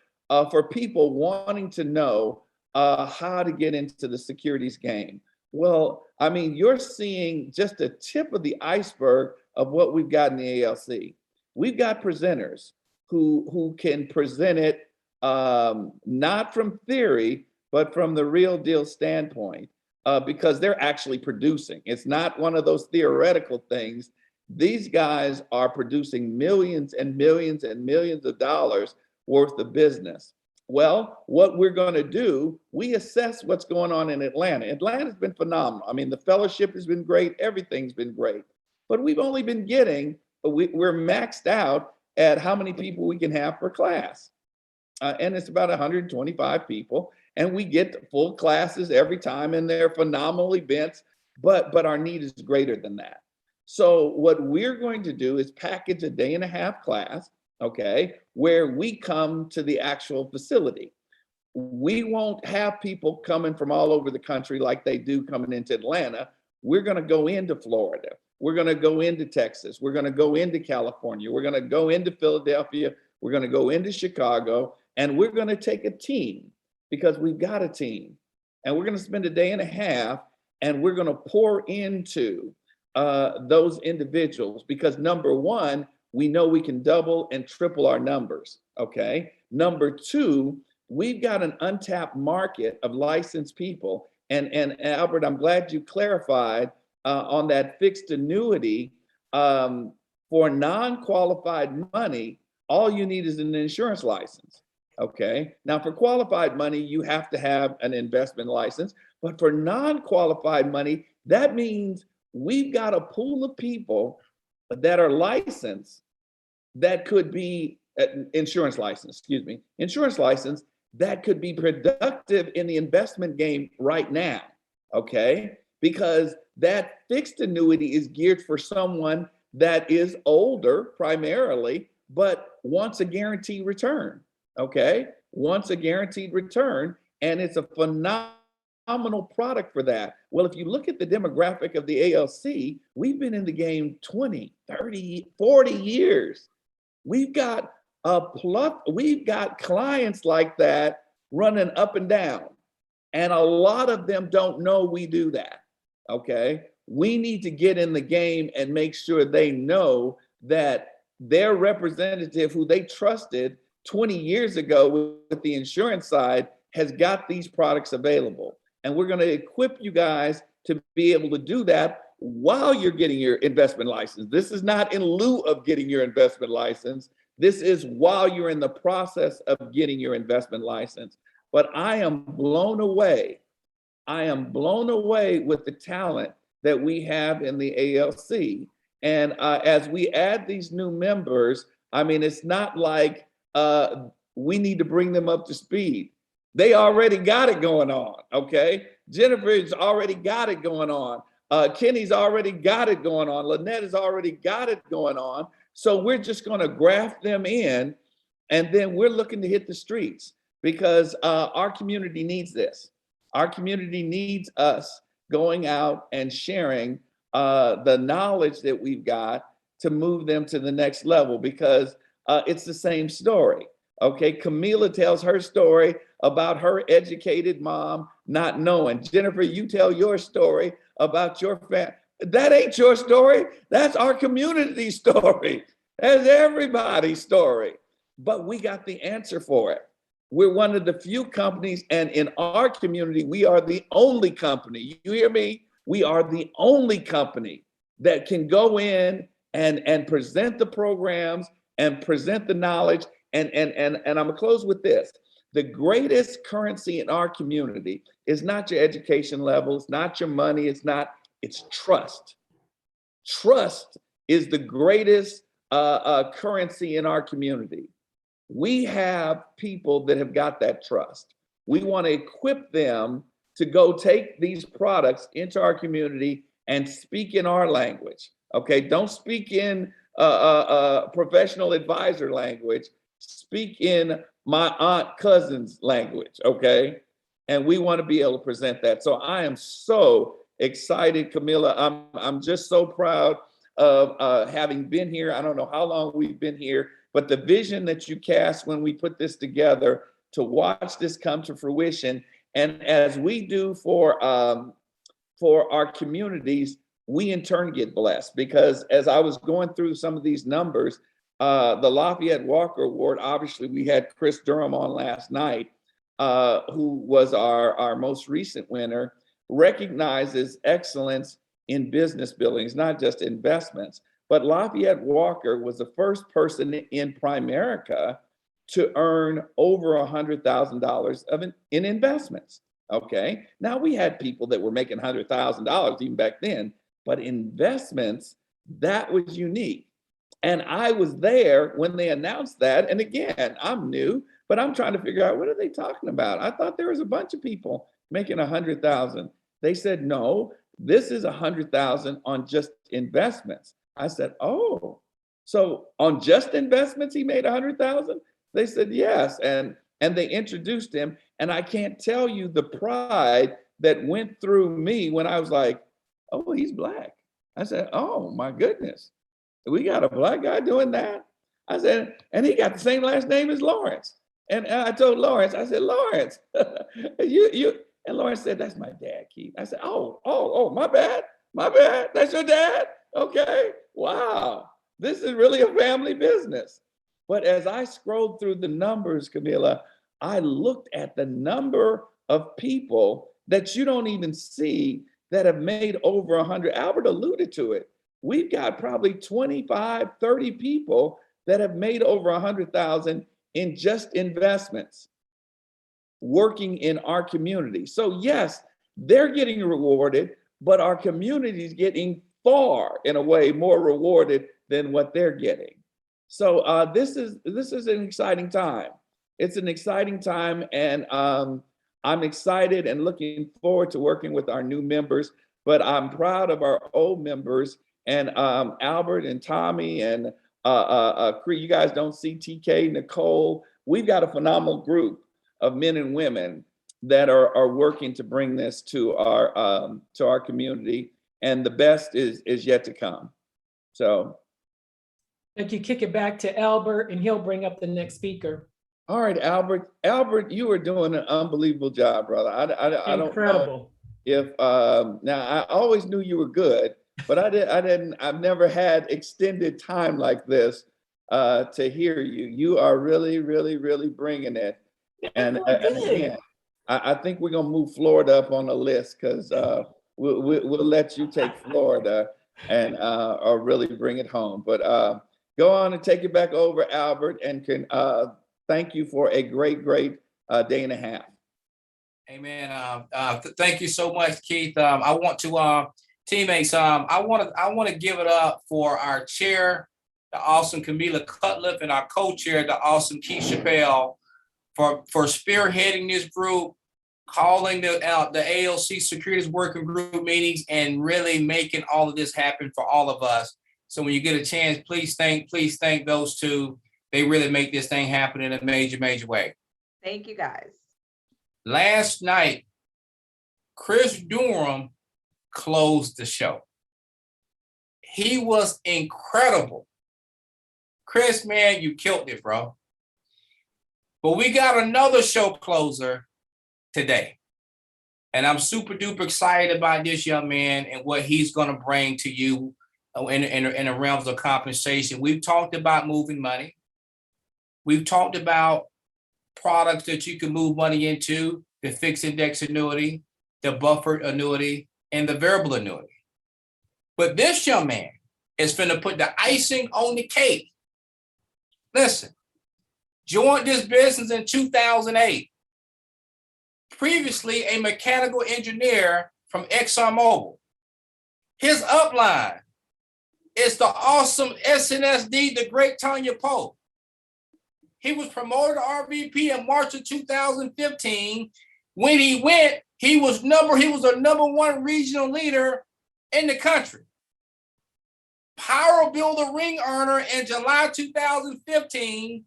for people wanting to know how to get into the securities game. Well, I mean, you're seeing just a tip of the iceberg of what we've got in the AALC. We've got presenters who can present it not from theory, but from the real deal standpoint, because they're actually producing. It's not one of those theoretical things. These guys are producing millions and millions and millions of dollars worth of business. Well, what we're going to do, we assess what's going on in Atlanta. Atlanta's been phenomenal. I mean, the fellowship has been great. Everything's been great. But we've only been getting, we're maxed out at how many people we can have per class. And it's about 125 people. And we get full classes every time, and they're phenomenal events, but our need is greater than that. So what we're going to do is package a 1.5-day class, okay, where we come to the actual facility. We won't have people coming from all over the country like they do coming into Atlanta. We're going to go into Florida. we're going to go into Texas. We're going to go into California. We're going to go into Philadelphia. We're going to go into Chicago, and we're going to take a team, because we've got a team, and we're going to spend a day and a half, and we're going to pour into those individuals, because number one, we know we can double and triple our numbers. Okay. Number two, we've got an untapped market of licensed people. And Albert, I'm glad you clarified on that fixed annuity. For non-qualified money, all you need is an insurance license. Okay. Now, for qualified money, you have to have an investment license. But for non-qualified money, that means we've got a pool of people that are licensed that could be insurance license that could be productive in the investment game right now. Okay. Because that fixed annuity is geared for someone that is older primarily, but wants a guaranteed return. Okay. Wants a guaranteed return. And it's a phenomenal product for that. Well, if you look at the demographic of the AALC, we've been in the game 20, 30, 40 years. We've got clients like that running up and down. And a lot of them don't know we do that. Okay. We need to get in the game and make sure they know that their representative who they trusted 20 years ago with the insurance side has got these products available. And we're going to equip you guys to be able to do that while you're getting your investment license. This is not in lieu of getting your investment license. This is while you're in the process of getting your investment license. But I am blown away. I am blown away with the talent that we have in the AALC. And as we add these new members, I mean, it's not like we need to bring them up to speed. They already got it going on, okay? Jennifer's already got it going on. Kenny's already got it going on. Lynette has already got it going on. So we're just gonna graft them in, and then we're looking to hit the streets, because our community needs this. Our community needs us going out and sharing the knowledge that we've got to move them to the next level, because it's the same story. Okay, Camila tells her story about her educated mom not knowing. Jennifer, you tell your story about your family. That ain't your story. That's our community story. That's everybody's story. But we got the answer for it. We're one of the few companies, and in our community, we are the only company. You hear me? We are the only company that can go in and present the programs and present the knowledge. And I'm gonna close with this. The greatest currency in our community is not your education level, it's not your money, it's trust. Trust is the greatest currency in our community. We have people that have got that trust. We want to equip them to go take these products into our community and speak in our language. Okay, don't speak in professional advisor language. Speak in my aunt cousin's language. Okay, and we want to be able to present that. So I am so excited, Camila. I'm just so proud of having been here. I don't know how long we've been here, but the vision that you cast when we put this together to watch this come to fruition, and as we do for our communities, we in turn get blessed, because as I was going through some of these numbers, the Lafayette Walker Award, obviously we had Chris Durham on last night, who was our most recent winner, recognizes excellence in business building. It's not just investments, but Lafayette Walker was the first person in Primerica to earn over $100,000 in investments. Okay, now we had people that were making $100,000 even back then, but investments, that was unique. And I was there when they announced that. And again, I'm new, but I'm trying to figure out, what are they talking about? I thought there was a bunch of people making 100,000. They said, no, this is 100,000 on just investments. I said, oh, so on just investments, he made 100,000? They said, yes. And they introduced him. And I can't tell you the pride that went through me when I was like, oh, he's Black. I said, oh my goodness, we got a Black guy doing that. I said, and he got the same last name as Lawrence. And I told Lawrence, I said, Lawrence, and Lawrence said, that's my dad, Keith. I said, oh, my bad. That's your dad? Okay, wow. This is really a family business. But as I scrolled through the numbers, Camila, I looked at the number of people that you don't even see that have made over 100. Albert alluded to it. We've got probably 25, 30 people that have made over 100,000 in just investments working in our community. So yes, they're getting rewarded, but our community is getting far, in a way, more rewarded than what they're getting. So this is an exciting time. It's an exciting time, and I'm excited and looking forward to working with our new members. But I'm proud of our old members, and Albert and Tommy and you guys don't see TK, Nicole. We've got a phenomenal group of men and women that are working to bring this to our community, and the best is yet to come. So, thank you. Kick it back to Albert, and he'll bring up the next speaker. All right, Albert. Albert, you are doing an unbelievable job, brother. I don't know if now I always knew you were good, but I've never had extended time like this to hear you. You are really, really, really bringing it. And again, I think we're gonna move Florida up on the list, because we'll let you take Florida and or really bring it home. But go on and take it back over, Albert, and can thank you for a great day and a half. Amen. Thank you so much, Keith. I want to teammates. I want to give it up for our chair, the awesome Camila Cutliff, and our co-chair, the awesome Keith Chappelle, for spearheading this group, calling the AALC Securities Working Group meetings, and really making all of this happen for all of us. So when you get a chance, please thank those two. They really make this thing happen in a major way. Thank you, guys. Last night, Chris Durham closed the show. He was incredible. Chris, man, you killed it, bro. But we got another show closer today. And I'm super duper excited about this young man and what he's going to bring to you in the realms of compensation. We've talked about moving money. We've talked about products that you can move money into, the fixed index annuity, the buffered annuity, and the variable annuity. But this young man is finna put the icing on the cake. Listen, joined this business in 2008. Previously a mechanical engineer from ExxonMobil. His upline is the awesome SNSD, the great Tanya Poe. He was promoted to RVP in March of 2015. When he went, he was a number one regional leader in the country. Power Builder ring earner in July 2015,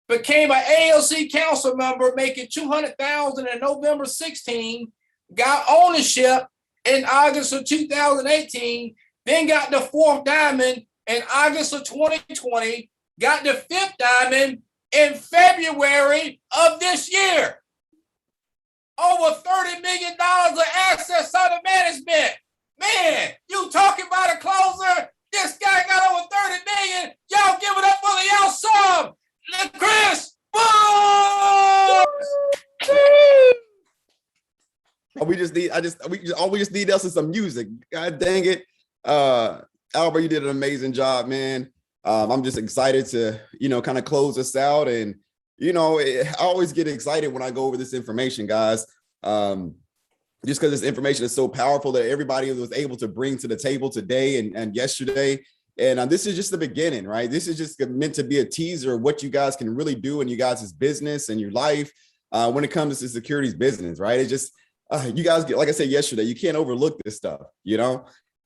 became an AALC council member, making $200,000 in November 16, got ownership in August of 2018, then got the fourth diamond in August of 2020, got the fifth diamond in February of this year. Over $30 million of assets under management. Man, you talking about a closer? This guy got over 30 million. Y'all give it up for the awesome Chris. We just need us some music. God dang it. Albert, you did an amazing job, man. I'm just excited to, kind of close us out. And, I always get excited when I go over this information, guys. Just because this information is so powerful that everybody was able to bring to the table today and yesterday. And this is just the beginning, right? This is just meant to be a teaser of what you guys can really do in you guys' business and your life when it comes to securities business, right? It's just, you guys, like I said yesterday, you can't overlook this stuff,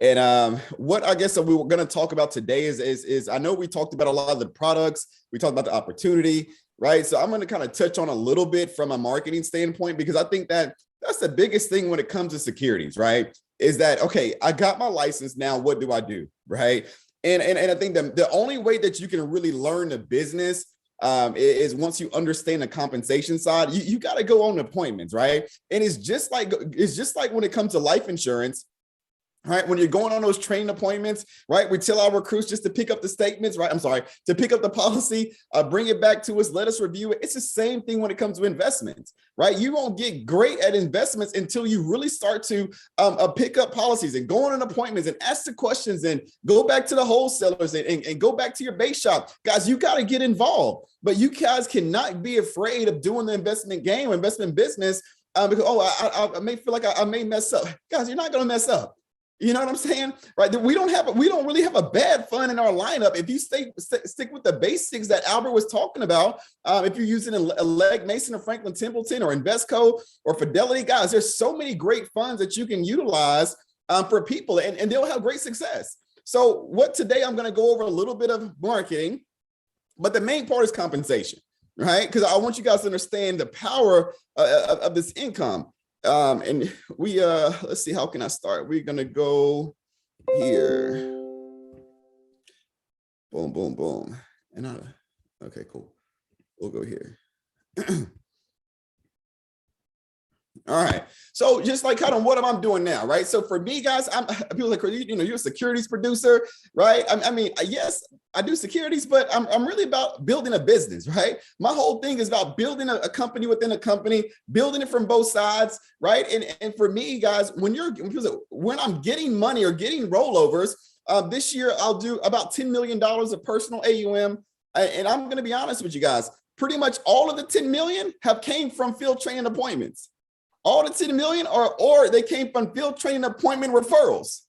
And what I guess we were going to talk about today is I know we talked about a lot of the products, we talked about the opportunity, right? So I'm going to kind of touch on a little bit from a marketing standpoint, because I think that that's the biggest thing when it comes to securities, right? is that, okay, I got my license now, what do I do, right? And I think the only way that you can really learn the business is once you understand the compensation side. You got to go on appointments, right? And it's just like when it comes to life insurance. Right. When you're going on those training appointments, right, we tell our recruits just to pick up the statements, right? I'm sorry, to pick up the policy, bring it back to us, let us review it. It's the same thing when it comes to investments, right? You won't get great at investments until you really start to pick up policies and go on appointments and ask the questions and go back to the wholesalers and go back to your base shop. Guys, you got to get involved, but you guys cannot be afraid of doing the investment game or investment business because, I may feel like I may mess up. Guys, you're not going to mess up. You know what I'm saying? Right. We don't really have a bad fund in our lineup. If you stick with the basics that Albert was talking about, if you're using a Legg Mason or Franklin Templeton or Investco or Fidelity, guys, there's so many great funds that you can utilize for people and they'll have great success. So today I'm going to go over a little bit of marketing, but the main part is compensation, right? Because I want you guys to understand the power of this income. And we let's see, how can I start? We're gonna go here. Boom, boom, boom. And okay, cool. We'll go here. All right. So just like kind of what am I doing now, right? So for me, guys, people like, you're a securities producer, right? I mean, yes, I do securities, but I'm really about building a business, right? My whole thing is about building a company within a company, building it from both sides, right? And for me, guys, when I'm getting money or getting rollovers, this year I'll do about $10 million of personal AUM. And I'm going to be honest with you guys, pretty much all of the 10 million have came from field training appointments. All the 10 million or they came from field training appointment referrals.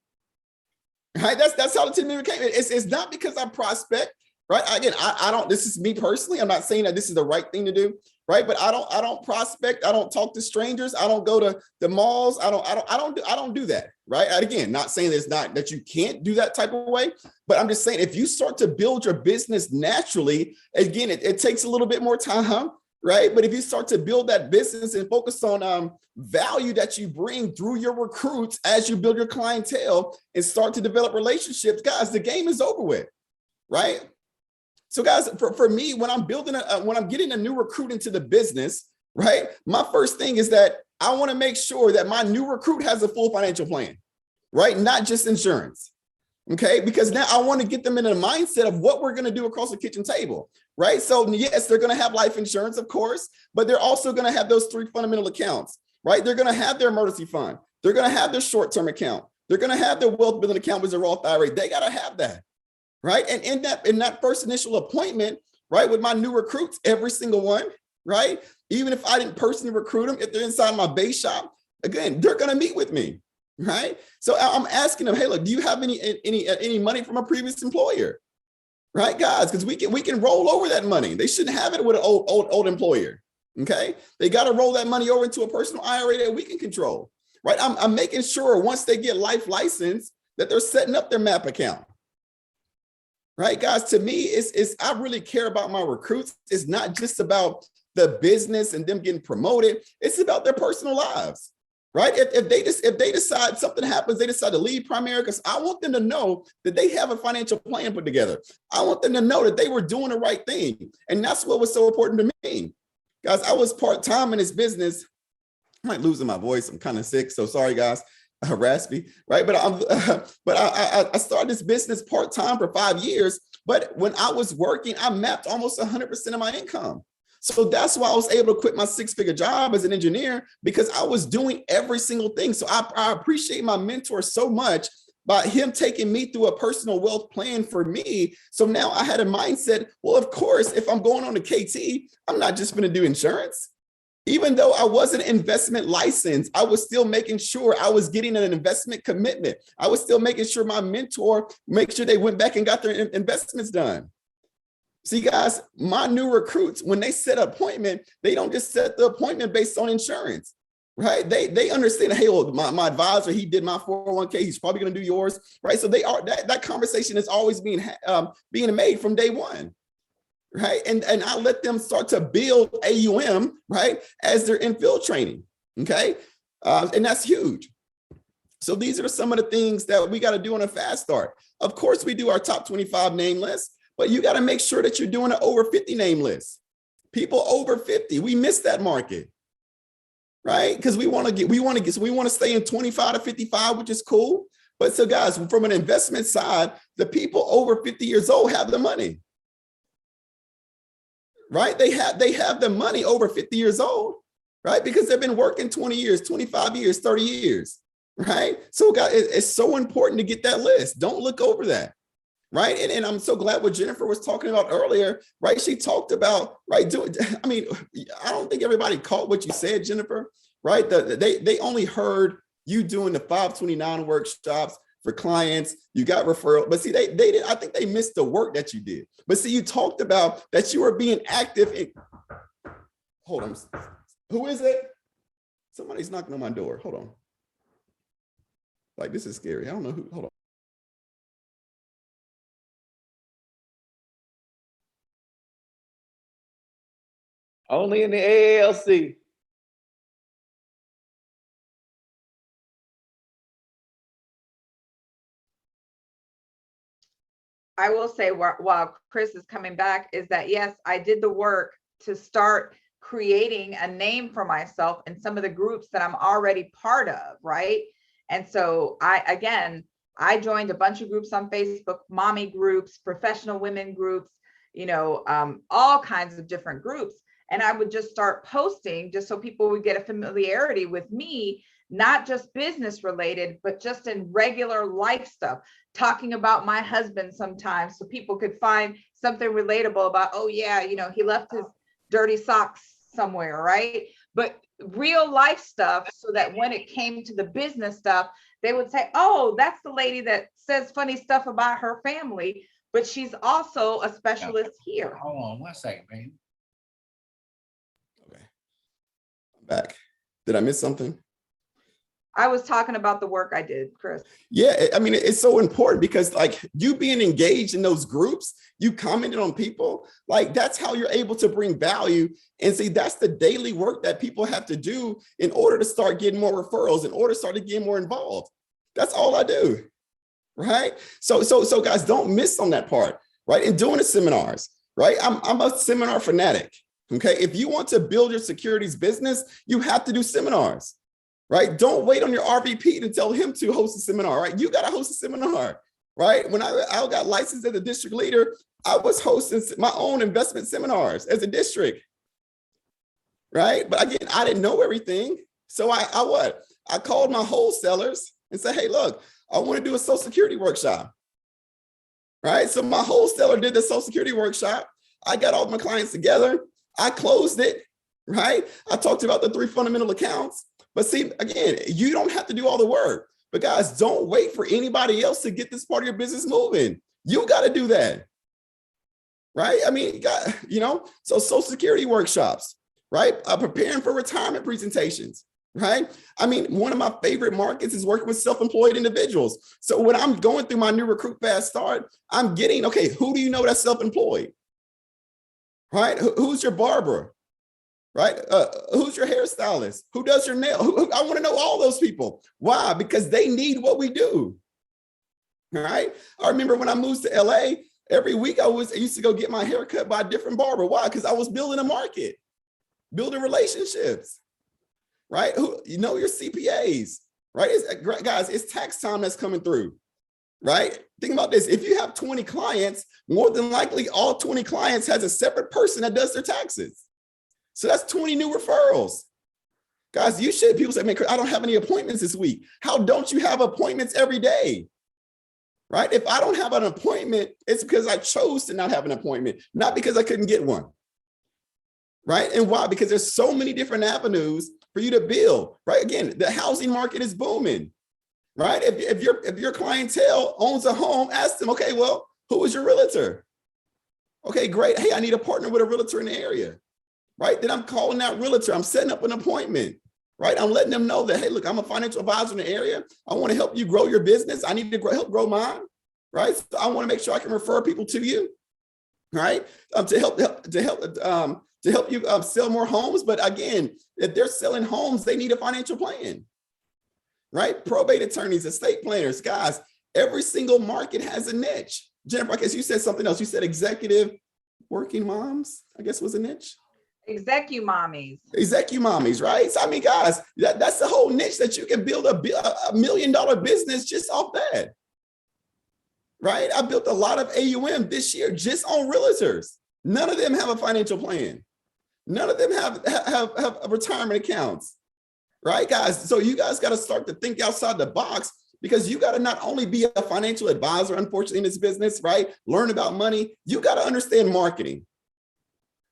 Right? That's how the 10 million came. It's not because I prospect, right? Again, I don't, this is me personally. I'm not saying that this is the right thing to do, right? But I don't prospect. I don't talk to strangers. I don't go to the malls. I don't do that, right? Again, not saying it's not that you can't do that type of way, but I'm just saying if you start to build your business naturally, again, it takes a little bit more time. Right. But if you start to build that business and focus on value that you bring through your recruits as you build your clientele and start to develop relationships, guys, the game is over with. Right. So, guys, for me, when I'm when I'm getting a new recruit into the business, right, my first thing is that I want to make sure that my new recruit has a full financial plan, right? Not just insurance. Okay, because now I want to get them in a mindset of what we're going to do across the kitchen table, right? So yes, they're going to have life insurance, of course, but they're also going to have those 3 fundamental accounts, right? They're going to have their emergency fund. They're going to have their short-term account. They're going to have their wealth building account with a Roth IRA. They got to have that, right? And in that first initial appointment, right, with my new recruits, every single one, right? Even if I didn't personally recruit them, if they're inside my base shop, again, they're going to meet with me. Right. So I'm asking them, hey, look, do you have any money from a previous employer? Right, guys, because we can roll over that money. They shouldn't have it with an old employer. OK, they got to roll that money over into a personal IRA that we can control. Right. I'm making sure once they get life license that they're setting up their MAP account. Right, guys, to me, it's I really care about my recruits. It's not just about the business and them getting promoted. It's about their personal lives. Right. If they decide something happens, they decide to leave Primary, because I want them to know that they have a financial plan put together. I want them to know that they were doing the right thing. And that's what was so important to me. Guys, I was part-time in this business. I might losing my voice. I'm kind of sick. So sorry, guys. Raspy. Right. But I started this business part-time for 5 years. But when I was working, I mapped almost 100% of my income. So that's why I was able to quit my 6-figure job as an engineer, because I was doing every single thing. So I appreciate my mentor so much by him taking me through a personal wealth plan for me. So now I had a mindset, well, of course, if I'm going on to KT, I'm not just going to do insurance. Even though I wasn't investment licensed, I was still making sure I was getting an investment commitment. I was still making sure my mentor make sure they went back and got their investments done. See, guys, my new recruits, when they set an appointment, they don't just set the appointment based on insurance, right? They understand, hey, well, my advisor, he did my 401k, he's probably going to do yours, right? So they are that conversation is always being made from day one, right? And I let them start to build AUM, right, as they're in field training, okay? And that's huge. So these are some of the things that we got to do on a fast start. Of course, we do our top 25 name list, but you got to make sure that you're doing an over 50 name list. People over 50, we miss that market, right? Because we want to stay in 25 to 55, which is cool. But so guys, from an investment side, the people over 50 years old have the money, right? They have the money over 50 years old, right? Because they've been working 20 years, 25 years, 30 yees, right? So guys, it's so important to get that list. Don't look over that. Right. And I'm so glad what Jennifer was talking about earlier, right? She talked about, right, I mean, I don't think everybody caught what you said, Jennifer, right? They only heard you doing the 529 workshops for clients. You got referral, but see, they did, I think they missed the work that you did. But see, you talked about that you were being active in, hold on. Who is it? Somebody's knocking on my door. Hold on. Like, this is scary. I don't know who, hold on. Only in the AALC. I will say while Chris is coming back is that, yes, I did the work to start creating a name for myself in some of the groups that I'm already part of, right? And so I joined a bunch of groups on Facebook, mommy groups, professional women groups, all kinds of different groups. And I would just start posting just so people would get a familiarity with me, not just business related, but just in regular life stuff, talking about my husband sometimes so people could find something relatable about, oh yeah, he left his dirty socks somewhere, right? But real life stuff so that when it came to the business stuff, they would say, oh, that's the lady that says funny stuff about her family, but she's also a specialist here. Hold on 1 second, baby. Okay, I'm back. Did I miss something? I was talking about the work I did, Chris. Yeah, I mean, it's so important because like you being engaged in those groups, you commented on people, like that's how you're able to bring value. And see, that's the daily work that people have to do in order to start getting more referrals, in order to start to get more involved. That's all I do, right? So guys, don't miss on that part, right? And doing the seminars, right? I'm a seminar fanatic, okay? If you want to build your securities business, you have to do seminars. Right? Don't wait on your RVP to tell him to host a seminar, right? You got to host a seminar, right? When I got licensed as a district leader, I was hosting my own investment seminars as a district, right? But again, I didn't know everything. So I called my wholesalers and said, hey, look, I want to do a Social Security workshop, right? So my wholesaler did the Social Security workshop. I got all my clients together. I closed it, right? I talked about the 3 fundamental accounts. But see, again, you don't have to do all the work. But guys, don't wait for anybody else to get this part of your business moving. You got to do that, right? I mean, so Social Security workshops, right? Preparing for retirement presentations, right? I mean, one of my favorite markets is working with self-employed individuals. So when I'm going through my new Recruit Fast Start, I'm getting, okay, who do you know that's self-employed, right? Who's your barber? Right? Who's your hairstylist? Who does your nail? I want to know all those people. Why? Because they need what we do. All right. I remember when I moved to LA, every week I used to go get my hair cut by a different barber. Why? Because I was building a market, building relationships. Right? Your CPAs, right? Guys, it's tax time that's coming through. Right? Think about this. If you have 20 clients, more than likely all 20 clients has a separate person that does their taxes. So that's 20 new referrals. Guys, people say, man, I don't have any appointments this week. How don't you have appointments every day? Right? If I don't have an appointment, it's because I chose to not have an appointment, not because I couldn't get one. Right? And why? Because there's so many different avenues for you to build. Right? Again, the housing market is booming. Right? If your clientele owns a home, ask them, okay, well, who is your realtor? Okay, great. Hey, I need a partner with a realtor in the area. Right? Then I'm calling that realtor. I'm setting up an appointment, right? I'm letting them know that, hey, look, I'm a financial advisor in the area. I want to help you grow your business. I need to help grow mine, right? So I want to make sure I can refer people to you, right? To help you sell more homes. But again, if they're selling homes, they need a financial plan, right? Probate attorneys, estate planners, guys, every single market has a niche. Jennifer, I guess you said something else. You said executive working moms, I guess was a niche. Execu mommies. Execu mommies, right? So I mean, guys, that's the whole niche that you can build a $1 million business just off that, right? I built a lot of AUM this year just on realtors. None of them have a financial plan. None of them have retirement accounts, right, guys? So you guys got to start to think outside the box, because you got to not only be a financial advisor, unfortunately, in this business, right? Learn about money. You got to understand marketing.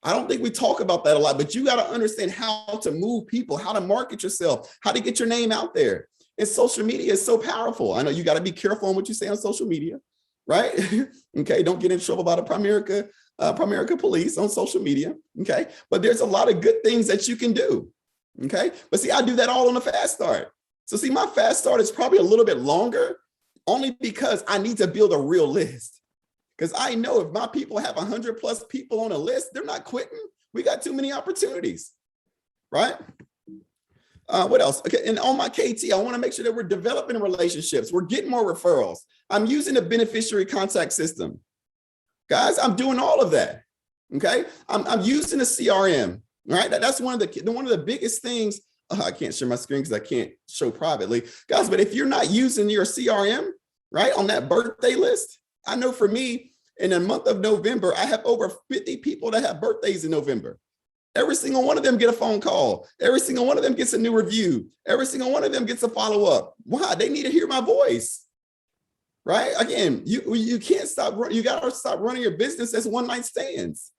I don't think we talk about that a lot, but you got to understand how to move people, how to market yourself, how to get your name out there. And social media is so powerful. I know you got to be careful on what you say on social media, right? Okay, don't get in trouble by the Primerica police on social media, okay? But there's a lot of good things that you can do, okay? But see, I do that all on a fast start. So see, my fast start is probably a little bit longer, only because I need to build a real list. Because I know if my people have 100+ people on a list, they're not quitting. We got too many opportunities, right? What else? Okay, and on my KT, I want to make sure that we're developing relationships. We're getting more referrals. I'm using the beneficiary contact system. Guys, I'm doing all of that, okay? I'm using the CRM, right? That's one of the biggest things. I can't share my screen because I can't show privately. Guys, but if you're not using your CRM, right, on that birthday list, I know for me, in the month of November, I have over 50 people that have birthdays in November. Every single one of them get a phone call. Every single one of them gets a new review. Every single one of them gets a follow-up. Why? They need to hear my voice, right? Again, you can't stop. You got to stop running your business as one-night stands,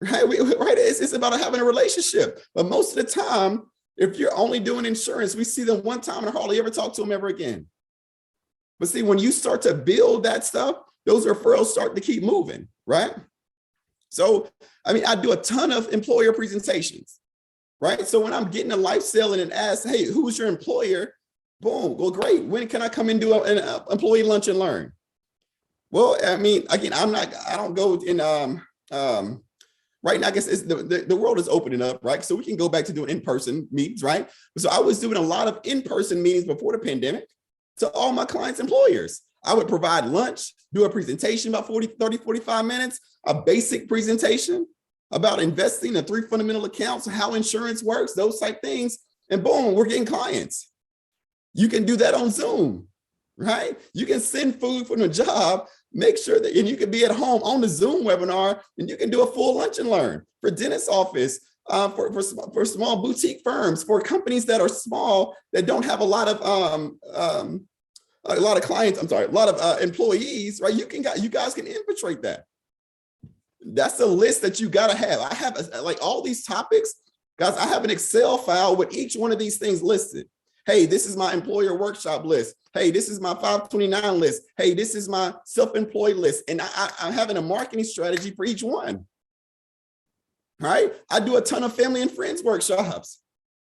right? Right? It's about having a relationship. But most of the time, if you're only doing insurance, we see them one time and hardly ever talk to them ever again. But see, when you start to build that stuff, those referrals start to keep moving, right? So, I mean, I do a ton of employer presentations, right? So when I'm getting a life sale and ask, hey, who's your employer? Boom, well, great. When can I come and do an employee lunch and learn? Well, I mean, again, I don't go in, right now, I guess the world is opening up, right? So we can go back to doing in-person meetings, right? So I was doing a lot of in-person meetings before the pandemic to all my clients' employers. I would provide lunch, do a presentation about 30, 45 minutes, a basic presentation about investing in 3 fundamental accounts, how insurance works, those type things. And boom, we're getting clients. You can do that on Zoom, right? You can send food from the job, make sure that, and you can be at home on the Zoom webinar, and you can do a full lunch and learn for dentist office, for small boutique firms, for companies that are small, that don't have a lot of clients, a lot of employees, right? You guys can infiltrate that. That's a list that you got to have. I have like all these topics, guys. I have an Excel file with each one of these things listed. Hey, this is my employer workshop list. Hey, this is my 529 list. Hey, this is my self-employed list. And I'm having a marketing strategy for each one. Right? I do a ton of family and friends workshops.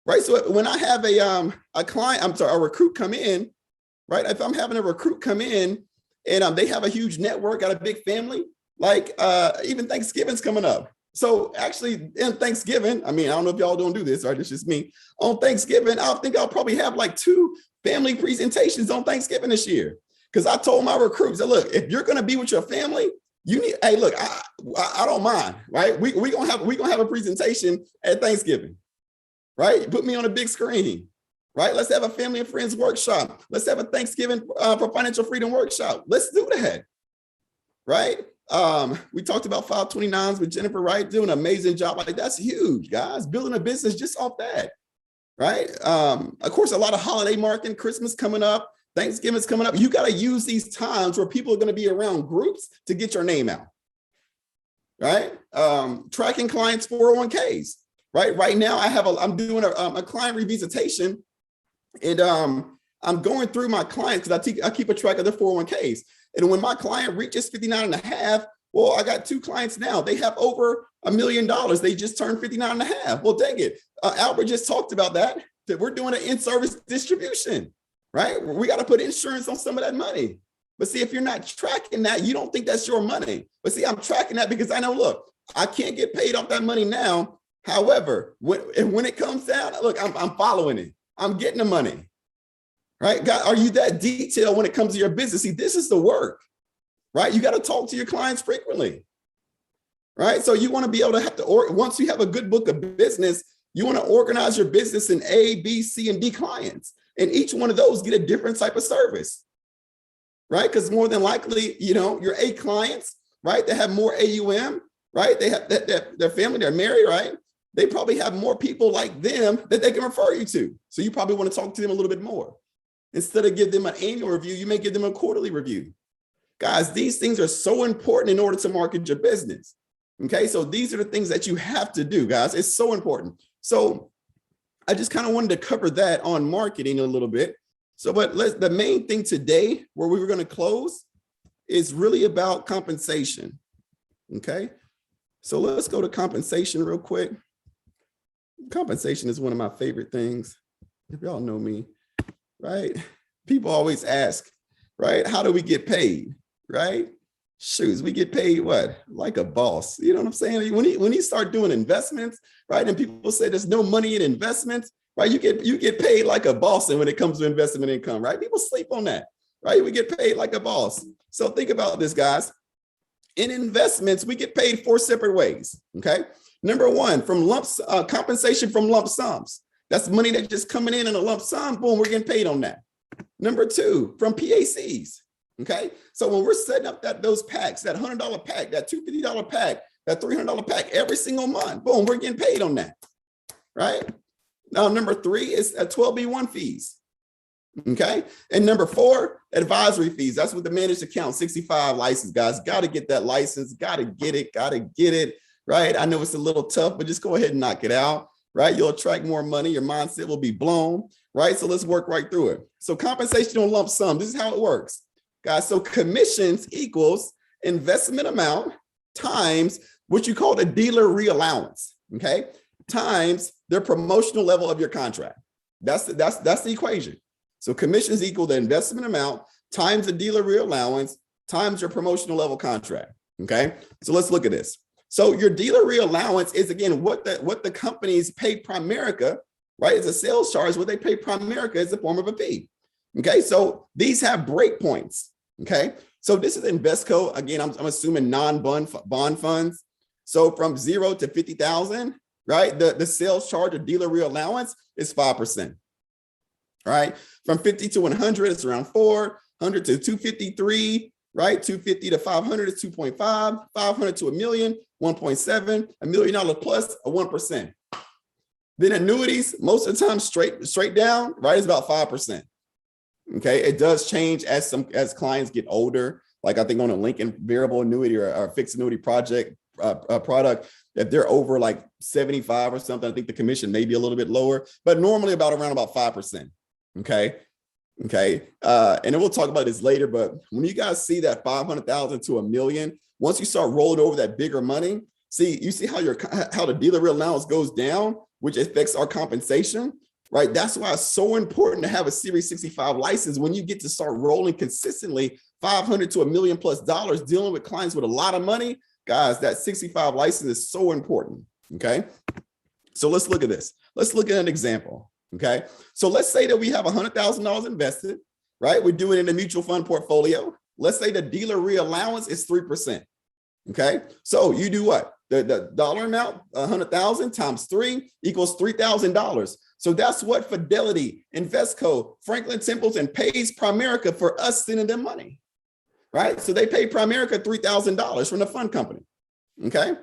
Right? So when I have a recruit come in, right? If I'm having a recruit come in and they have a huge network, got a big family, like even Thanksgiving's coming up. So actually in Thanksgiving, I mean, I don't know if y'all don't do this, right? It's just me. On Thanksgiving, I think I'll probably have like 2 family presentations on Thanksgiving this year. Because I told my recruits that, look, if you're going to be with your family, you need, hey, look, I don't mind, right? We gonna have a presentation at Thanksgiving, right? Put me on a big screen, right? Let's have a family and friends workshop. Let's have a Thanksgiving for financial freedom workshop. Let's do that, right? We talked about 529s with Jennifer, right? Doing an amazing job. Like, that's huge, guys. Building a business just off that, right? Of course, a lot of holiday marketing, Christmas coming up, Thanksgiving's coming up. You got to use these times where people are going to be around groups to get your name out, right? Tracking clients' 401ks, right? Right now, I'm doing a client revisitation, and I'm going through my clients because I keep a track of their 401ks. And when my client reaches 59 and a half, well, I got 2 clients now. They have over $1 million. They just turned 59 and a half. Well, dang it. Albert just talked about that we're doing an in-service distribution, right? We got to put insurance on some of that money. But see, if you're not tracking that, you don't think that's your money. But see, I'm tracking that because I know, look, I can't get paid off that money now. However, when it comes down, look, I'm following it. I'm getting the money. right? God, are you that detailed when it comes to your business? See, this is the work, right? You got to talk to your clients frequently, right? So you want to be able to once you have a good book of business, you want to organize your business in A, B, C, and D clients. And each one of those get a different type of service, right? Because more than likely, your A clients, right, they have more AUM, right? They have their family, they're married, right? They probably have more people like them that they can refer you to. So you probably want to talk to them a little bit more. Instead of give them an annual review, you may give them a quarterly review. Guys, these things are so important in order to market your business. Okay, so these are the things that you have to do, guys. It's so important. So I just kind of wanted to cover that on marketing a little bit. So, but the main thing today where we were going to close is really about compensation. Okay, so let's go to compensation real quick. Compensation is one of my favorite things. If y'all know me, right? People always ask, right? How do we get paid, right? Shoes, we get paid what? Like a boss. You know what I'm saying? When you start doing investments, right? And people say there's no money in investments, right? You get paid like a boss. And when it comes to investment income, right? People sleep on that, right? We get paid like a boss. So think about this, guys. In investments, we get paid 4 separate ways. Okay. Number one, from compensation from lump sums. That's money that's just coming in a lump sum. Boom, we're getting paid on that. Number 2, from PACs. Okay, so when we're setting up those packs, that $100 pack, that $250 pack, that $300 pack every single month, boom, we're getting paid on that, right? Now, number 3 is 12B1 fees. Okay, and number 4, advisory fees. That's what the managed account 65 license, guys. Got to get that license. Got to get it. Right? I know it's a little tough, but just go ahead and knock it out. Right? You'll attract more money. Your mindset will be blown. Right? So let's work right through it. So compensation on lump sum. This is how it works. Guys, so commissions equals investment amount times what you call the dealer reallowance, okay, times the promotional level of your contract. That's the equation. So commissions equal the investment amount times the dealer reallowance times your promotional level contract, okay? So let's look at this. So your dealer reallowance is, again, what the companies pay Primerica, right? It's a sales charge. What they pay Primerica is a form of a fee, okay? So these have break points. Okay, so this is Investco. Again, I'm assuming non-bond funds. So from 0 to 50,000, right? The sales charge or dealer reallowance is 5%. Right? From 50 to 100, it's around 4. 100 to 253, right? 250 to 500 is 2.5. 500 to a million, 1.7. $1 million plus a 1%. Then annuities, most of the time straight down, right? Is about 5%. Okay, it does change as clients get older. Like I think on a Lincoln variable annuity or a fixed annuity product, if they're over like 75 or something, I think the commission may be a little bit lower, but normally around 5%. Okay. And then we'll talk about this later, but when you guys see that 500,000 to $1 million, once you start rolling over that bigger money, you see how the dealer reallowance goes down, which affects our compensation. Right. That's why it's so important to have a Series 65 license. When you get to start rolling consistently $500 to $1 million plus dealing with clients with a lot of money, guys, that 65 license is so important. Okay. So let's look at this. Let's look at an example. Okay. So let's say that we have $100,000 invested, right? We do it in a mutual fund portfolio. Let's say the dealer reallowance is 3%. Okay. So you do what? The dollar amount, 100,000 times 3 equals $3,000. So that's what Fidelity, Investco, Franklin Templeton pays Primerica for us sending them money, right? So they pay Primerica $3,000 from the fund company, okay?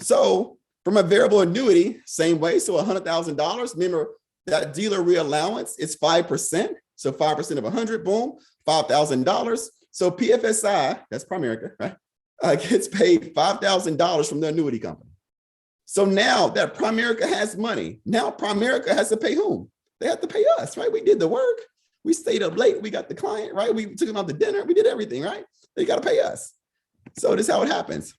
So from a variable annuity, same way, so $100,000, remember that dealer reallowance is 5%. So 5% of 100, boom, $5,000. So PFSI, that's Primerica, right? Gets paid $5,000 from the annuity company. So now that Primerica has money, now Primerica has to pay whom? They have to pay us, right? We did the work. We stayed up late. We got the client, right? We took him out to dinner. We did everything, right? They got to pay us. So this is how it happens.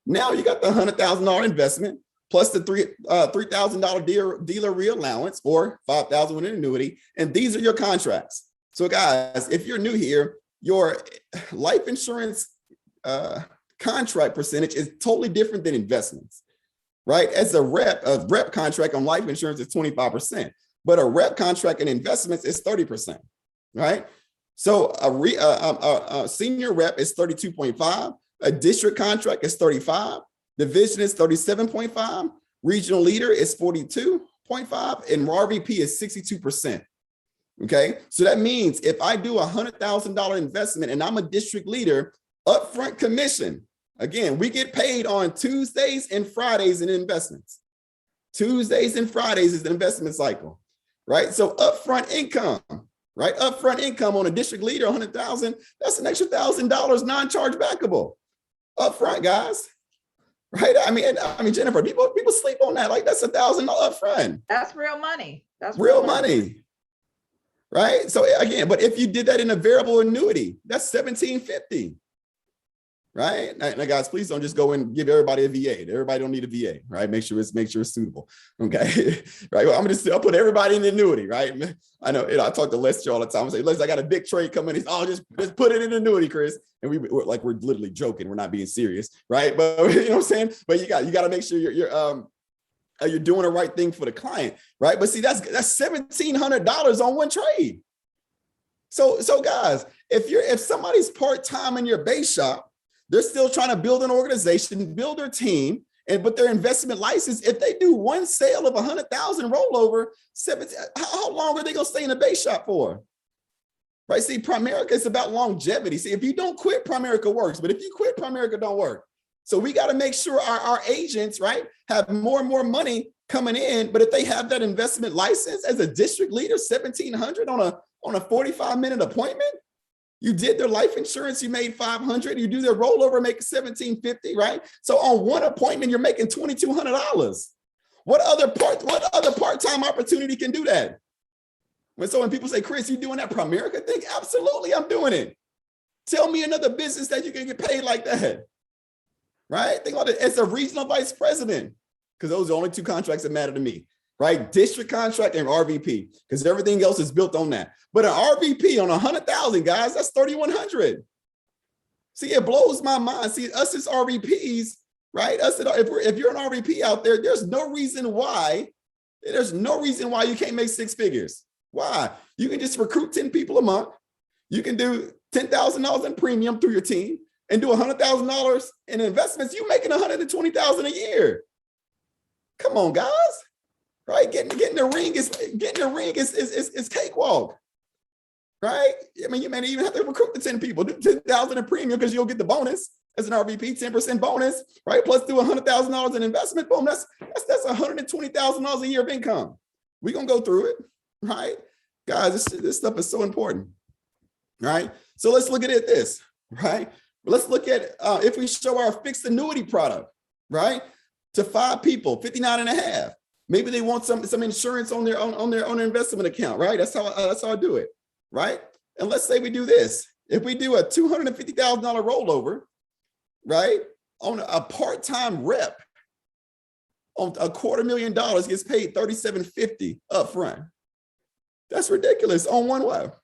Now you got the $100,000 investment plus the $3,000 dealer reallowance or $5,000 with an annuity. And these are your contracts. So guys, if you're new here, your life insurance contract percentage is totally different than investments, right? As a rep contract on life insurance is 25%. but a rep contract in investments is 30%, right? So a senior rep is 32.5, a district contract is 35, division is 37.5, regional leader is 42.5, and RVP is 62%. Okay, so that means if I do $100,000 investment and I'm a district leader, upfront commission, again, we get paid on Tuesdays and Fridays in investments. Tuesdays and Fridays is the investment cycle, right? So upfront income, right? Upfront income on a district leader, 100,000, that's an extra $1,000 non-charge backable. Upfront, guys. Right? I mean, Jennifer, people sleep on that. Like that's $1,000 upfront. That's real money. That's real money. Right? So again, but if you did that in a variable annuity, that's $1,750. Right? Now, guys, please don't just go and give everybody a VA. Everybody don't need a VA, right? Make sure it's suitable. Okay. Right. Well, I'll put everybody in the annuity, right? I know, I talk to Lester all the time. I say, Lester, I got a big trade coming. He's, just put it in annuity, Chris. And we're literally joking. We're not being serious, right? But you know what I'm saying? But you got to make sure you're doing the right thing for the client, right? But see, that's $1,700 on one trade. So guys, if somebody's part-time in your base shop, they're still trying to build an organization, build their team, but their investment license, if they do one sale of 100,000 rollover, how long are they going to stay in the base shop for? Right? See, Primerica is about longevity. See, if you don't quit, Primerica works. But if you quit, Primerica don't work. So we got to make sure our agents, right, have more and more money coming in. But if they have that investment license as a district leader, $1,700 on a 45-minute appointment, you did their life insurance, you made $500. You do their rollover, make $1,750, right? So on one appointment, you're making $2,200. What other part-time opportunity can do that? When people say, Chris, you doing that Primerica thing? Absolutely, I'm doing it. Tell me another business that you can get paid like that, right? Think about it as a regional vice president, because those are the only two contracts that matter to me. Right? District contract and RVP, because everything else is built on that. But an RVP on 100,000, guys, that's 3,100. See, it blows my mind. See, us as RVPs, right? If you're an RVP out there, there's no reason why you can't make six figures. Why? You can just recruit 10 people a month. You can do $10,000 in premium through your team and do $100,000 in investments. You're making $120,000 a year. Come on, guys. Right, getting the ring is cakewalk, right? I mean, you may even have to recruit the 10 people, do 10,000 in premium because you'll get the bonus as an RVP, 10% bonus, right? Plus do $100,000 in investment, boom, that's $120,000 a year of income. We're gonna go through it, right, guys? This stuff is so important, right? So let's look at this, right? Let's look at if we show our fixed annuity product, right, to 5 people, 59 and a half. Maybe they want some insurance on their investment account, right? That's how I do it, right? And let's say we do this. If we do a $250,000 rollover, right, on a part-time rep, on $250,000 gets paid $3,750 up front. That's ridiculous on one web.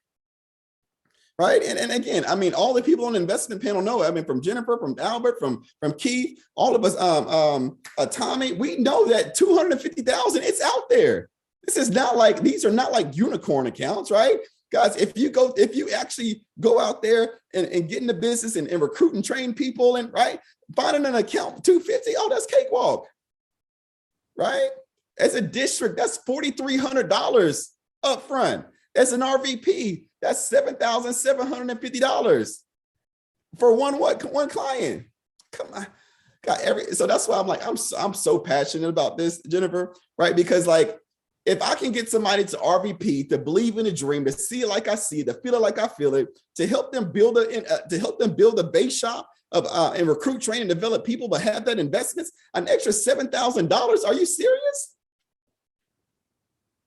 Right. And again, I mean, all the people on the investment panel know, I mean, from Jennifer, from Albert, from Keith, all of us, Tommy, we know that 250,000, it's out there. These are not like unicorn accounts, right? Guys, if you actually go out there and get in the business and recruit and train people and right, finding an account 250, oh, that's cakewalk. Right? As a district, that's $4,300 up front. As an RVP, that's $7,750 for one client. Come on, God, so that's why I'm like, I'm so passionate about this, Jennifer, right? Because like, if I can get somebody to RVP to believe in a dream, to see it like I see it, to feel it like I feel it, to help them build a base shop of and recruit, train, and develop people, but have that investments, an extra $7,000. Are you serious?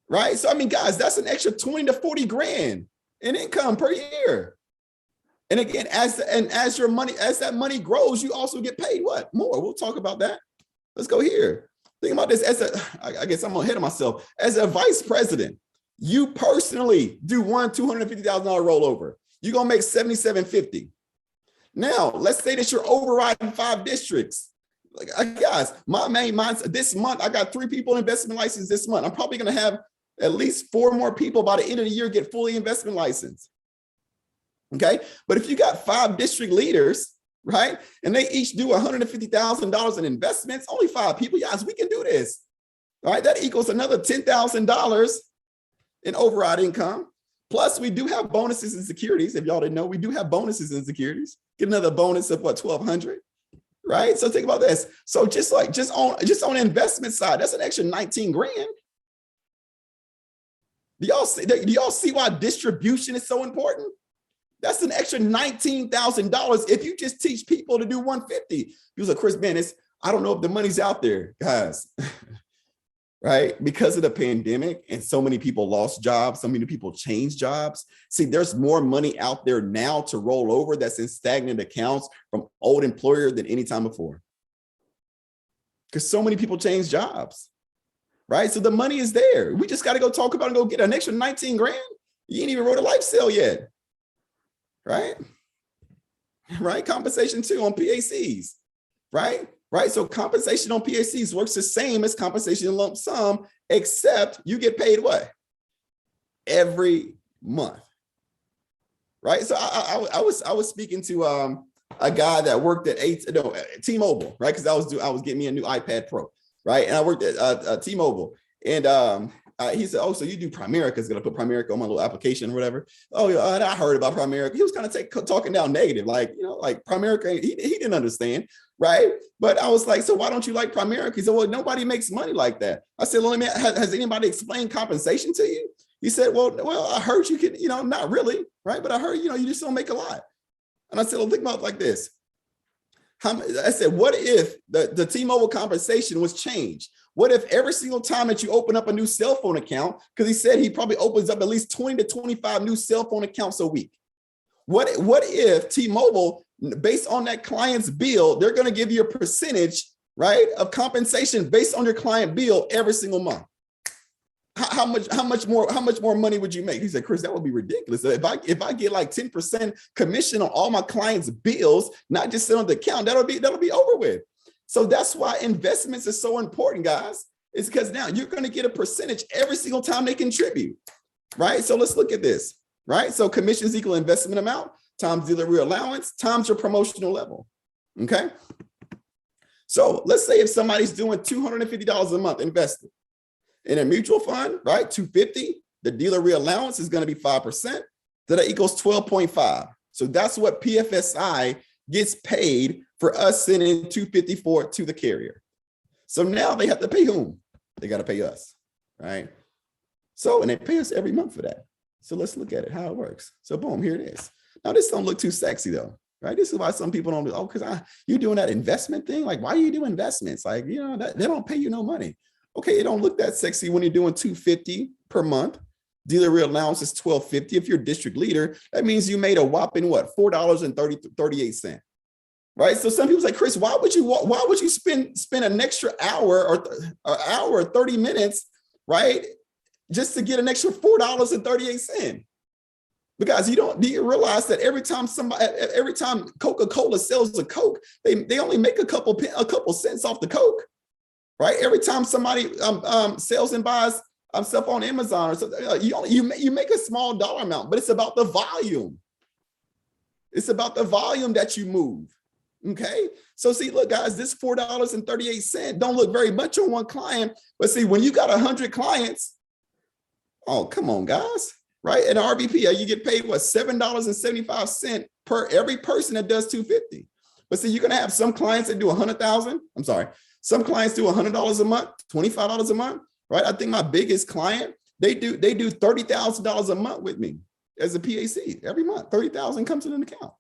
Right? So, I mean, guys, that's an extra 20 to 40 grand in income per year. And again, as that money grows, you also get paid what? More. We'll talk about that. Let's go here. Think about this I guess I'm ahead of myself. As a vice president, you personally do one $250,000 rollover. You're going to make $7,750. Now, let's say that you're overriding 5 districts. Like, guys, my main mindset this month, I got 3 people in investment license this month. I'm probably going to have At least 4 more people by the end of the year get fully investment licensed. Okay. But if you got 5 district leaders, right, and they each do $150,000 in investments, only 5 people, yes, we can do this. All right. That equals another $10,000 in override income. Plus, we do have bonuses and securities. If y'all didn't know, we do have bonuses and securities. Get another bonus of what, 1,200, right? So think about this. So just on the investment side, that's an extra 19 grand. Do y'all see why distribution is so important? That's an extra $19,000 if you just teach people to do 150. He was like, Chris, man, I don't know if the money's out there, guys. Right? Because of the pandemic and so many people lost jobs, so many people changed jobs. See, there's more money out there now to roll over that's in stagnant accounts from old employer than any time before. Because so many people changed jobs, right? So the money is there. We just got to go talk about and go get an extra 19 grand. You ain't even wrote a life sale yet, right? Right? Compensation too on PACs, right? Right. So compensation on PACs works the same as compensation in lump sum, except you get paid what? Every month. Right. So I was speaking to a guy that worked at T-Mobile, right? Because I was getting me a new iPad Pro, right? And I worked at T-Mobile, and he said, "Oh, so you do Primerica? Is gonna put Primerica on my little application or whatever." Oh, yeah, and I heard about Primerica. He was kind of talking down negative, like like Primerica. He didn't understand, right? But I was like, "So why don't you like Primerica?" He said, "Well, nobody makes money like that." I said, "Well, has anybody explained compensation to you?" He said, "Well, I heard you can, not really, right? But I heard, you just don't make a lot." And I said, "Well, think about it like this." I said, "What if the T-Mobile compensation was changed? What if every single time that you open up a new cell phone account," because he said he probably opens up at least 20 to 25 new cell phone accounts a week. What if T-Mobile, based on that client's bill, they're going to give you a percentage, right, of compensation based on your client bill every single month? How much more money would you make? He said, "Chris, that would be ridiculous. If I get like 10% commission on all my clients' bills, not just sit on the account, that'll be over with." So that's why investments is so important, guys. It's because now you're going to get a percentage every single time they contribute, right? So let's look at this, right? So commissions equal investment amount times delivery allowance times your promotional level, okay? So let's say if somebody's doing $250 a month invested in a mutual fund, right? $250, the dealer reallowance is going to be 5%. So that equals 12.5. So that's what PFSI gets paid for us sending $254 to the carrier. So now they have to pay whom? They got to pay us, right? So, and they pay us every month for that. So let's look at it, how it works. So boom, here it is. Now this don't look too sexy though, right? This is why some people don't do, oh, because you doing that investment thing? Like, why are you doing investments? Like, they don't pay you no money. Okay, it don't look that sexy when you're doing $250 per month. Dealer real allowance is $12.50. If you're a district leader, that means you made a whopping what? $4.38. Right? So some people say, Chris, why would you spend an extra hour or 30 minutes, right? Just to get an extra $4.38. Because do you realize that every time Coca-Cola sells a Coke, they only make a couple cents off the Coke. Right? Every time somebody sells and buys stuff on Amazon, or something, you make a small dollar amount, but it's about the volume. It's about the volume that you move. Okay. So see, look, guys, this $4.38 don't look very much on one client, but see, when you got 100 clients, oh, come on, guys. Right? And RBP, you get paid what? $7.75 per every person that does 250. But see, you're gonna have some clients that do 100,000. I'm sorry. Some clients do $100 a month, $25 a month, right? I think my biggest client, they do $30,000 a month with me as a PAC every month. 30,000 comes in an account,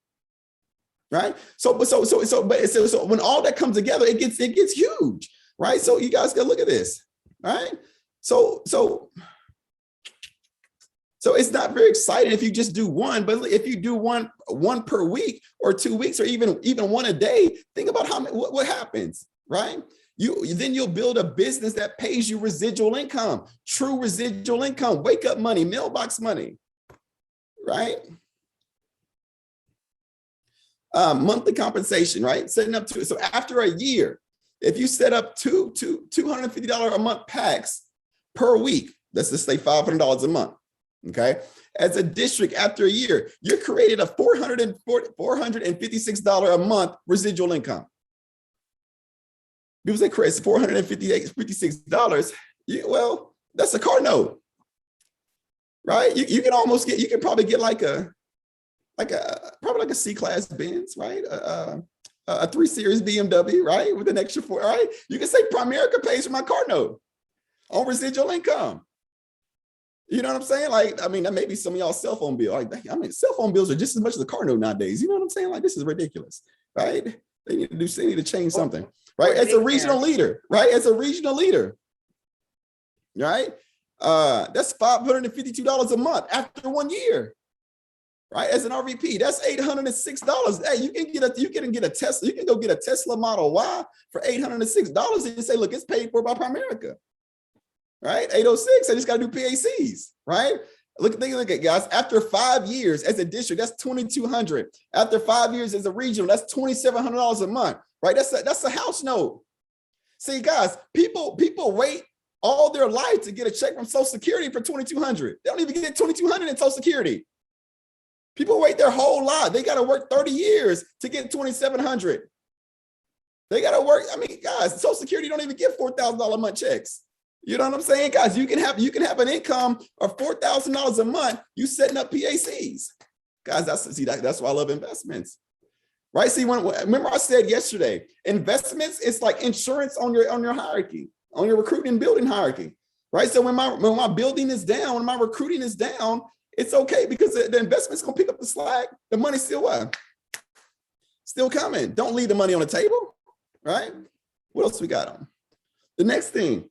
right? So when all that comes together, it gets huge, right? So you guys gotta look at this, right? So it's not very exciting if you just do one, but if you do one per week or 2 weeks or even one a day, think about what happens. Right? Then you'll build a business that pays you residual income, true residual income, wake up money, mailbox money, right? Monthly compensation, right? Setting up so after a year, if you set up $250 a month packs per week, Let's just say $500 a month. Okay. As a district, after a year, you're created a $456 a month residual income. People say, Chris, $456. Well, that's a car note, right? You can almost get, you can probably get probably like a C-class Benz, right? A 3 Series BMW, right? With an extra 4, right? You can say Primerica pays for my car note on residual income. You know what I'm saying? Like, I mean, that may be some of y'all cell phone bill. Like, I mean, cell phone bills are just as much as a car note nowadays. You know what I'm saying? Like, this is ridiculous, right? They need to change something, right? As a regional leader, right? As a regional leader, right? That's $552 a month after 1 year, right? As an RVP, that's $806. Hey, you can get a Tesla. You can go get a Tesla Model Y for $806 and say, look, it's paid for by Primerica. Right, 806. I just got to do PACs, right? Look at guys. After 5 years as a district, that's $2,200. After 5 years as a regional, that's $2,700 a month, right? That's a house note. See, guys, people wait all their life to get a check from Social Security for $2,200. They don't even get $2,200 in Social Security. People wait their whole life. They got to work 30 years to get $2,700. They got to work. I mean, guys, Social Security don't even give $4,000 a month checks. You know what I'm saying, guys? You can have an income of $4,000 a month. You setting up PACs, guys. That's why I love investments, right? See, remember I said yesterday, investments, it's like insurance on your hierarchy, on your recruiting and building hierarchy, right? So when my building is down, when my recruiting is down, it's okay because the investment's gonna pick up the slack. The money's still what? Still coming. Don't leave the money on the table, right? What else we got on? The next thing.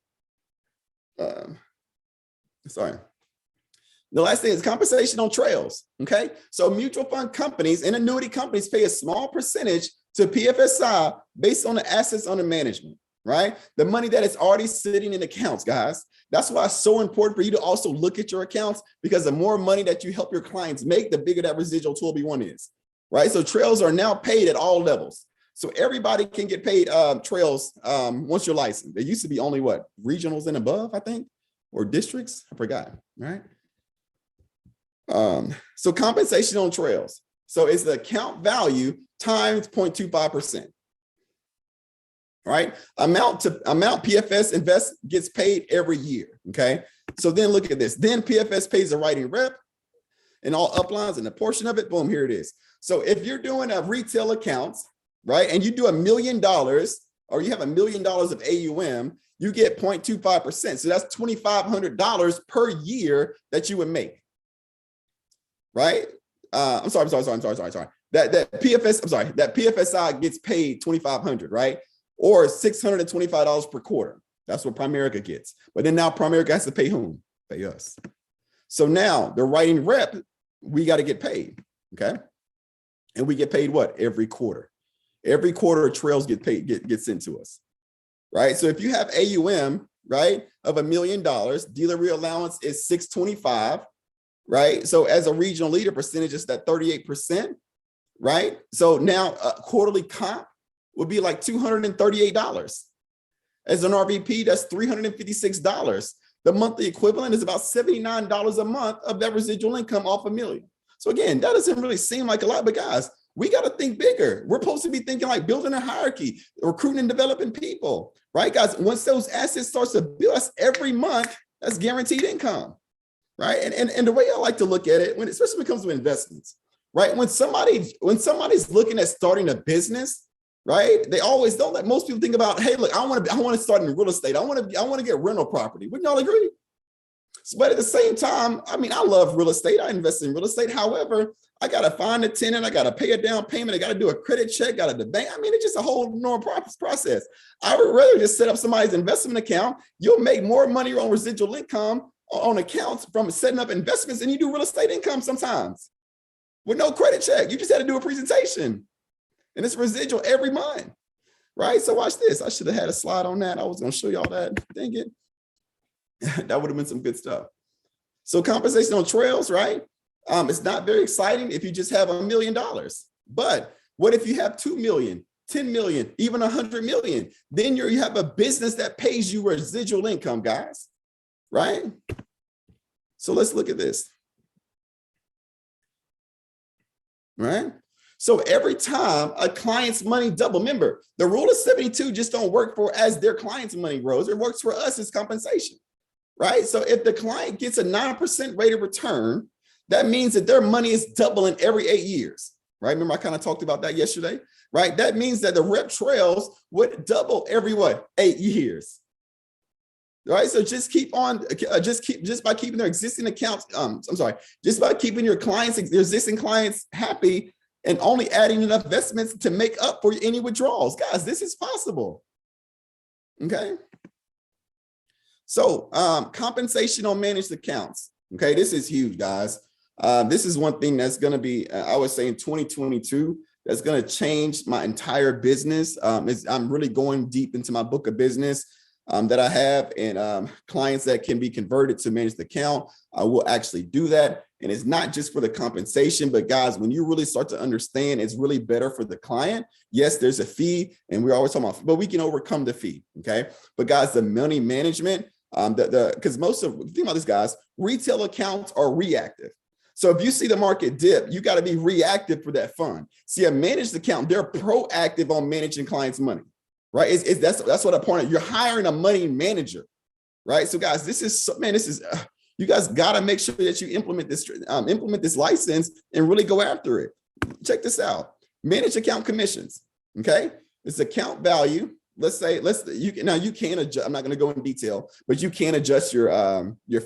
The last thing is compensation on trails. Okay. So mutual fund companies and annuity companies pay a small percentage to PFSI based on the assets under management, right? The money that is already sitting in accounts, guys. That's why it's so important for you to also look at your accounts, because the more money that you help your clients make, the bigger that residual 12B1 is, right? So trails are now paid at all levels. So everybody can get paid trails once you're licensed. There used to be only what? Regionals and above, I think, or districts. I forgot, right? So compensation on trails. So it's the account value times 0.25%, right? Amount PFS invest gets paid every year, okay? So then look at this. Then PFS pays the writing rep and all uplines and a portion of it, boom, here it is. So if you're doing a retail accounts, right, and you do $1 million or you have $1 million of AUM, you get 0.25%. So that's $2,500 per year that you would make, right? I'm sorry. That PFSI gets paid $2,500, right? Or $625 per quarter. That's what Primerica gets. But then now Primerica has to pay whom? Pay us. So now the writing rep, we got to get paid, okay? And we get paid what? Every quarter. Every quarter trails get paid, get sent to us, right? So if you have AUM, right, of $1 million, dealer reallowance is 625, right? So as a regional leader, percentage is that 38%, right? So now quarterly comp would be like $238. As an RVP, that's $356. The monthly equivalent is about $79 a month of that residual income off $1 million. So again, that doesn't really seem like a lot, but guys, we got to think bigger. We're supposed to be thinking like building a hierarchy, recruiting and developing people, right, guys? Once those assets starts to build us every month, that's guaranteed income, right? And the way I like to look at it, especially when it comes to investments, right? When somebody's looking at starting a business, right? They always don't let most people think about, hey, look, I want to start in real estate. I want to get rental property. Wouldn't y'all agree? But at the same time, I mean, I love real estate. I invest in real estate. However, I got to find a tenant. I got to pay a down payment. I got to do a credit check. Got to the bank. I mean, it's just a whole normal process. I would rather just set up somebody's investment account. You'll make more money on residual income on accounts from setting up investments than you do real estate income sometimes with no credit check. You just had to do a presentation and it's residual every month, right? So watch this. I should have had a slide on that. I was going to show y'all that. Dang it. That would have been some good stuff. So compensation on trails, right? It's not very exciting if you just have $1 million. But what if you have 2 million, 10 million, even 100 million? Then you have a business that pays you residual income, guys, right? So let's look at this. Right? So every time a client's money double, remember, the rule of 72 just don't work for as their client's money grows. It works for us as compensation, right? So if the client gets a 9% rate of return, that means that their money is doubling every 8 years, right? Remember, I kind of talked about that yesterday, right? That means that the rep trails would double every what? 8 years. Right. So just keep on, just by keeping their existing accounts. Just by keeping your clients, their existing clients happy and only adding enough investments to make up for any withdrawals. Guys, this is possible. Okay. So compensation on managed accounts. Okay. This is huge, guys. This is one thing that's going to be, I would say in 2022, that's going to change my entire business. I'm really going deep into my book of business that I have, and clients that can be converted to managed account. I will actually do that. And it's not just for the compensation, but guys, when you really start to understand, it's really better for the client. Yes, there's a fee, and we're always talking about, but we can overcome the fee. Okay. But guys, the money management, because think about this, guys, retail accounts are reactive. So if you see the market dip, you got to be reactive for that fund. See, a managed account, they're proactive on managing clients' money. Right? That's what I pointed. You're hiring a money manager, right? So guys, you guys got to make sure that you implement this license and really go after it. Check this out. Managed account commissions. Okay. It's account value. You can adjust. I'm not going to go in detail, but you can adjust your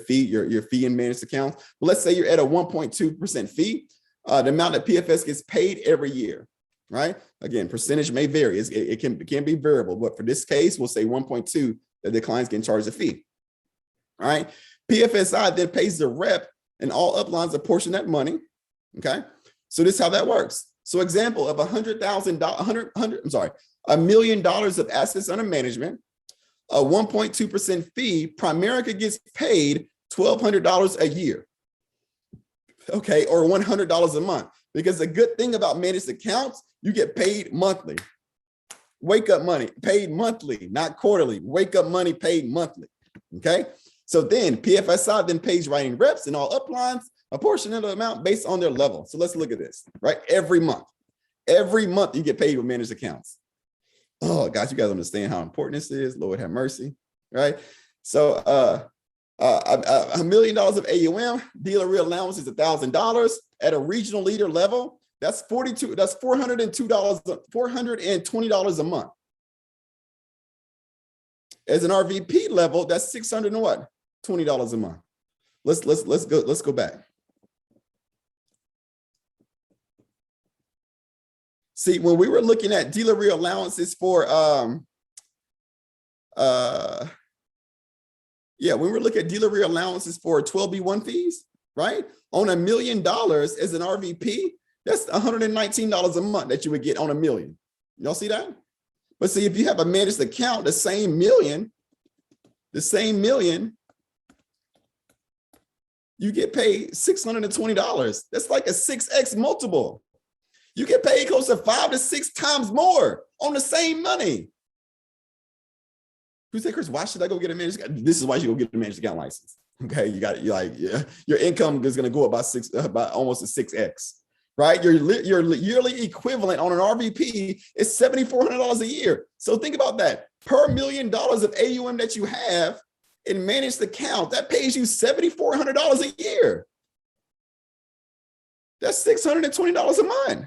fee, your fee in managed accounts. But let's say you're at a 1.2% fee, the amount that PFS gets paid every year. Right? Again, percentage may vary. It can be variable, but for this case, we'll say 1.2 that the client's getting charged a fee. All right. PFSI then pays the rep and all uplines a portion of that money. Okay. So this is how that works. So example of $1 million of assets under management, a 1.2% fee, Primerica gets paid $1,200 a year. Okay. Or $100 a month. Because the good thing about managed accounts, you get paid monthly. Wake up money, paid monthly, not quarterly. Wake up money, paid monthly. Okay. So then PFSI then pays writing reps and all uplines a portion of the amount based on their level. So let's look at this, right? Every month you get paid with managed accounts. Oh, guys, you guys understand how important this is. Lord have mercy, right? So $1 million of AUM, dealer real allowance is $1,000 at a regional leader level. That's $420 a month. As an RVP level, that's $620 a month. Let's go back. See, when we were looking at dealer real allowances for we were looking at dealer real allowances for 12B1 fees, right? On $1 million as an RVP, that's $119 a month that you would get on $1 million. Y'all see that? But see, if you have a managed account, the same million, you get paid $620. That's like a 6x multiple. You get paid close to 5 to 6 times more on the same money. You say, Chris, why should I go get a managed account? This is why you go get a managed account license. Okay, your income is going to go up by almost a 6x, right? Your yearly equivalent on an RVP is $7,400 a year. So think about that. Per $1 million of AUM that you have in managed account, that pays you $7,400 a year. That's $620 a month.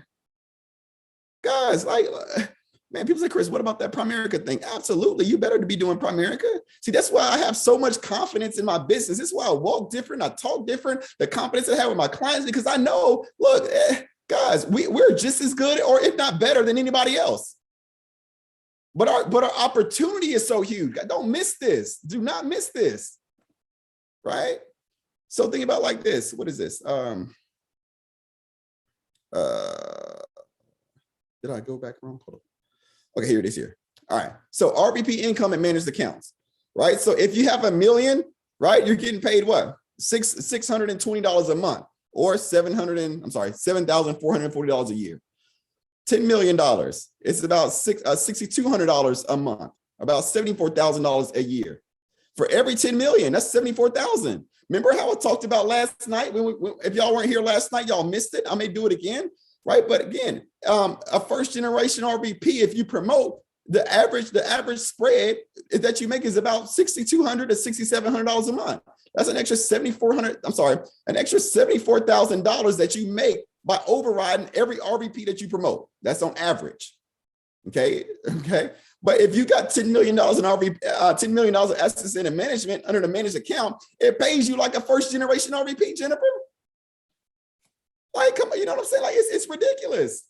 Guys, man, people say, Chris, what about that Primerica thing? Absolutely. You better to be doing Primerica. See, that's why I have so much confidence in my business. This is why I walk different. I talk different. The confidence I have with my clients, because I know, look, guys, we're just as good or if not better than anybody else. But our opportunity is so huge. Don't miss this. Do not miss this. Right? So think about like this. What is this? Did I go back wrong? Hold on. Okay, here it is here. All right. So RVP income and managed accounts, right? So if you have $1 million, right, you're getting paid what? $620 a month or $7,440 a year. $10 million. It's about $6,200 a month, about $74,000 a year. For every 10 million, that's 74,000. Remember how I talked about last night? If y'all weren't here last night, y'all missed it. I may do it again, right? But again, a first generation RVP, if you promote, the average spread that you make is about $6,200 to $6,700 a month. That's an extra an extra $74,000 that you make by overriding every RVP that you promote. That's on average. Okay. But if you got $10 million in $10 million of assets in management under the managed account, it pays you like a first generation RVP, Jennifer. Like, come on, you know what I'm saying? Like, it's ridiculous.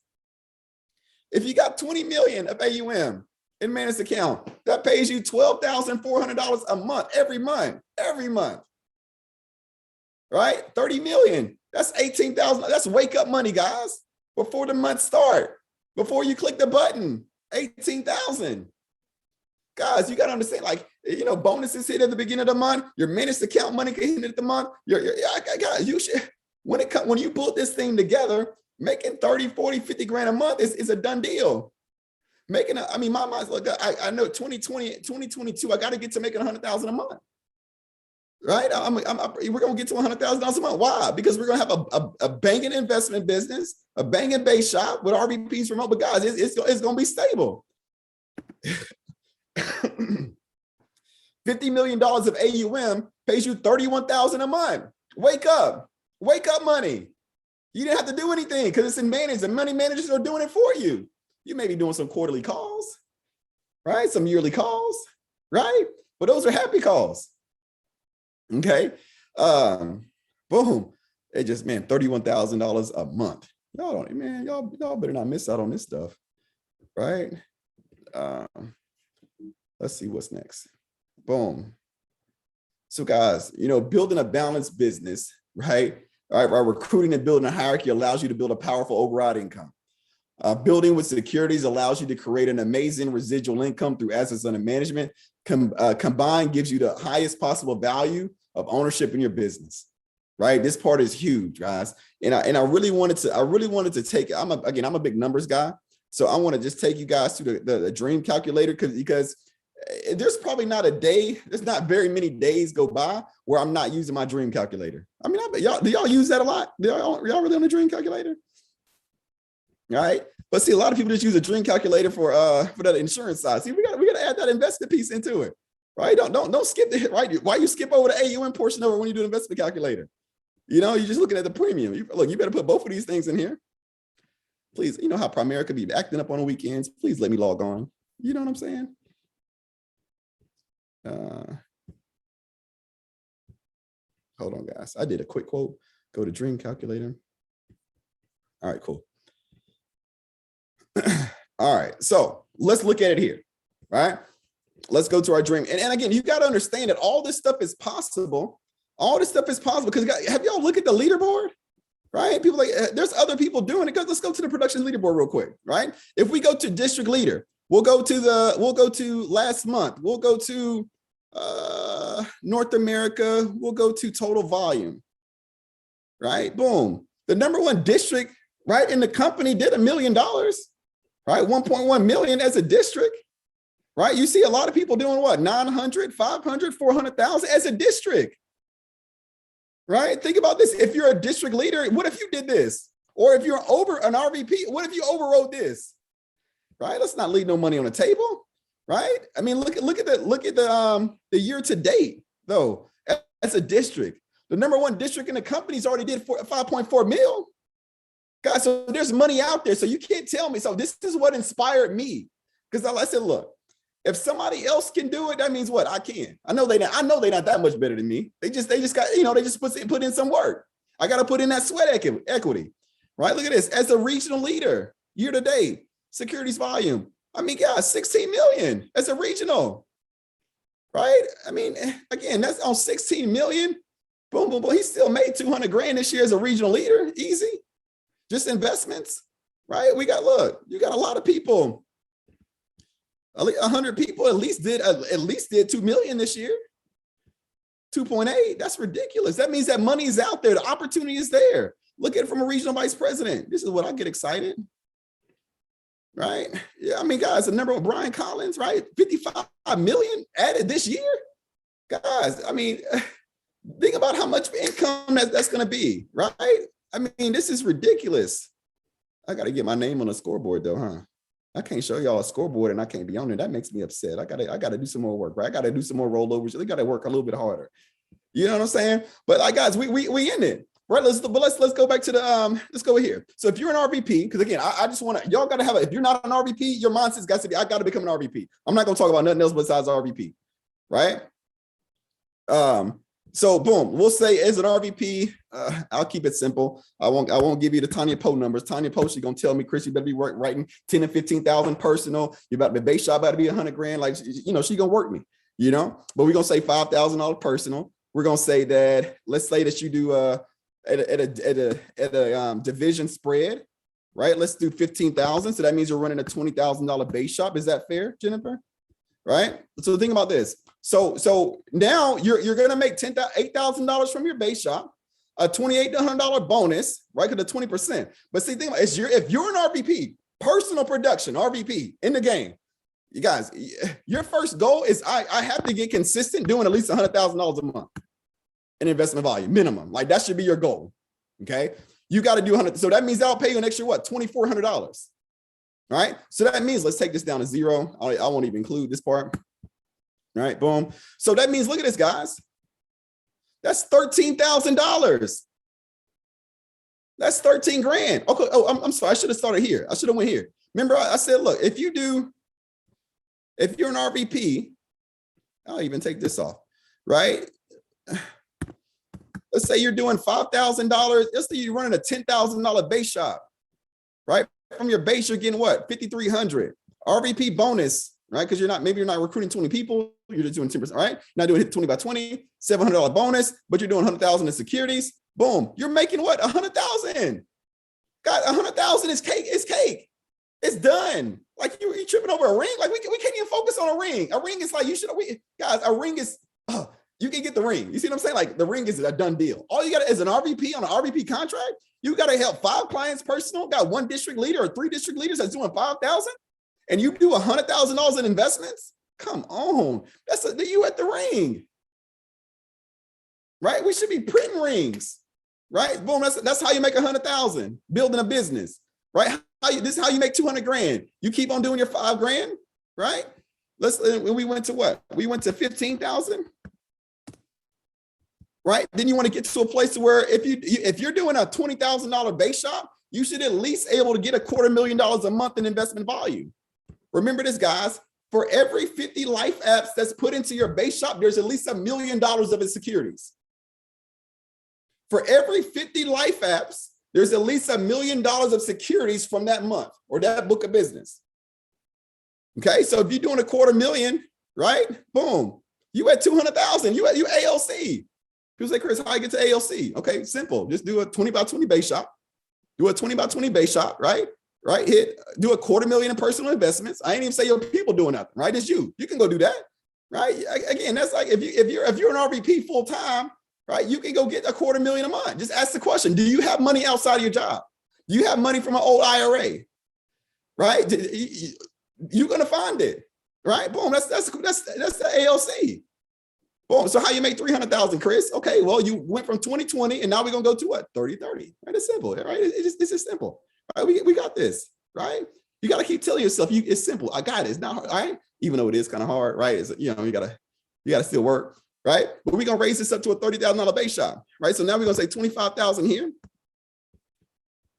If you got 20 million of AUM in managed account, that pays you $12,400 a month, every month, right? 30 million, that's 18,000. That's wake up money, guys, before the month start, before you click the button. 18,000. Guys, you got to understand, like, you know, bonuses hit at the beginning of the month, your managed account money can hit at the month. You should, when you put this thing together, making 30, 40, 50 grand a month is a done deal. My mind's like, I know 2022, I got to get to making 100,000 a month. Right? We're going to get to $100,000 a month. Why? Because we're going to have a banking investment business, a banking base shop with RVPs remote. But guys, it's going to be stable. $50 million of AUM pays you $31,000 a month. Wake up money. You didn't have to do anything because it's in managed. The money managers are doing it for you. You may be doing some quarterly calls, right? Some yearly calls, right? But those are happy calls. Okay. Boom. It just, man, $31,000 a month. Y'all better not miss out on this stuff. Right. Let's see what's next. Boom. So guys, you know, building a balanced business, right? All right, recruiting and building a hierarchy allows you to build a powerful override income. Building with securities allows you to create an amazing residual income through assets under management. Combined gives you the highest possible value of ownership in your business, right? This part is huge, guys. And I really wanted to take, I'm a big numbers guy. So I want to just take you guys to the dream calculator because there's probably not a day, there's not very many days go by where I'm not using my dream calculator. I mean, do y'all use that a lot? Y'all really on the dream calculator? All right. But see, a lot of people just use a dream calculator for the insurance side. See, we got to add that investment piece into it, right? Don't skip the right. Why you skip over the AUM portion over when you do the investment calculator? You know, you're just looking at the premium. You better put both of these things in here. Please, you know how Primerica be acting up on the weekends. Please let me log on. You know what I'm saying? Hold on, guys. I did a quick quote. Go to dream calculator. All right, cool. All right, so let's look at it here, right? Let's go to our dream. And again, you got to understand that all this stuff is possible. All this stuff is possible because have y'all look at the leaderboard, right? People like, there's other people doing it. Let's go to the production leaderboard real quick, right? If we go to district leader, we'll go to last month. We'll go to North America. We'll go to total volume, right? Boom. The number one district, right, in the company did $1 million. Right, 1.1 million as a district, right? You see a lot of people doing what? 900, 500, 400,000 as a district, right? Think about this. If you're a district leader, what if you did this? Or if you're over an RVP, what if you overrode this? Right? Let's not leave no money on the table, right? I mean, look at the year to date though. As a district, the number one district in the company's already did 5.4 mil. Guys, so there's money out there. So you can't tell me. So this is what inspired me. Because I said, look, if somebody else can do it, that means what? I can. I know they're not that much better than me. They just got, you know, they just put in some work. I got to put in that sweat equity, right? Look at this. As a regional leader, year to date, securities volume. I mean, guys, 16 million as a regional, right? I mean, again, that's on 16 million. Boom, boom, boom. He still made 200 grand this year as a regional leader. Easy. Just investments, right? You got a lot of people. 100 people at least did 2 million this year. 2.8. That's ridiculous. That means that money is out there. The opportunity is there. Look at it from a regional vice president. This is what I get excited. Right? Yeah, I mean, guys, the number one Brian Collins, right? 55 million added this year. Guys, I mean, Think about how much income that's going to be, right? I mean, this is ridiculous. I got to get my name on a scoreboard though, huh? I can't show y'all a scoreboard and I can't be on it. That makes me upset. I gotta do some more work, right? I gotta do some more rollovers. We gotta work a little bit harder. You know what I'm saying? But like, guys, we in it, right? Let's go back to the let's go here. So if you're an RVP, because again, I just want to, y'all gotta have if you're not an RVP, your mindset's got to be, I gotta become an RVP. I'm not gonna talk about nothing else besides RVP, right? So boom, we'll say as an RVP, I'll keep it simple. I won't give you the Tanya Poe numbers. Tanya Poe, she's gonna tell me, Chris, you better be writing 10 and 15,000 personal. You about the base shop about to be 100 grand. Like, you know, she gonna work me, you know, but we're gonna say $5,000 personal. We're gonna say that, let's say that you do at a division spread, right? Let's do 15,000. So that means you're running a $20,000 base shop. Is that fair, Jennifer? Right? So think about this. So now you're gonna make $8,000 from your base shop, a $2,800 bonus, right? Because the 20%. But see, think about it, if you're an RVP, personal production, RVP in the game, you guys, your first goal is I have to get consistent doing at least $100,000 a month in investment volume, minimum. Like that should be your goal. Okay. You got to do 100. So that means that'll pay you an extra what? $2,400. All right. So that means let's take this down to zero. I won't even include this part. All right, boom. So that means, look at this, guys. That's $13,000. That's 13 grand. Okay. Oh, I'm sorry. I should have started here. I should have went here. Remember, I said, look, if you're an RVP, I'll even take this off, right? Let's say you're doing $5,000. Let's say you're running a $10,000 base shop, right? From your base, you're getting what? 5,300 RVP bonus. Right? Because maybe you're not recruiting 20 people, you're just doing 10%, right? Not doing 20 by 20, $700 bonus, but you're doing 100,000 in securities. Boom. You're making what? 100,000. God, 100,000 is cake. It's cake. It's done. Like you tripping over a ring. Like we can't even focus on a ring. A ring is like, guys, a ring is, you can get the ring. You see what I'm saying? Like the ring is a done deal. All you got is an RVP on an RVP contract. You got to help 5 clients personal, got 1 district leader or 3 district leaders that's doing 5,000. And you do $100,000 in investments? Come on, you at the ring, right? We should be printing rings, right? Boom, that's how you make 100,000, building a business, right? This is how you make 200 grand. You keep on doing your 5 grand, right? We went to what? We went to 15,000, right? Then you want to get to a place where if you're doing a $20,000 base shop, you should at least able to get $250,000 a month in investment volume. Remember this, guys, for every 50 life apps that's put into your base shop, there's at least $1 million of its securities. For every 50 life apps, there's at least $1 million of securities from that month or that book of business. Okay, so if you're doing $250,000, right? Boom, you at 200,000. You AALC. People say, Chris, how I get to AALC? Okay, simple. Just do a 20 by 20 base shop. Do a 20 by 20 base shop, right? Right, do $250,000 in personal investments. I ain't even say your people doing nothing, right? It's you. You can go do that, right? Again, that's like if you're an RVP full time, right? You can go get $250,000 a month. Just ask the question: do you have money outside of your job? Do you have money from an old IRA? Right? You're gonna find it, right? Boom. That's the ALC. Boom. So how you make 300,000, Chris? Okay, well you went from 2020, and now we're gonna go to what? 30-30. Right? It's simple, right? It's just simple. Right, we got this, right? You got to keep telling yourself it's simple. I got it. It's not hard, right? Even though it is kind of hard, right? It's, you gotta still work, right? But we're gonna raise this up to a $30,000 base shop, right? So now we're gonna say 25,000 here,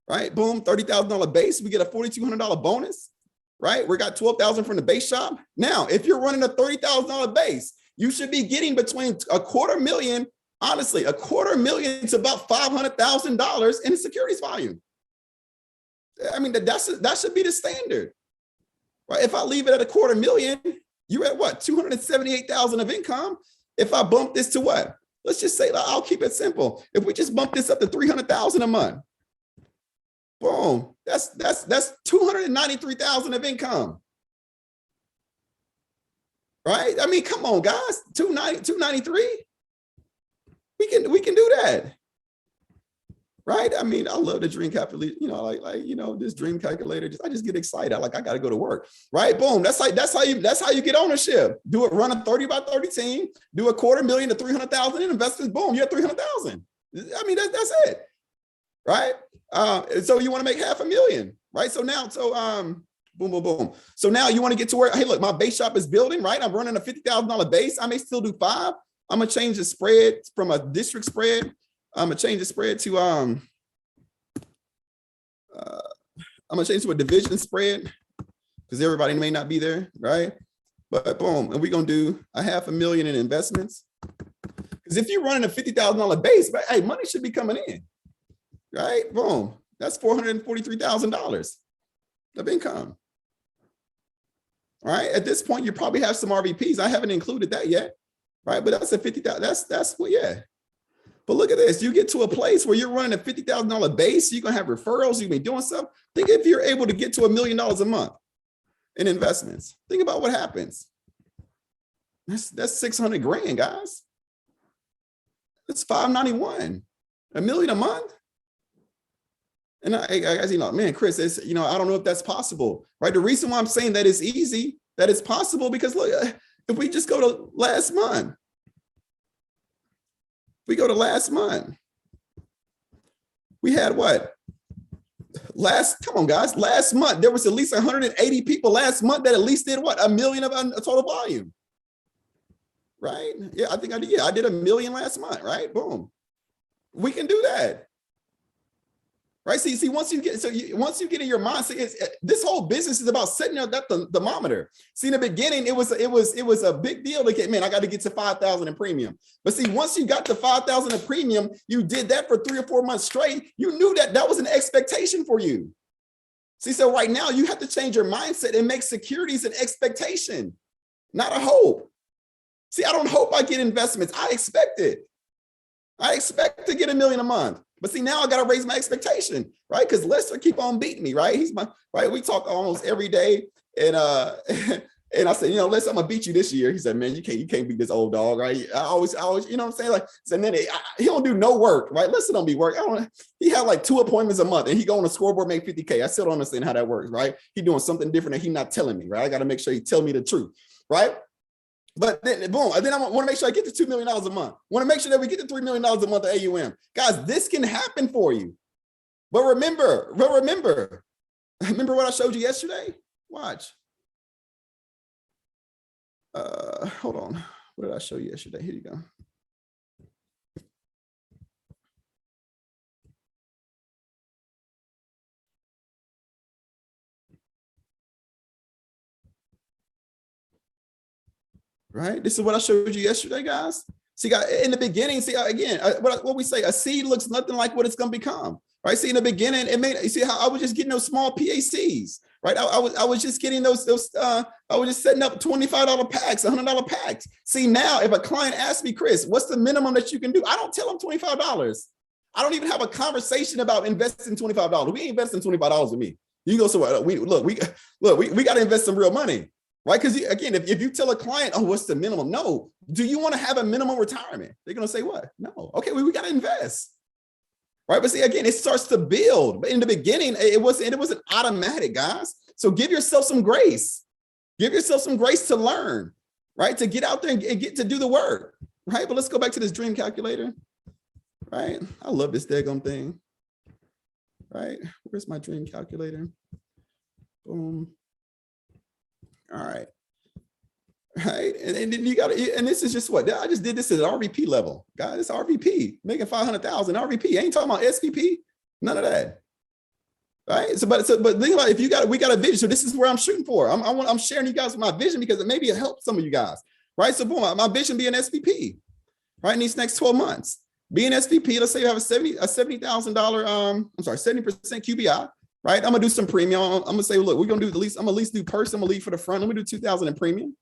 right? Boom, $30,000 base. We get a $4,200 bonus, right? We got 12,000 from the base shop. Now, if you're running a $30,000 base, you should be getting between $250,000, honestly, $250,000 to about $500,000 in securities volume. I mean, that should be the standard, right? If I leave it at $250,000, you're at what? 278,000 of income. If I bump this to what? Let's just say, I'll keep it simple. If we just bump this up to 300,000 a month, boom, that's 293,000 of income, right? I mean, come on, guys, 293. We can do that. right? I mean, I love the dream calculator, this dream calculator, I just get excited. I got to go to work, right? Boom. That's how you get ownership. Do it, run a 30 by 30 team, do $250,000 to 300,000 in investments. Boom, you're at 300,000. I mean, that's it, right? So you want to make $500,000, right? Boom, boom, boom. So now you want to get to where, hey, look, my base shop is building, right? I'm running a $50,000 base. I may still do 5. I'm going to change the spread from a district spread. I'm going to change the spread to, I'm going to change to a division spread because everybody may not be there, right? But boom, and we're going to do $500,000 in investments. Because if you're running a $50,000 base, but hey, money should be coming in, right? Boom, that's $443,000 of income. All right, at this point, you probably have some RVPs. I haven't included that yet, right? But that's a $50,000, that's what, yeah. But look at this, you get to a place where you're running a $50,000 base, you're gonna have referrals, you're gonna be doing stuff. Think if you're able to get to $1 million a month in investments. Think about what happens. That's 600 grand, guys. That's 591, $1 million a month. And guys, man, Chris, it's, I don't know if that's possible, right? The reason why I'm saying that it's easy, that it's possible, because look, if we just go to last month, we had what? Come on, guys, last month, there was at least 180 people last month that at least did what? $1 million of total volume, right? Yeah, I think I did. Yeah, I did $1 million last month, right? Boom. We can do that. Right. See, once you get in your mindset, this whole business is about setting up that thermometer. See, in the beginning, it was a big deal to get, man, I got to get to 5,000 in premium. But see, once you got to 5,000 in premium, you did that for 3 or 4 months straight. You knew that was an expectation for you. See, so right now you have to change your mindset and make securities an expectation, not a hope. See, I don't hope I get investments. I expect it. I expect to get $1 million a month. But see, now I got to raise my expectation, right? Because Lester keep on beating me, right? He's right. We talk almost every day. And and I said, Lester, I'm gonna beat you this year. He said, man, you can't beat this old dog, right? I always, you know what I'm saying? Like, so then he don't do no work, right? Lester don't be work. He had like 2 appointments a month and he go on the scoreboard, make 50K. I still don't understand how that works, right? He doing something different that he not telling me, right? I got to make sure he tell me the truth, right? But then, boom, and then I want to make sure I get to $2 million a month. Want to make sure that we get to $3 million a month of AUM. Guys, this can happen for you. But remember what I showed you yesterday? Watch. Hold on. What did I show you yesterday? Here you go. Right? This is what I showed you yesterday, guys. See, guys, in the beginning, see, again, what we say, a seed looks nothing like what it's going to become, right? See, in the beginning, you see how I was just getting those small PACs, right? I was just getting those I was just setting up $25 packs, $100 packs. See, now if a client asks me, Chris, what's the minimum that you can do? I don't tell them $25. I don't even have a conversation about investing $25. We ain't investing $25 with me. You go, so we got to invest some real money. Right? Because again, if you tell a client, oh, what's the minimum? No. Do you want to have a minimum retirement? They're going to say what? No. Okay, we got to invest. Right? But see, again, it starts to build. But in the beginning, it wasn't automatic, guys. So give yourself some grace. Give yourself some grace to learn, right? To get out there and get to do the work. Right? But let's go back to this dream calculator. Right? I love this daggone thing. Right? Where's my dream calculator? Boom. All right. Right. And then you got to, and this is just what I just did this at RVP level. Guys, it's RVP making 500,000 RVP. I ain't talking about SPP, none of that. Right. But think about it, we got a vision. So this is where I'm shooting for. I'm sharing you guys my vision because maybe it helps some of you guys. Right. So boom, my vision be an SPP, right? In these next 12 months, be an SPP. Let's say you have a $70,000, 70% QBI. Right, I'm gonna do some premium. I'm gonna say, look, we're gonna do the least. I'm gonna at least do person. I'm gonna leave for the front. I'm gonna do 2,000 in premium.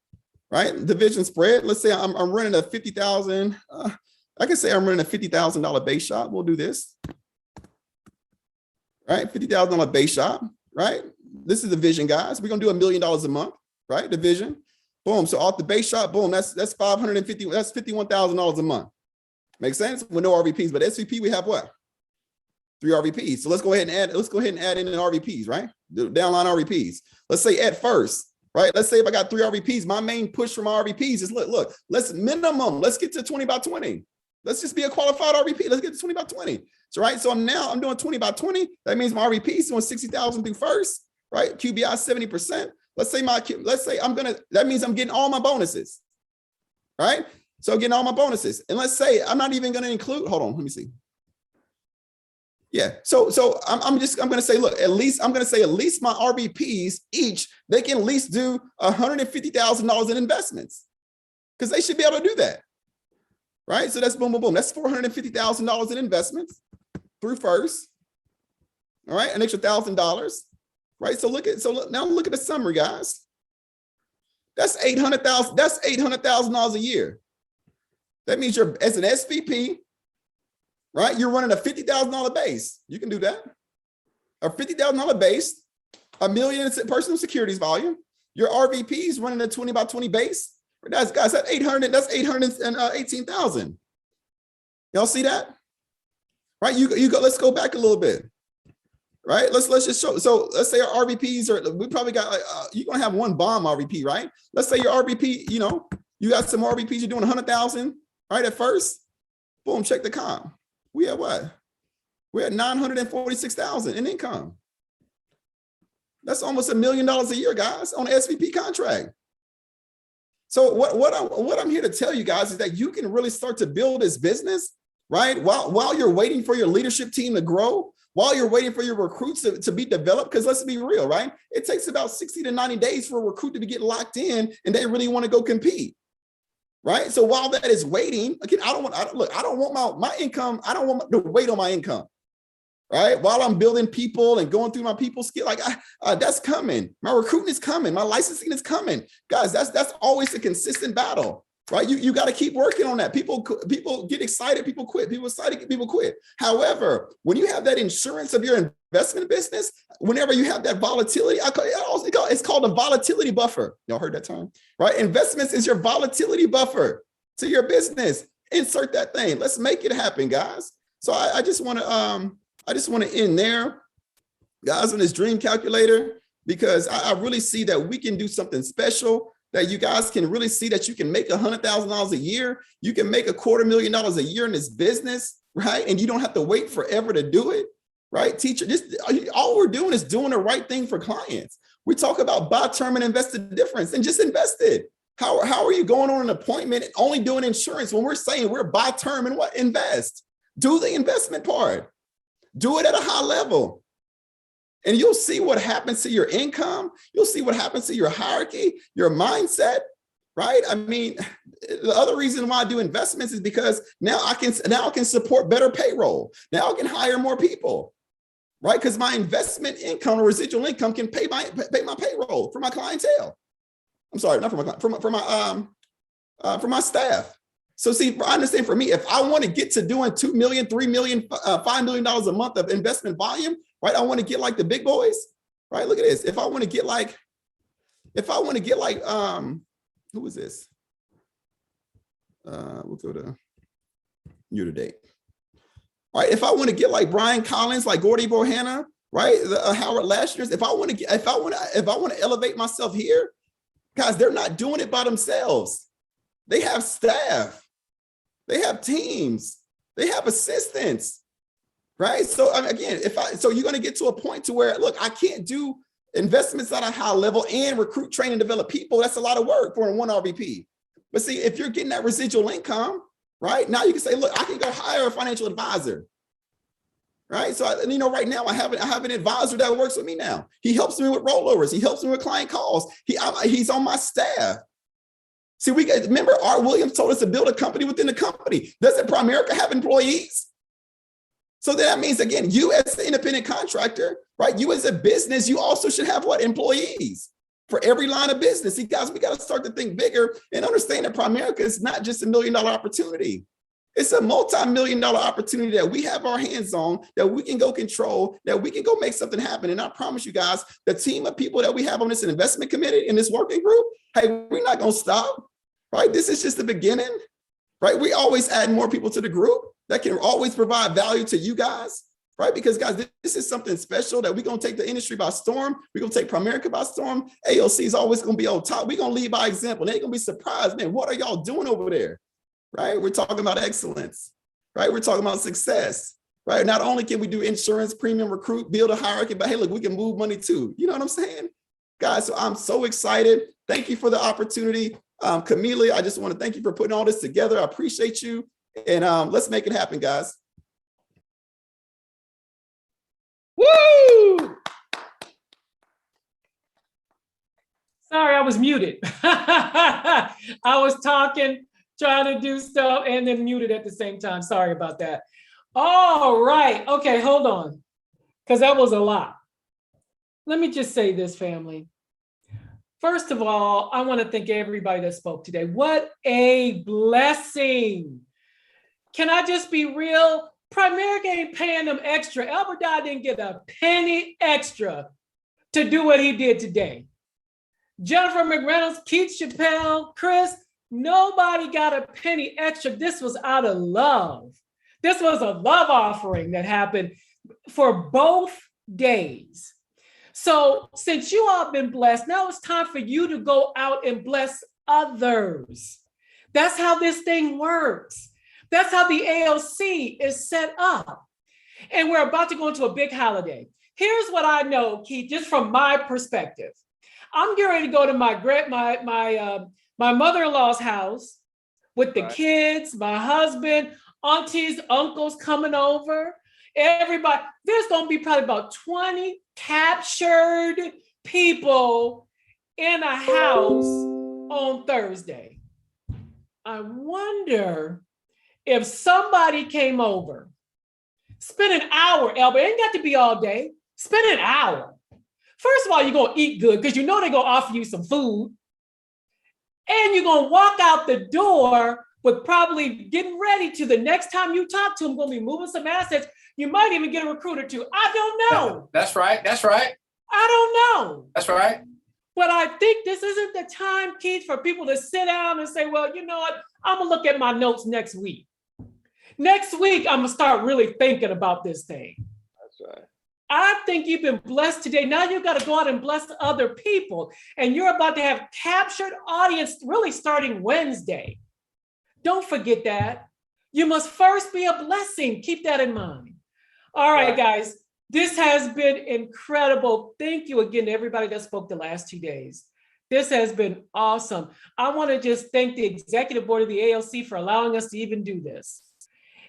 Right, division spread. Let's say I'm running a 50,000. I can say I'm running a $50,000 base shop. We'll do this. Right, $50,000 base shop. Right, this is the vision, guys. We're gonna do $1 million a month. Right, division. Boom. So off the base shop, boom. That's 550. That's $51,000 a month. Makes sense with no RVPs, but SVP we have what? 3 RVPs. So let's go ahead and add in the RVPs, right? The downline RVPs. Let's say at first, right? Let's say if I got 3 RVPs, my main push for my RVPs is look, let's get to 20 by 20. Let's just be a qualified RVP. Let's get to 20 by 20. So, right. So I'm doing 20 by 20. That means my RVP is doing 60,000 through first, right? QBI 70%. That means I'm getting all my bonuses, right? So getting all my bonuses. And let's say I'm not even going to include, hold on, let me see. Yeah. So I'm going to say, look, at least my RVPs each, they can at least do $150,000 in investments because they should be able to do that. Right. So that's boom, boom, boom. That's $450,000 in investments through first. All right. An extra $1,000. Right. So now look at the summary, guys. That's $800,000. That's $800,000 a year. That means you're, as an SVP, right? You're running a $50,000 base. You can do that. A $50,000 base, $1 million in personal securities volume. Your RVP is running a 20 by 20 base. That's 818,000. Y'all see that? Right? You go, let's go back a little bit. Right? Let's just show. So let's say our RVPs we probably got like you're gonna have one bomb RVP, right? Let's say your RVP, you got some RVPs, you're doing 100,000, right? At first, boom, check the comp. We at what? We're at 946,000 in income. That's almost $1 million a year, guys, on an SVP contract. So what I'm here to tell you guys is that you can really start to build this business, right? While you're waiting for your leadership team to grow, while you're waiting for your recruits to be developed, because let's be real, right? It takes about 60 to 90 days for a recruit to get locked in and they really want to go compete, right? So while that is waiting, again, I don't want my income, I don't want to wait on my income. Right? While I'm building people and going through my people skill, that's coming. My recruiting is coming. My licensing is coming. Guys, that's always a consistent battle, right? You got to keep working on that. People get excited, people quit. People excited, people quit. However, when you have that insurance of your investment business, whenever you have that volatility, it's called a volatility buffer. Y'all heard that term, right? Investments is your volatility buffer to your business. Insert that thing. Let's make it happen, guys. So I just want to end there, guys, on this dream calculator, because I really see that we can do something special, that you guys can really see that you can make $100,000 a year. You can make $250,000 a year in this business, right? And you don't have to wait forever to do it, right? Teacher, all we're doing is doing the right thing for clients. We talk about buy term and invest the difference and just invest it. How are you going on an appointment and only doing insurance when we're saying we're buy term and what? Invest. Do the investment part. Do it at a high level. And you'll see what happens to your income. You'll see what happens to your hierarchy, your mindset, right? I mean, the other reason why I do investments is because now I can support better payroll. Now I can hire more people, right? Because my investment income or residual income can pay my payroll for my clientele. I'm sorry, not for my client, for my staff. So see, I understand for me, if I want to get to doing $2 million, $3 million, $5 million a month of investment volume, right? I want to get like the big boys, right? Look at this. If I want to get like, who is this? We'll go to year to date. All right. If I want to get like Brian Collins, like Gordy Bohanna, right? Howard Lashner's, if I want to elevate myself here, guys, they're not doing it by themselves. They have staff. They have teams. They have assistants, right? So again, so you're going to get to a point to where, look, I can't do investments at a high level and recruit, train, and develop people. That's a lot of work for one RVP. But see, if you're getting that residual income, right? Now you can say, look, I can go hire a financial advisor, right? So right now I have an advisor that works with me now. He helps me with rollovers. He helps me with client calls. He's on my staff. See, remember Art Williams told us to build a company within the company. Doesn't Primerica have employees? So that means, again, you as an independent contractor, right? You as a business, you also should have what? Employees for every line of business. See, guys, we got to start to think bigger and understand that Primerica is not just $1 million opportunity. It's a multi-million-dollar opportunity that we have our hands on, that we can go control, that we can go make something happen. And I promise you guys, the team of people that we have on this investment committee in this working group, hey, we're not going to stop. Right? This is just the beginning, right? We always add more people to the group that can always provide value to you guys, right? Because guys, this is something special that we're going to take the industry by storm. We're going to take Primerica by storm. AALC is always going to be on top. We're going to lead by example. They're going to be surprised, man, what are y'all doing over there, right? We're talking about excellence, right? We're talking about success, right? Not only can we do insurance, premium, recruit, build a hierarchy, but hey, look, we can move money too. You know what I'm saying? Guys, so I'm so excited. Thank you for the opportunity. Camila, I just want to thank you for putting all this together. I appreciate you. And let's make it happen, guys. Woo! Sorry, I was muted. I was talking, trying to do stuff, and then muted at the same time. Sorry about that. All right. Okay, hold on. Because that was a lot. Let me just say this, family. First of all, I want to thank everybody that spoke today. What a blessing. Can I just be real? Primerica ain't paying them extra. Albert Dodd didn't get a penny extra to do what he did today. Jennifer McReynolds, Keith Chappelle, Chris, nobody got a penny extra. This was out of love. This was a love offering that happened for both days. So since you all have been blessed, now it's time for you to go out and bless others. That's how this thing works. That's how the AALC is set up. And we're about to go into a big holiday. Here's what I know, Keith, just from my perspective. I'm getting ready to go to my mother-in-law's house with the kids, my husband, aunties, uncles coming over. Everybody, there's going to be probably about 20 captured people in a house on Thursday. I wonder if somebody came over, spend an hour, Albert, it ain't got to be all day, spend an hour. First of all, you're going to eat good because you know they're going to offer you some food. And you're going to walk out the door with probably getting ready to the next time you talk to them, going to be moving some assets. You might even get a recruiter too. I don't know. That's right. That's right. I don't know. That's right. But I think this isn't the time, Keith, for people to sit down and say, well, you know what? I'm going to look at my notes next week. Next week, I'm going to start really thinking about this thing. That's right. I think you've been blessed today. Now you got to go out and bless other people. And you're about to have captured audience really starting Wednesday. Don't forget that. You must first be a blessing. Keep that in mind. All right, guys, this has been incredible. Thank you again to everybody that spoke the last 2 days. This has been awesome. I want to just thank the executive board of the AALC for allowing us to even do this.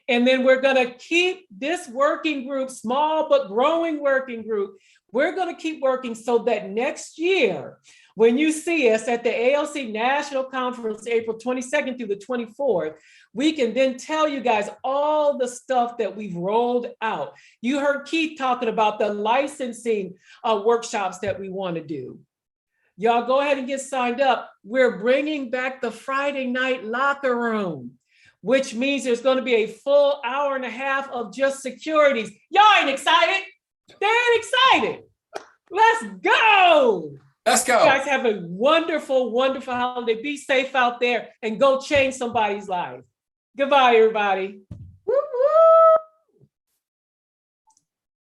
And then we're going to keep this working group, small but growing working group. We're going to keep working so that next year, when you see us at the AALC National Conference, April 22nd through the 24th, we can then tell you guys all the stuff that we've rolled out. You heard Keith talking about the licensing workshops that we want to do. Y'all go ahead and get signed up. We're bringing back the Friday night locker room, which means there's going to be a full hour and a half of just securities. Y'all ain't excited? They ain't excited. Let's go. Let's go. You guys have a wonderful, wonderful holiday. Be safe out there and go change somebody's life. Goodbye, everybody.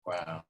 Wow.